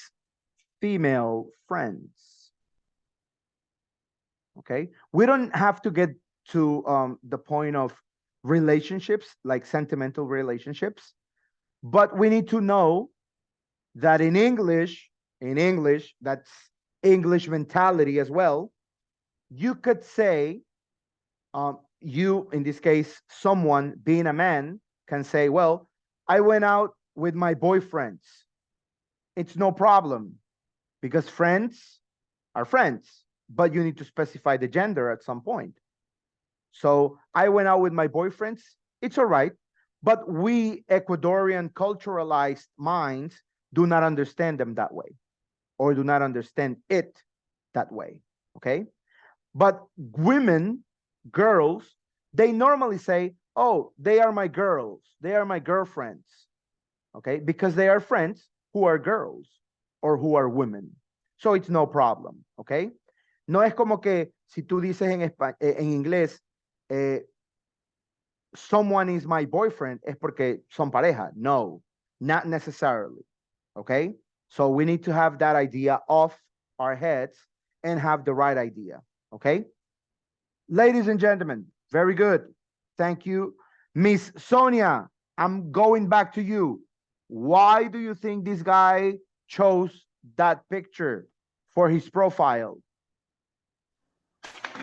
female friends. Okay? We don't have to get to the point of relationships, like sentimental relationships, but we need to know that in English, that's English mentality as well. You could say, you, in this case, someone being a man can say, well, I went out with my boyfriends. It's no problem because friends are friends, but you need to specify the gender at some point. So I went out with my boyfriends. It's all right. But we Ecuadorian culturalized minds do not understand them that way, or do not understand it that way. Okay. But women, girls, they normally say, oh, they are my girls. They are my girlfriends. Okay. Because they are friends who are girls or who are women. So it's no problem. Okay. No es como que si tú dices en inglés, someone is my boyfriend, es porque son pareja. No, not necessarily. Okay. So we need to have that idea off our heads and have the right idea. Okay. Ladies and gentlemen, very good. Thank you. Miss Sonia, I'm going back to you. Why do you think this guy chose that picture for his profile?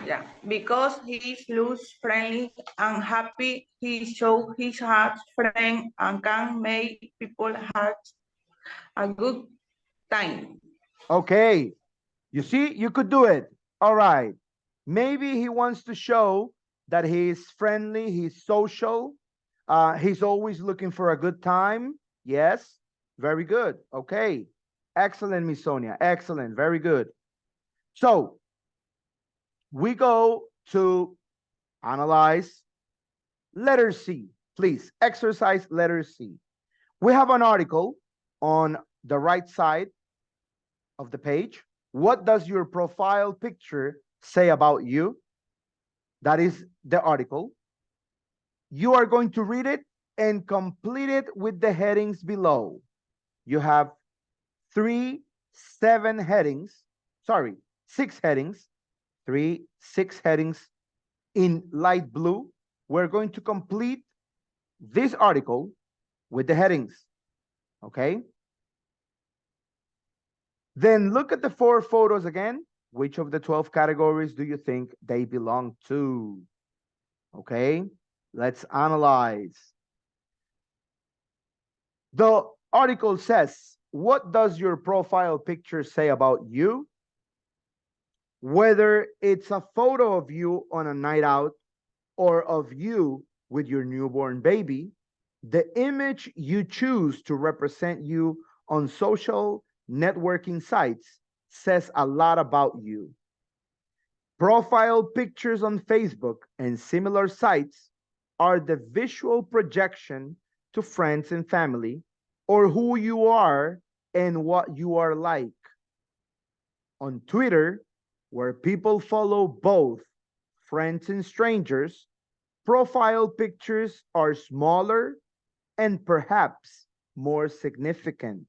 Yeah, because he looks friendly and happy, he shows his heart friend and can make people have a good time. Okay, you see, you could do it. All right. Maybe he wants to show that he's friendly, he's social, he's always looking for a good time. Yes, very good. Okay, excellent, Miss Sonia. Excellent, very good. So we go to analyze letter C. Please, exercise letter C. We have an article on the right side of the page. What does your profile picture say about you? That is the article. You are going to read it and complete it with the headings below. You have 6 headings, 6 headings in light blue. We're going to complete this article with the headings, okay? Then look at the 4 photos again. Which of the 12 categories do you think they belong to? Okay, let's analyze. The article says, what does your profile picture say about you? Whether it's a photo of you on a night out or of you with your newborn baby, the image you choose to represent you on social networking sites says a lot about you. Profile pictures on Facebook and similar sites are the visual projection to friends and family, or who you are and what you are like. On Twitter, where people follow both friends and strangers, profile pictures are smaller and perhaps more significant.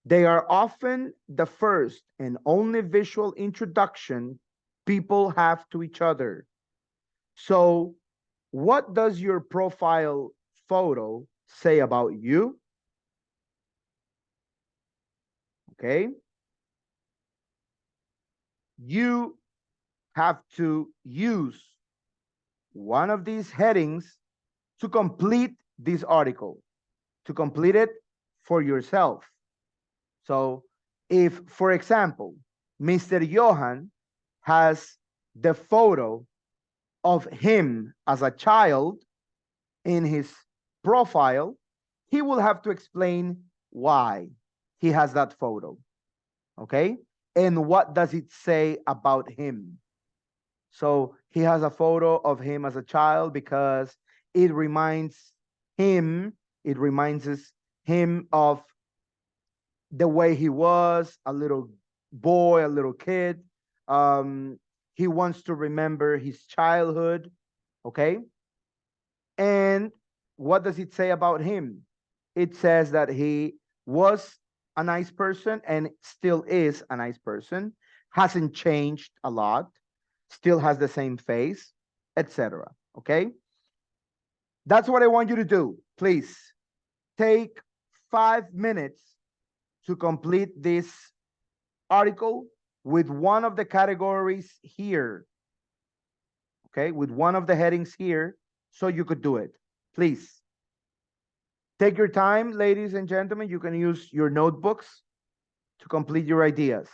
They are often the first and only visual introduction people have to each other. So, what does your profile photo say about you? Okay. You have to use one of these headings to complete this article, to complete it for yourself. So if, for example, Mr. Johan has the photo of him as a child in his profile, he will have to explain why he has that photo. Okay? And what does it say about him? So he has a photo of him as a child because it reminds him of the way he was, a little boy, a little kid. He wants to remember his childhood, okay? And what does it say about him? It says that he was a nice person and still is a nice person, hasn't changed a lot, still has the same face, etc. Okay? That's what I want you to do. Please take 5 minutes to complete this article with one of the categories here. Okay, with one of the headings here, so you could do it. Please take your time, ladies and gentlemen. You can use your notebooks to complete your ideas.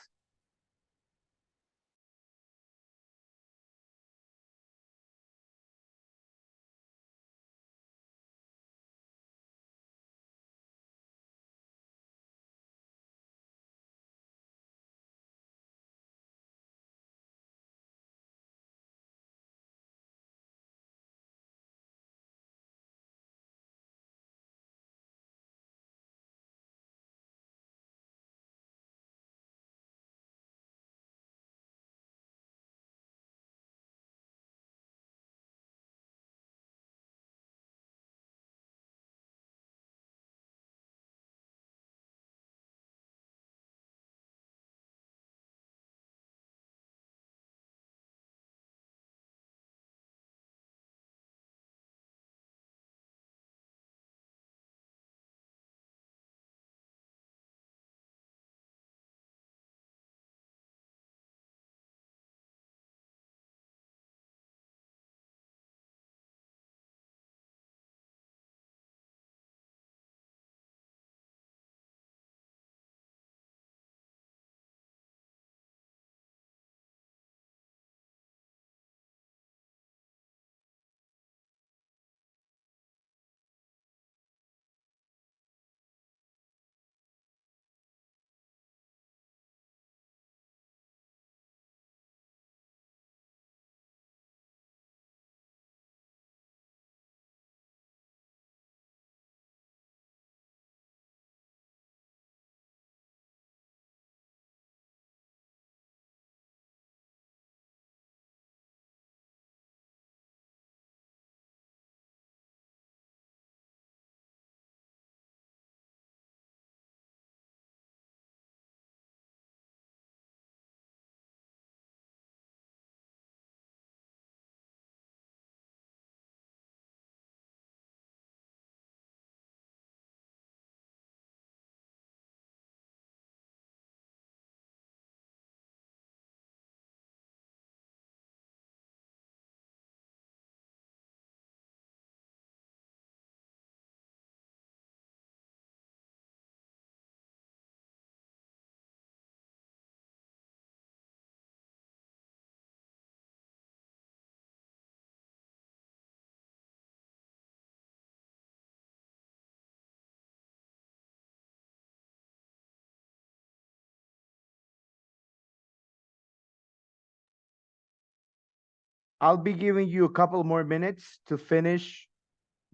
I'll be giving you a couple more minutes to finish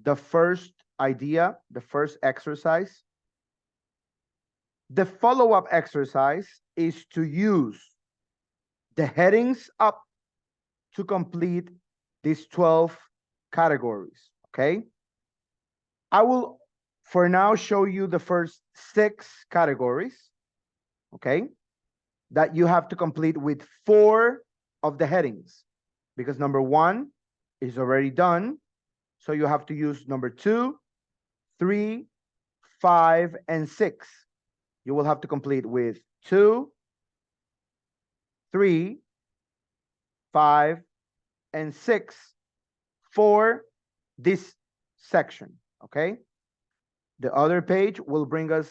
the first idea, the first exercise. The follow-up exercise is to use the headings up to complete these 12 categories, okay? I will for now show you the first 6 categories, okay, that you have to complete with 4 of the headings, because number 1 is already done. So you have to use number 2, 3, 5, and 6. You will have to complete with 2, 3, 5, and 6 for this section, okay? The other page will bring us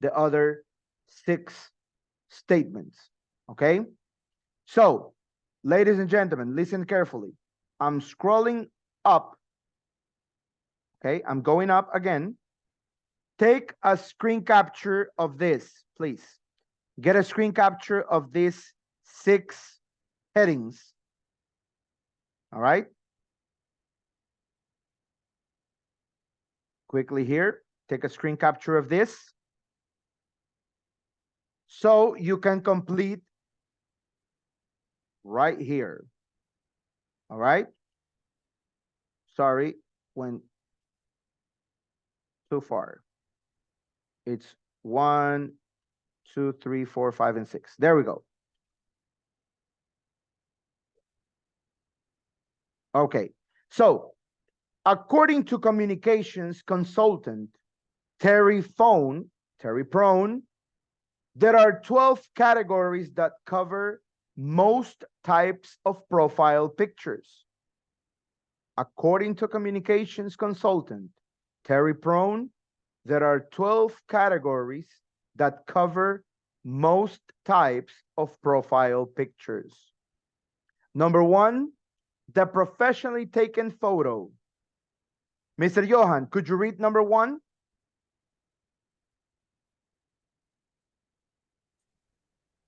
the other 6 statements, okay? So, ladies and gentlemen, listen carefully. I'm scrolling up, okay? I'm going up again. Take a screen capture of this, please. Get a screen capture of these 6 headings, all right? Quickly here, take a screen capture of this, so you can complete right here, all right? Sorry, went too far. It's 1, 2, 3, 4, 5, and 6. There we go. Okay, so according to communications consultant Terry Prone, there are 12 categories that cover most types of profile pictures. According to communications consultant Terry Prone, there are 12 categories that cover most types of profile pictures. Number 1, the professionally taken photo. Mr. Johan, could you read number 1?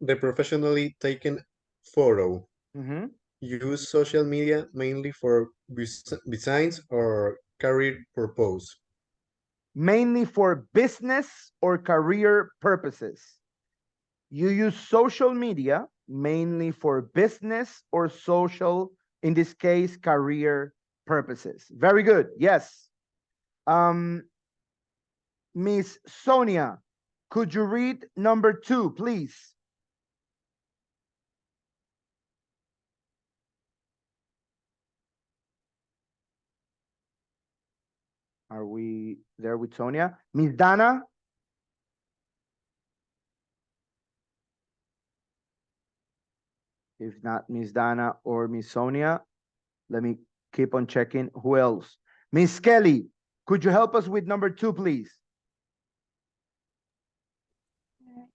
The professionally taken photo. Mm-hmm. Use social media mainly for designs or career purpose. Mainly for business or career purposes. You use social media mainly for business or social, in this case, career purposes. Very good. Yes. Miss Sonia, could you read number 2, please? Are we there with Sonia? Miss Dana? If not Miss Dana or Miss Sonia, let me keep on checking. Who else? Miss Kelly, could you help us with number 2, please?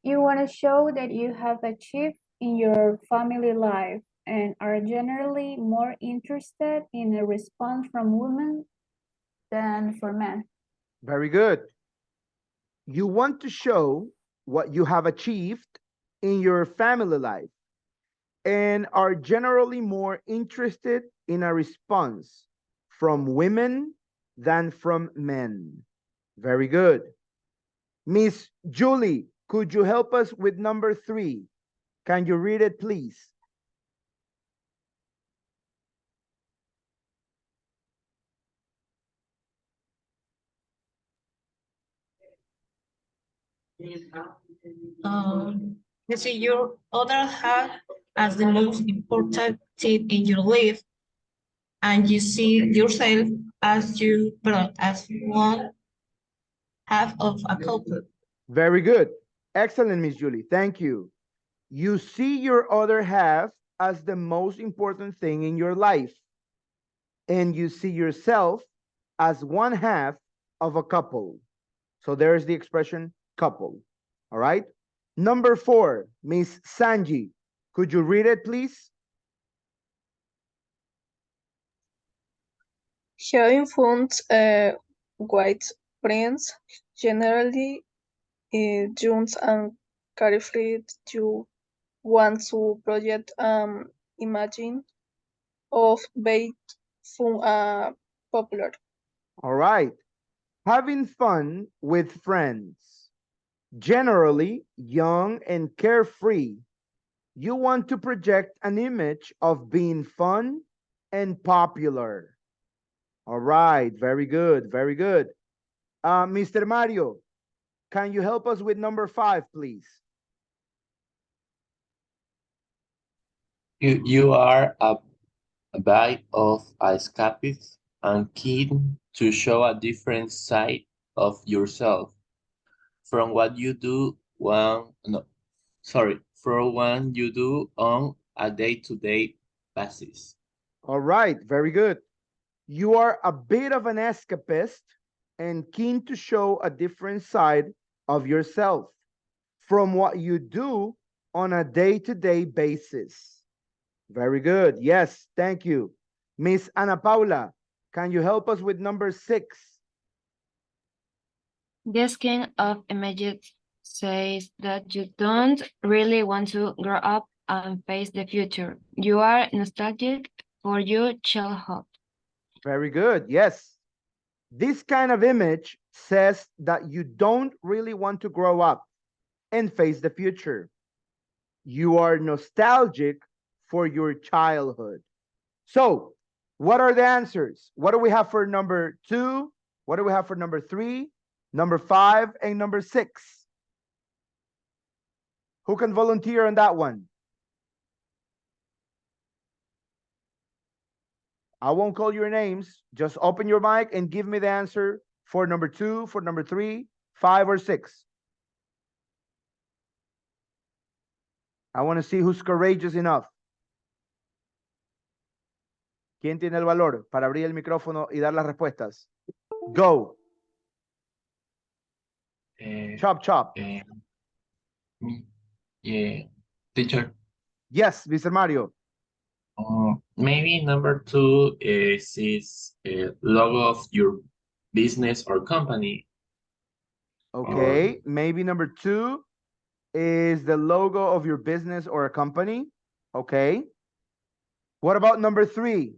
You want to show that you have achieved in your family life and are generally more interested in a response from women than for men. Very good. You want to show what you have achieved in your family life and are generally more interested in a response from women than from men. Very good. Miss Julie, could you help us with number 3? Can you read it, please? You see your other half as the most important thing in your life, and you see yourself as as one half of a couple. Very good. Excellent, Miss Julie. Thank you. You see your other half as the most important thing in your life, and you see yourself as one half of a couple. So there's the expression couple. All right. Number 4, Miss Sanji, could you read it, please? Having fun with friends, generally young and carefree, you want to project imagine of being fun popular. All right. Having fun with friends, generally young and carefree. You want to project an image of being fun and popular. All right, very good, very good. Mr. Mario, can you help us with number 5, please? You are a bite of escapist and keen to show a different side of yourself from what you do from what you do on a day-to-day basis. All right, very good. You are a bit of an escapist and keen to show a different side of yourself from what you do on a day-to-day basis. Very good. Yes, thank you. Miss Ana Paula, can you help us with number 6? This kind of image says that you don't really want to grow up and face the future. You are nostalgic for your childhood. Very good. Yes. This kind of image says that you don't really want to grow up and face the future. You are nostalgic for your childhood. So, what are the answers? What do we have for number 2? What do we have for number 3, number 5, and number 6? Who can volunteer on that one? I won't call your names. Just open your mic and give me the answer for number 2, for number 3, 5, or 6. I want to see who's courageous enough. ¿Quién tiene el valor para abrir el micrófono y dar las respuestas? Go. Chop, chop. Teacher. Yes, Mr. Mario. Maybe number 2 is logo of your business or company. Okay, maybe number 2 is the logo of your business or a company. Okay. What about number 3?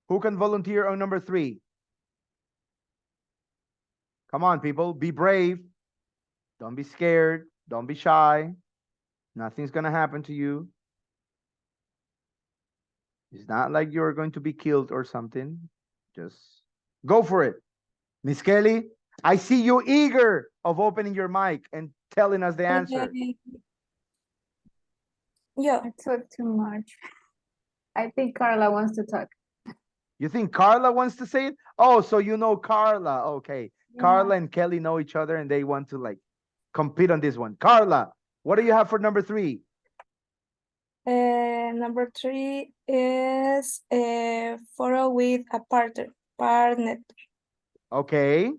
Who can volunteer on number 3? Come on, people, be brave. Don't be scared. Don't be shy. Nothing's going to happen to you. It's not like you're going to be killed or something. Just go for it. Miss Kelly, I see you eager of opening your mic and telling us the answer. Yeah. I talk too much. I think Carla wants to talk. You think Carla wants to say it? Oh, so you know Carla. Okay. Yeah. Carla and Kelly know each other and they want to like compete on this one. Carla, what do you have for number 3? Number 3 is a photo with a partner. Okay.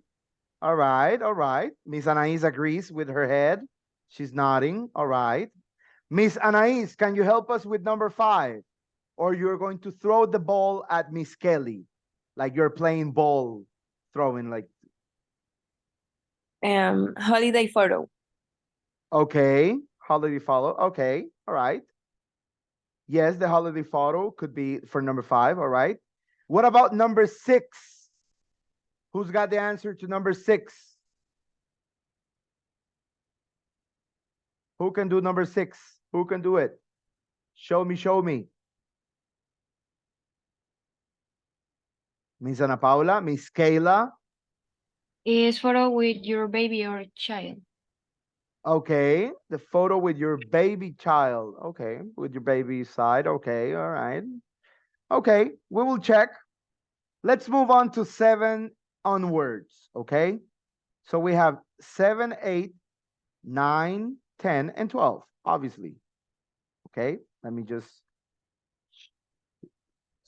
All right. All right. Miss Anais agrees with her head. She's nodding. All right. Miss Anais, can you help us with number 5? Or you're going to throw the ball at Miss Kelly, like you're playing ball throwing like. Holiday photo. Okay. Holiday photo. Okay. All right. Yes, the holiday photo could be for number 5. All right. What about number 6? Who's got the answer to number 6? Who can do number 6? Who can do it? Show me, show me. Miss Ana Paula, Miss Kayla. Is photo with your baby or child. Okay, the photo with your baby child. Okay, with your baby side. Okay, all right. Okay, we will check. Let's move on to 7 onwards. Okay, so we have 7, 8, 9, 10, and 12, obviously. Okay, let me just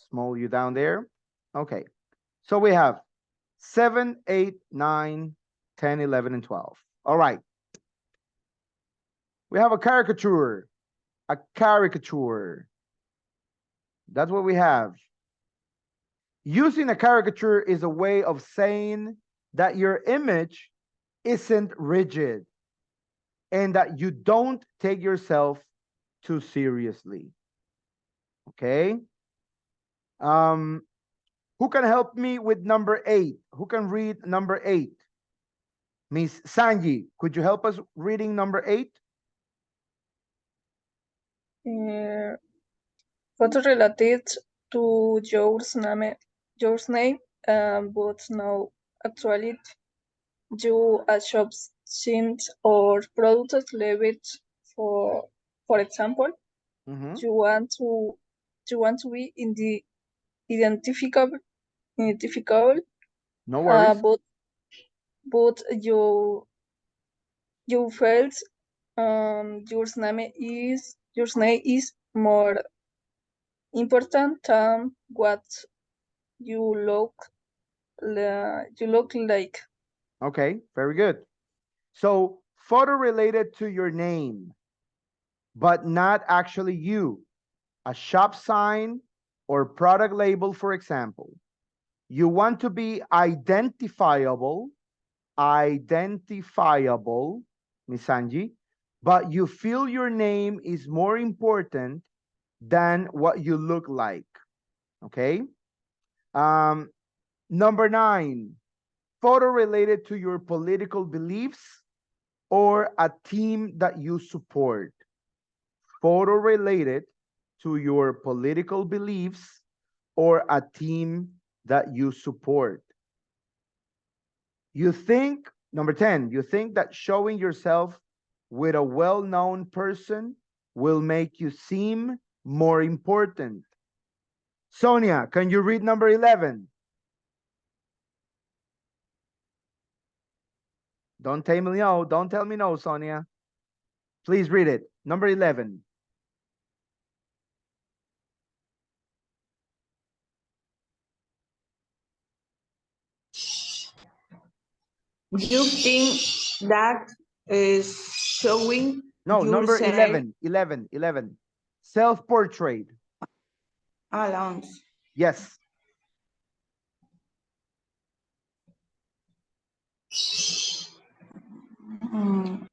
small you down there. Okay, so we have 7, 8, 9, 10, 11, and 12. All right. We have a caricature. A caricature. That's what we have. Using a caricature is a way of saying that your image isn't rigid and that you don't take yourself too seriously. Okay? Who can help me with number 8? Who can read number 8? Miss Sanji, could you help us reading number 8? Photo related to your name, but no, actually, you a shop since or product labeled for example, Mhm. you want to be in the identifiable, No worries. but you felt your name is more important than what you look like. Okay, very good. So photo related to your name, but not actually you. A shop sign or product label, for example. You want to be identifiable, Miss Angie, but you feel your name is more important than what you look like. Okay. Number 9, photo related to your political beliefs or a team that you support. Photo related to your political beliefs or a team that you support. You think, number 10, you think that showing yourself with a well-known person will make you seem more important. Sonia, can you read number 11? Don't tell me no. Don't tell me no, Sonia. Please read it. Number 11. You think that is showing No, number yourself 11. Self-portrait. alone. Yes.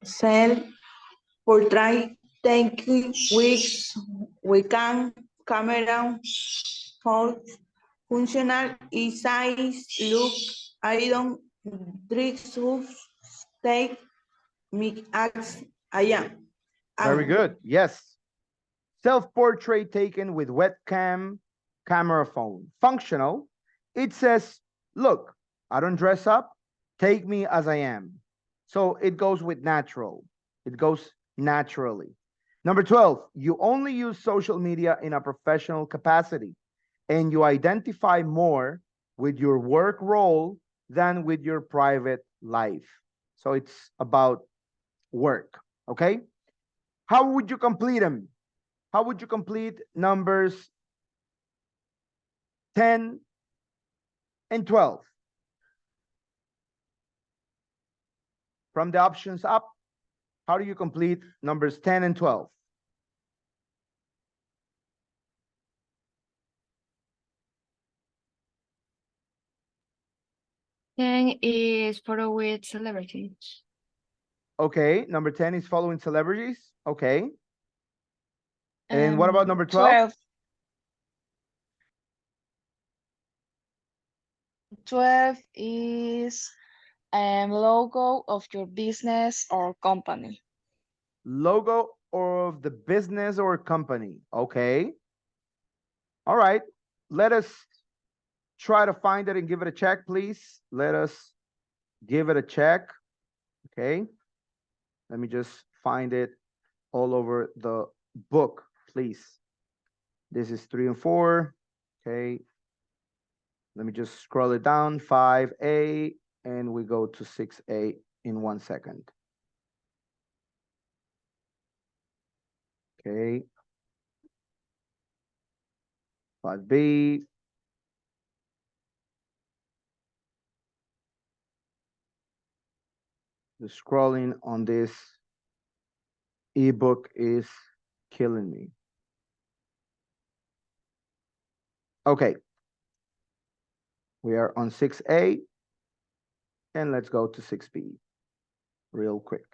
Self-portrait taking weeks, we can camera for functional size look. I don't drink to take me as I am. Very good. Yes. Self-portrait taken with webcam, camera phone. Functional. It says, look, I don't dress up. Take me as I am. So it goes with natural. It goes naturally. Number 12, you only use social media in a professional capacity and you identify more with your work role than with your private life. So it's about work. Okay. How would you complete them? How would you complete numbers 10 and 12? From the options up, how do you complete numbers 10 and 12? Then is photo with celebrities. Okay, number 10 is following celebrities. Okay. And what about number 12? 12. 12 is logo of your business or company. Logo of the business or company. Okay. All right. Let us try to find it and give it a check, please. Let us give it a check. Okay. Let me just find it all over the book, please. This is 3 and 4. Okay. Let me just scroll it down, 5A, and we go to 6A in 1 second. Okay. 5B. The scrolling on this ebook is killing me. Okay. We are on 6A, and let's go to 6B real quick.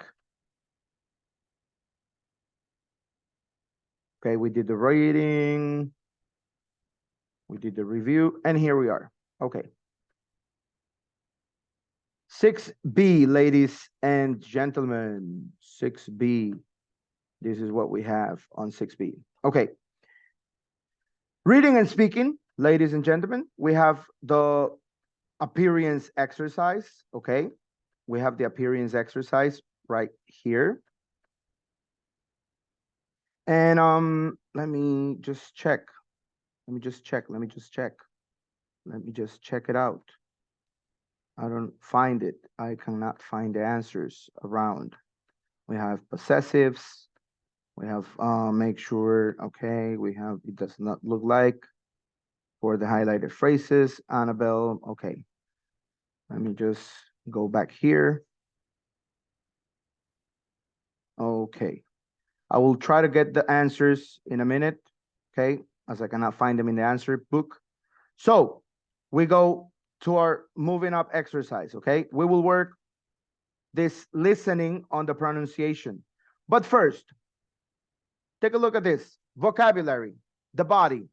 Okay, we did the reading, we did the review, and here we are. Okay. 6B, ladies and gentlemen, 6B. This is what we have on 6B. Okay. Reading and speaking, ladies and gentlemen, we have the appearance exercise, okay? We have the appearance exercise right here. And let me just check. Let me just check it out. I don't find it. I cannot find the answers around. We have possessives. We have make sure, okay, we have it does not look like for the highlighted phrases, Annabelle, okay. Let me just go back here. Okay. I will try to get the answers in a minute, okay, as I cannot find them in the answer book. So we go to our moving up exercise, okay? We will work this listening on the pronunciation. But first, take a look at this. Vocabulary, the body.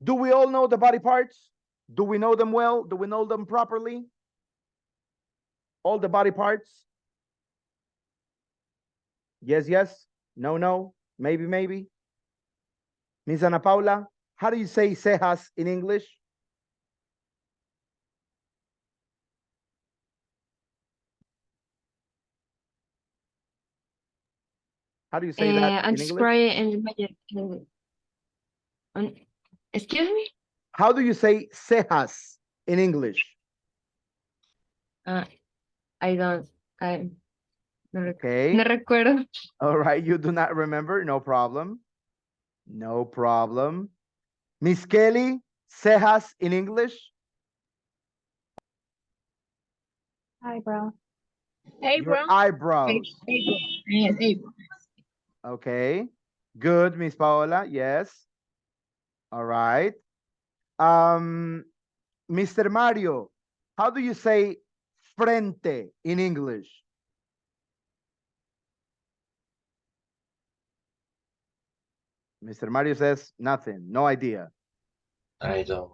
Do we all know the body parts? Do we know them well? Do we know them properly? All the body parts? Yes, yes. No, no. Maybe, maybe. Miss Ana Paula, how do you say cejas in English? How do you say that I'm in just English? probably excuse me? How do you say cejas in English? I don't, Okay. no recuerdo. All right, you do not remember, no problem. No problem. Miss Kelly, cejas in English? Eyebrow. Your eyebrows. Yes, eyebrow. Okay. Good, Miss Paola, yes. All right. Mr. Mario, how do you say frente in English? Mr. Mario says nothing, no idea. I don't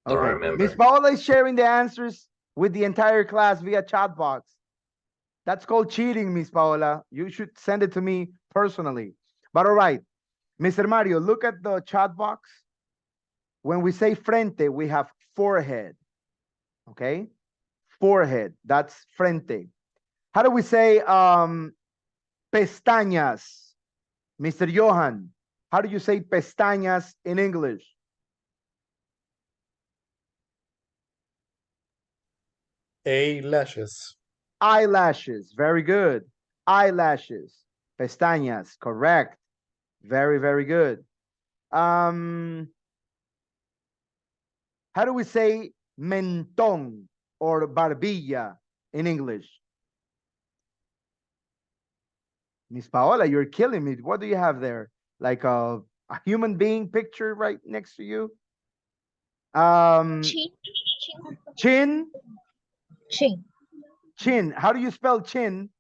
Okay. remember. Miss Paola is sharing the answers with the entire class via chat box. That's called cheating, Miss Paola. You should send it to me personally. But all right, Mr. Mario, look at the chat box. When we say frente, we have forehead. Okay? Forehead, that's frente. How do we say pestañas? Mr. Johan, how do you say pestañas in English? Eyelashes. Eyelashes, very good. Eyelashes, pestañas, correct. Very, very good. How do we say mentón or barbilla in English? Miss Paola, you're killing me. What do you have there? Like a human being picture right next to you? Chin? Chin. Chin. How do you spell chin?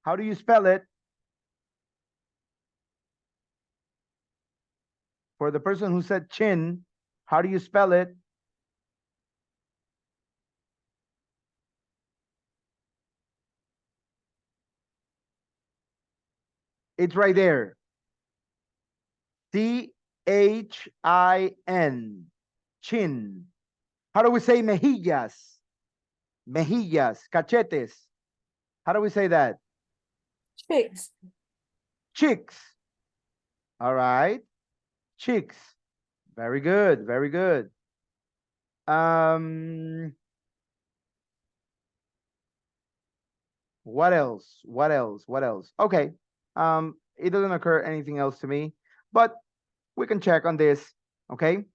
How do you spell it? For the person who said chin, how do you spell it? It's right there. C-H-I-N. Chin. How do we say mejillas? Mejillas, cachetes. How do we say that? Cheeks. Cheeks. All right. Cheeks. Very good. Very good. What else? What else? What else? Okay. It doesn't occur anything else to me, but we can check on this. Okay.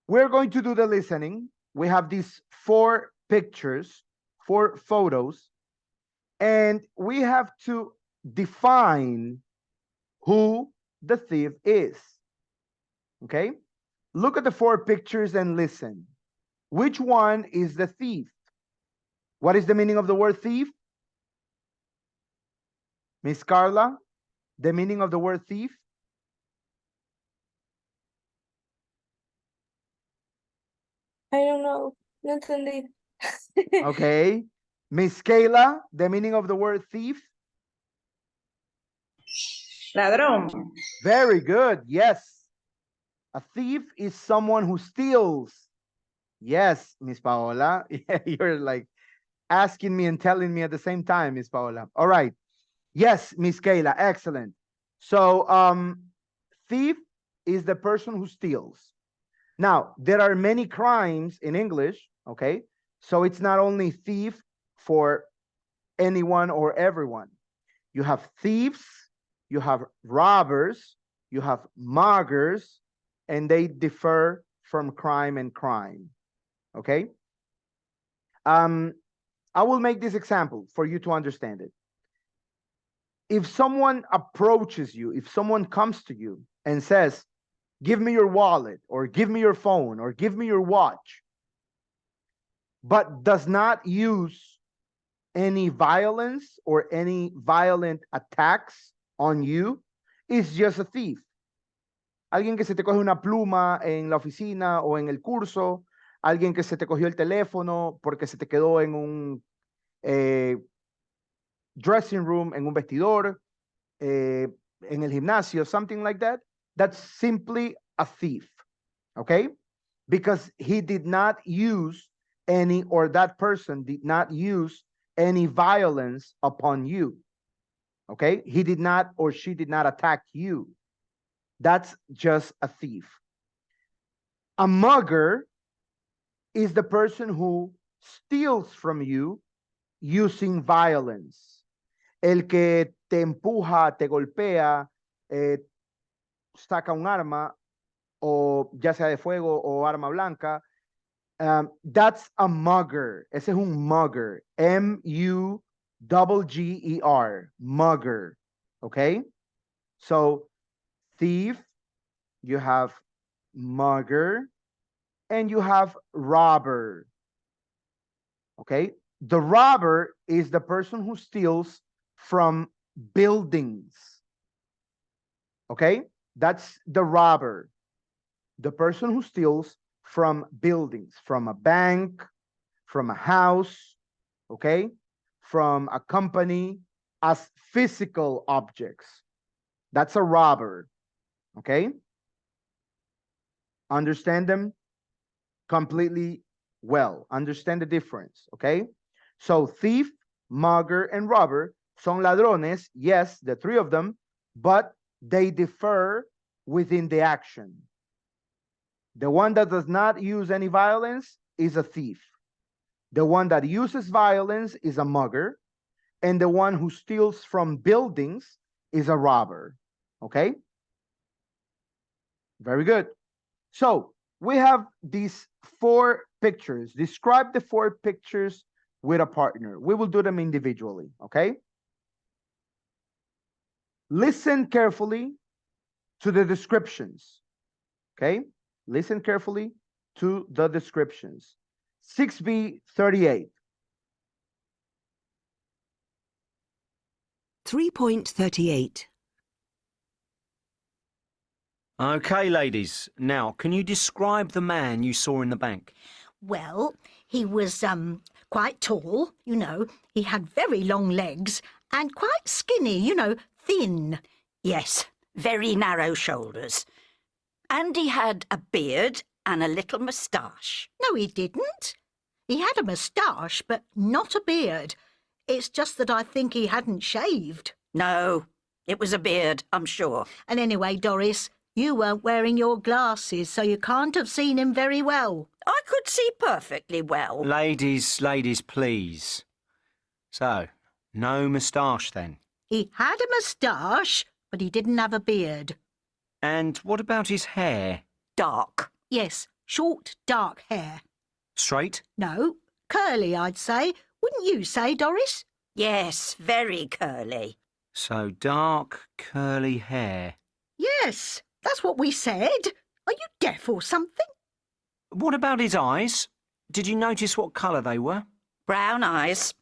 We're going to do the listening. We have these 4 pictures, 4 photos, and we have to define who the thief is. Okay. Look at the 4 pictures and listen. Which one is the thief? What is the meaning of the word thief? Miss Carla, the meaning of the word thief? I don't know. No entendí. Okay. Miss Kayla, the meaning of the word thief? Ladrón. Very good. Yes. A thief is someone who steals. Yes, Miss Paola. Yeah, you're like asking me and telling me at the same time, Miss Paola. All right. Yes, Miss Kayla. Excellent. So, thief is the person who steals. Now, there are many crimes in English, okay? So it's not only thief for anyone or everyone. You have thieves, you have robbers, you have muggers, and they differ from crime and crime, okay? I will make this example for you to understand it. If someone approaches you, if someone comes to you and says, give me your wallet, or give me your phone, or give me your watch, but does not use any violence or any violent attacks on you, is just a thief. Alguien que se te coge una pluma en la oficina o en el curso, alguien que se te cogió el teléfono porque se te quedó en un dressing room, en un vestidor, en el gimnasio, something like that, that's simply a thief, okay? Because he did not use any, or that person did not use any violence upon you, okay? He did not, or she did not attack you. That's just a thief. A mugger is the person who steals from you using violence. El que te empuja, te golpea, saca un arma, o ya sea de fuego o arma blanca, that's a mugger. Ese es un mugger. M-U-G-G-E-R. Mugger. Okay? So, thief, you have mugger, and you have robber. Okay? The robber is the person who steals from buildings. Okay? That's the robber. The person who steals from buildings, from a bank, from a house, okay? From a company, as physical objects. That's a robber, okay? Understand them completely well. Understand the difference, okay? So thief, mugger, and robber son ladrones, yes, the three of them, but they differ within the action. The one that does not use any violence is a thief. The one that uses violence is a mugger. And the one who steals from buildings is a robber. Okay? Very good. So we have these 4 pictures. Describe the 4 pictures with a partner. We will do them individually. Okay? Listen carefully to the descriptions. Okay? Listen carefully to the descriptions. 6B38. 3.38. Okay, ladies. Now, can you describe the man you saw in the bank? Well, he was quite tall, you know. He had very long legs and quite skinny, you know, thin. Yes, very narrow shoulders. And he had a beard and a little moustache. No, he didn't. He had a moustache, but not a beard. It's just that I think he hadn't shaved. No, it was a beard, I'm sure. And anyway, Doris, you weren't wearing your glasses, so you can't have seen him very well. I could see perfectly well. Ladies, please. So, no moustache then? He had a moustache, but he didn't have a beard. And what about his hair? Dark. Yes, short, dark hair. Straight? No, curly, I'd say. Wouldn't you say, Doris? Yes, very curly. So dark, curly hair. Yes, that's what we said. Are you deaf or something? What about his eyes? Did you notice what colour they were? Brown eyes.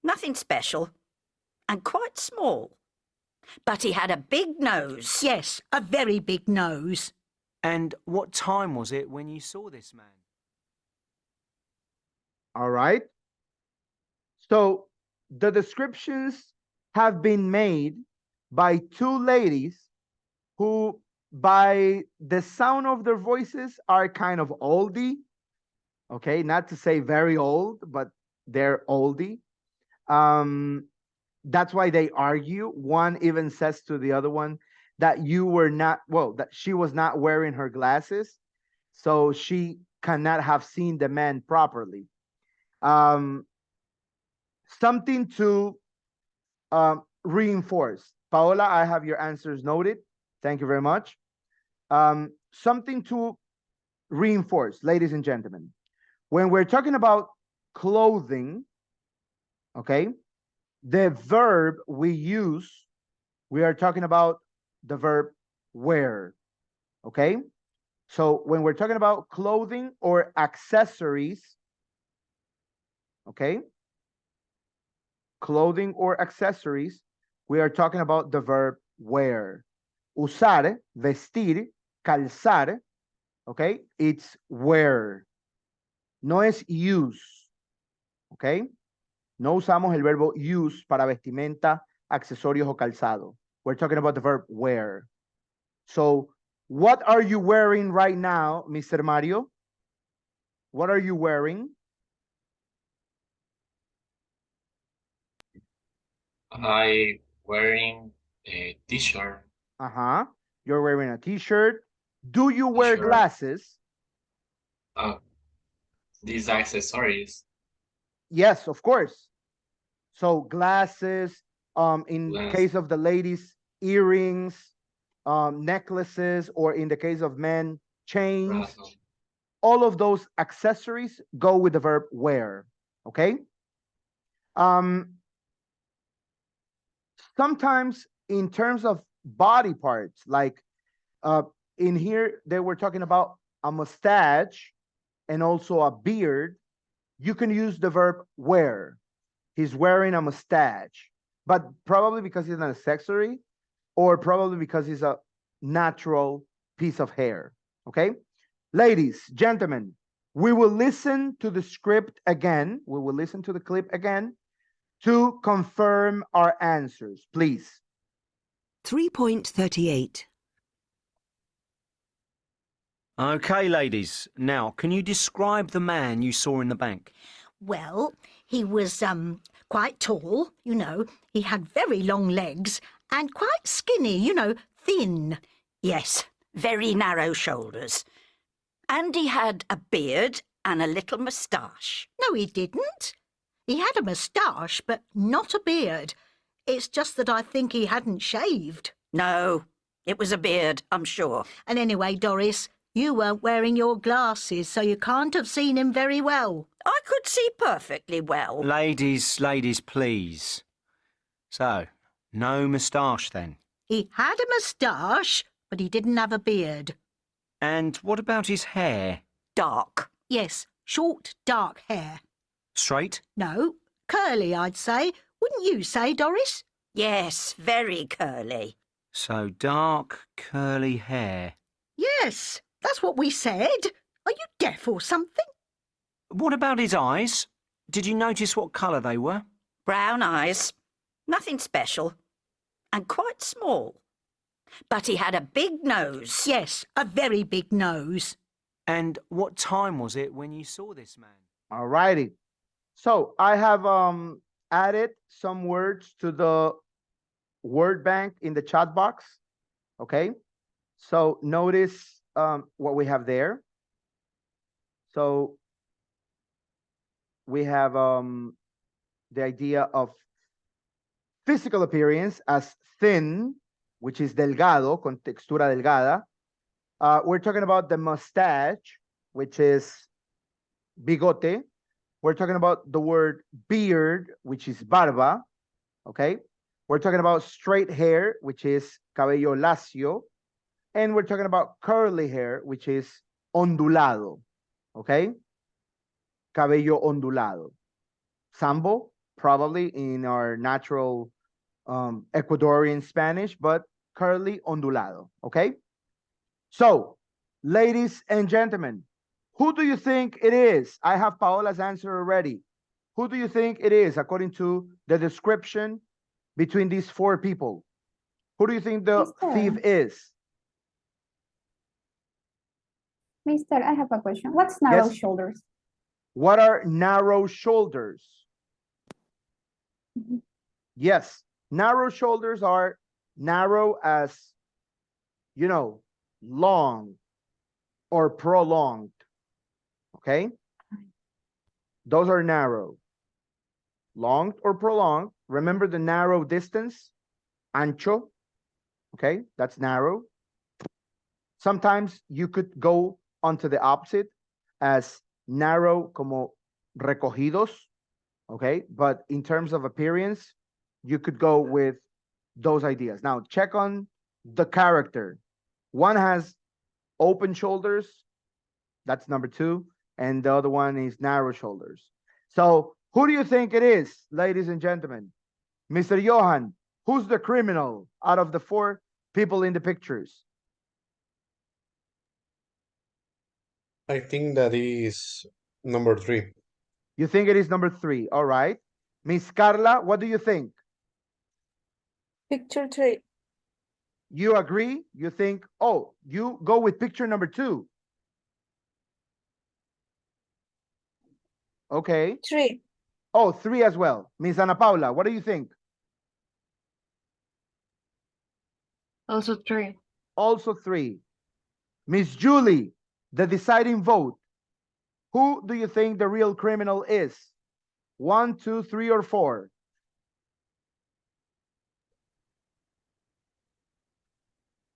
Nothing special. And quite small. But he had a big nose. Yes, a very big nose. And what time was it when you saw this man? All right. So the descriptions have been made by two ladies who, by the sound of their voices, are kind of oldie. Okay, not to say very old, but they're oldie. That's why they argue. One even says to the other one that that she was not wearing her glasses, so she cannot have seen the man properly. Something to reinforce. Paola, I have your answers noted. Thank you very much. Something to reinforce, ladies and gentlemen. When we're talking about clothing, okay, the verb we use, we are talking about the verb wear, okay? So when we're talking about clothing or accessories, okay? Clothing or accessories, we are talking about the verb wear. Usar, vestir, calzar, okay? It's wear. No es use, okay? No usamos el verbo use para vestimenta, accesorios o calzado. We're talking about the verb wear. So, what are you wearing right now, Mr. Mario? What are you wearing? I wearing a t-shirt. Uh-huh. You're wearing a t-shirt. Do you wear T-shirt. glasses? These accessories. Yes, of course. So glasses, in Glass. case of the ladies, earrings, necklaces, or in the case of men, chains. Brazo. All of those accessories go with the verb wear, okay? Sometimes in terms of body parts, like in here, they were talking about a mustache and also a beard. You can use the verb wear. He's wearing a mustache, but probably because he's an accessory or probably because he's a natural piece of hair, okay? Ladies, gentlemen, we will listen to the script again. We will listen to the clip again to confirm our answers, please. 3.38. Okay, ladies. Now, can you describe the man you saw in the bank? Well, he was quite tall, you know. He had very long legs and quite skinny, you know, thin. Yes, very narrow shoulders. And he had a beard and a little moustache. No, he didn't. He had a moustache, but not a beard. It's just that I think he hadn't shaved. No, it was a beard, I'm sure. And anyway, Doris, you weren't wearing your glasses, so you can't have seen him very well. I could see perfectly well. Ladies, please. So, no moustache then? He had a moustache, but he didn't have a beard. And what about his hair? Dark. Yes, short, dark hair. Straight? No, curly, I'd say. Wouldn't you say, Doris? Yes, very curly. So dark, curly hair. Yes, that's what we said. Are you deaf or something? What about his eyes? Did you notice what colour they were? Brown eyes. Nothing special. And quite small. But he had a big nose. Yes, a very big nose. And what time was it when you saw this man? All righty. So I have added some words to the word bank in the chat box. Okay. So notice what we have there. So we have the idea of physical appearance as thin, which is delgado, con textura delgada. We're talking about the mustache, which is bigote. We're talking about the word beard, which is barba, okay? We're talking about straight hair, which is cabello lacio. And we're talking about curly hair, which is ondulado, okay? Cabello ondulado. Sambo, probably in our natural Ecuadorian Spanish, but curly ondulado, okay? So, ladies and gentlemen, who do you think it is? I have Paola's answer already. Who do you think it is according to the description between these four people? Who do you think the thief is? Mister, I have a question. What's narrow Yes. shoulders? What are narrow shoulders? Yes, narrow shoulders are narrow as, you know, long or prolonged. Okay? Those are narrow. Long or prolonged. Remember the narrow distance? Ancho. Okay, that's narrow. Sometimes you could go onto the opposite as narrow como recogidos. Okay, but in terms of appearance, you could go with those ideas. Now, check on the character. One has open shoulders. That's number 2. And the other one is narrow shoulders. So who do you think it is, ladies and gentlemen? Mr. Johan, who's the criminal out of the 4 people in the pictures? I think that is number 3. You think it is number 3. All right. Miss Carla, what do you think? Picture 3. You agree? You think, oh, you go with picture number 2. Okay. 3. Oh, 3 as well. Miss Ana Paula, what do you think? Also 3. Also 3. Miss Julie, the deciding vote. Who do you think the real criminal is? 1, 2, 3, or 4?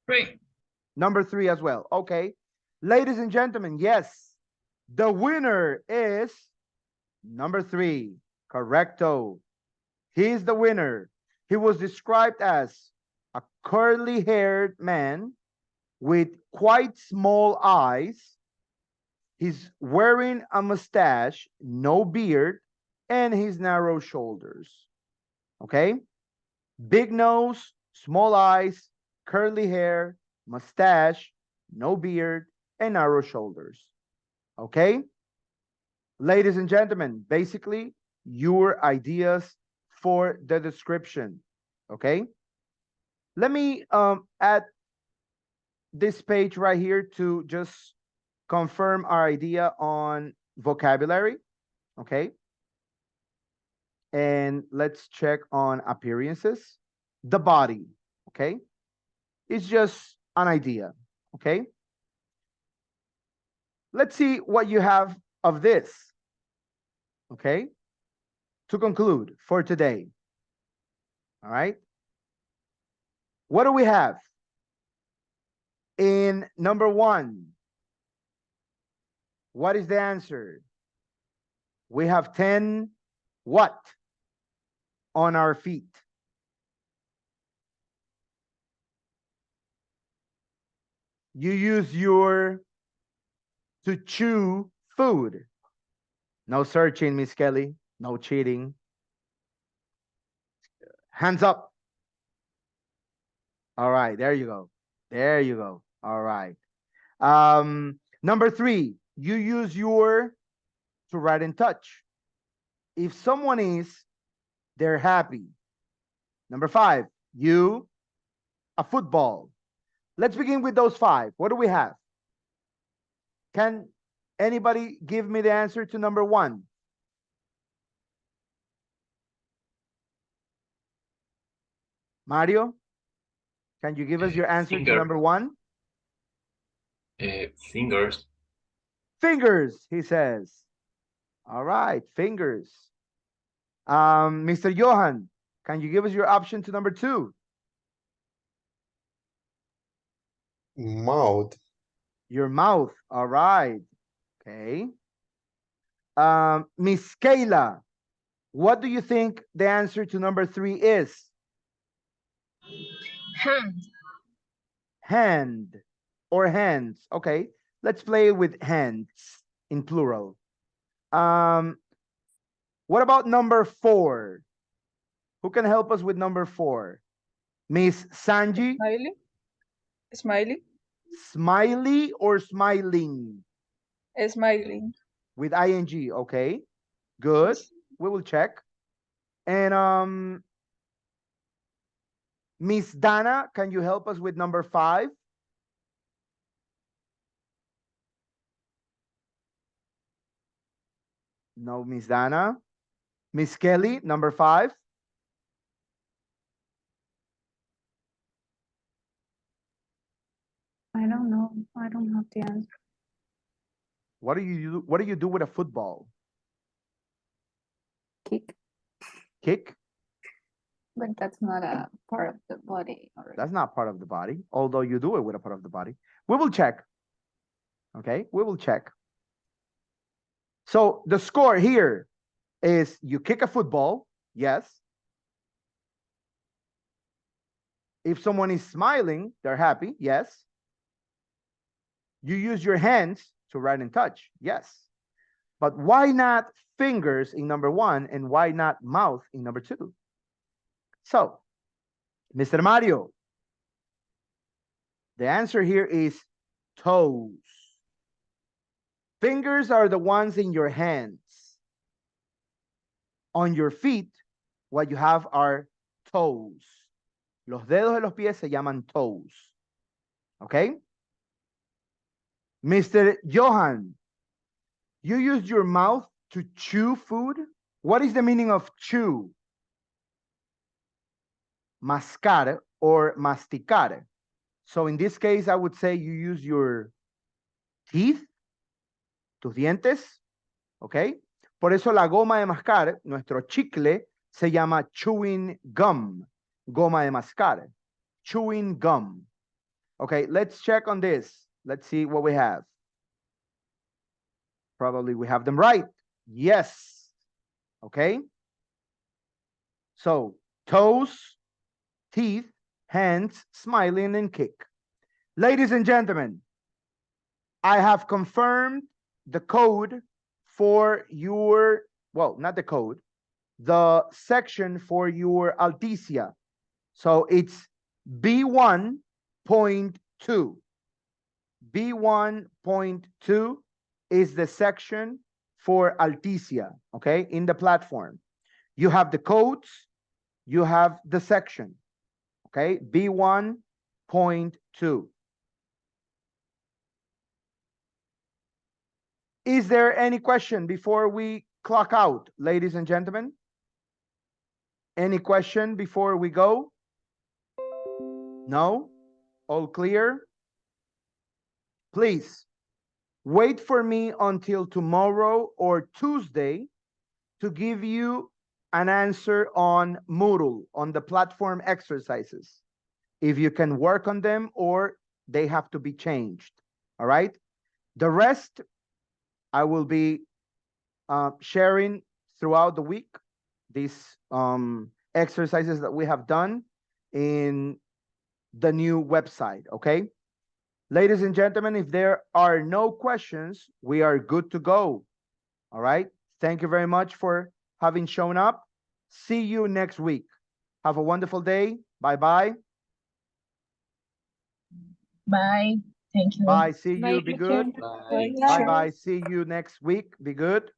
3. Number 3 as well. Okay. Ladies and gentlemen, yes, the winner is number 3. Correcto. He's the winner. He was described as a curly-haired man with quite small eyes. He's wearing a mustache, no beard, and his narrow shoulders. Okay? Big nose, small eyes, curly hair, mustache, no beard, and narrow shoulders. Okay? Ladies and gentlemen, basically, your ideas for the description. Okay? Let me add this page right here to just confirm our idea on vocabulary. Okay? And let's check on appearances. The body. Okay? It's just an idea. Okay? Let's see what you have of this. Okay? To conclude for today. All right? What do we have? In number 1, what is the answer? We have 10 what on our feet? You use your to chew food. No searching, Miss Kelly. No cheating. Hands up. All right, there you go. There you go. All right. Number 3, you use your to write and touch. If someone is, they're happy. Number 5, you, a football. Let's begin with those 5. What do we have? Can anybody give me the answer to number 1? Mario, can you give us your answer to number 1? Fingers. Fingers, he says. All right, fingers. Mr. Johan, can you give us your option to number 2? Mouth. Your mouth. All right. Okay. Miss Kayla, what do you think the answer to number 3 is? Hand. Hand or hands. Okay. Let's play with hands in plural. What about number 4? Who can help us with number 4? Miss Sanji? Smiley. Smiley. Smiley or smiling? Smiling. With ing. Okay. Good. We will check. And Miss Dana, can you help us with number 5? No, Miss Dana. Miss Kelly, number 5. I don't know. I don't have the answer. What do you do with a football? Kick. Kick? But that's not a part of the body. That's not part of the body, although you do it with a part of the body. We will check. Okay, we will check. So the score here is you kick a football, yes. If someone is smiling, they're happy, yes. You use your hands to write and touch, yes. But why not fingers in number 1 and why not mouth in number 2? So, Mr. Mario, the answer here is toes. Fingers are the ones in your hands. On your feet, what you have are toes. Los dedos de los pies se llaman toes. Okay? Mr. Johan, you used your mouth to chew food? What is the meaning of chew? Mascar or masticar. So in this case, I would say you use your teeth, tus dientes, okay? Por eso la goma de mascar, nuestro chicle, se llama chewing gum. Goma de mascar. Chewing gum. Okay, let's check on this. Let's see what we have. Probably we have them right. Yes. Okay. So, toes, teeth, hands, smiling, and kick. Ladies and gentlemen, I have confirmed the code for your, well, not the code, the section for your Alticia. So it's B1.2. B1.2 is the section for Alticia, okay, in the platform. You have the codes, you have the section, okay, B1.2. Is there any question before we clock out, ladies and gentlemen? Any question before we go? No? All clear? Please, wait for me until tomorrow or Tuesday to give you an answer on Moodle, on the platform exercises. If you can work on them or they have to be changed, all right? The rest, I will be sharing throughout the week, these exercises that we have done in the new website, okay? Ladies and gentlemen, if there are no questions, we are good to go, all right? Thank you very much for having shown up. See you next week. Have a wonderful day. Bye-bye. Bye. Thank you. Bye. See you. Bye, Be teacher. good. Bye. Bye-bye. See you next week. Be good.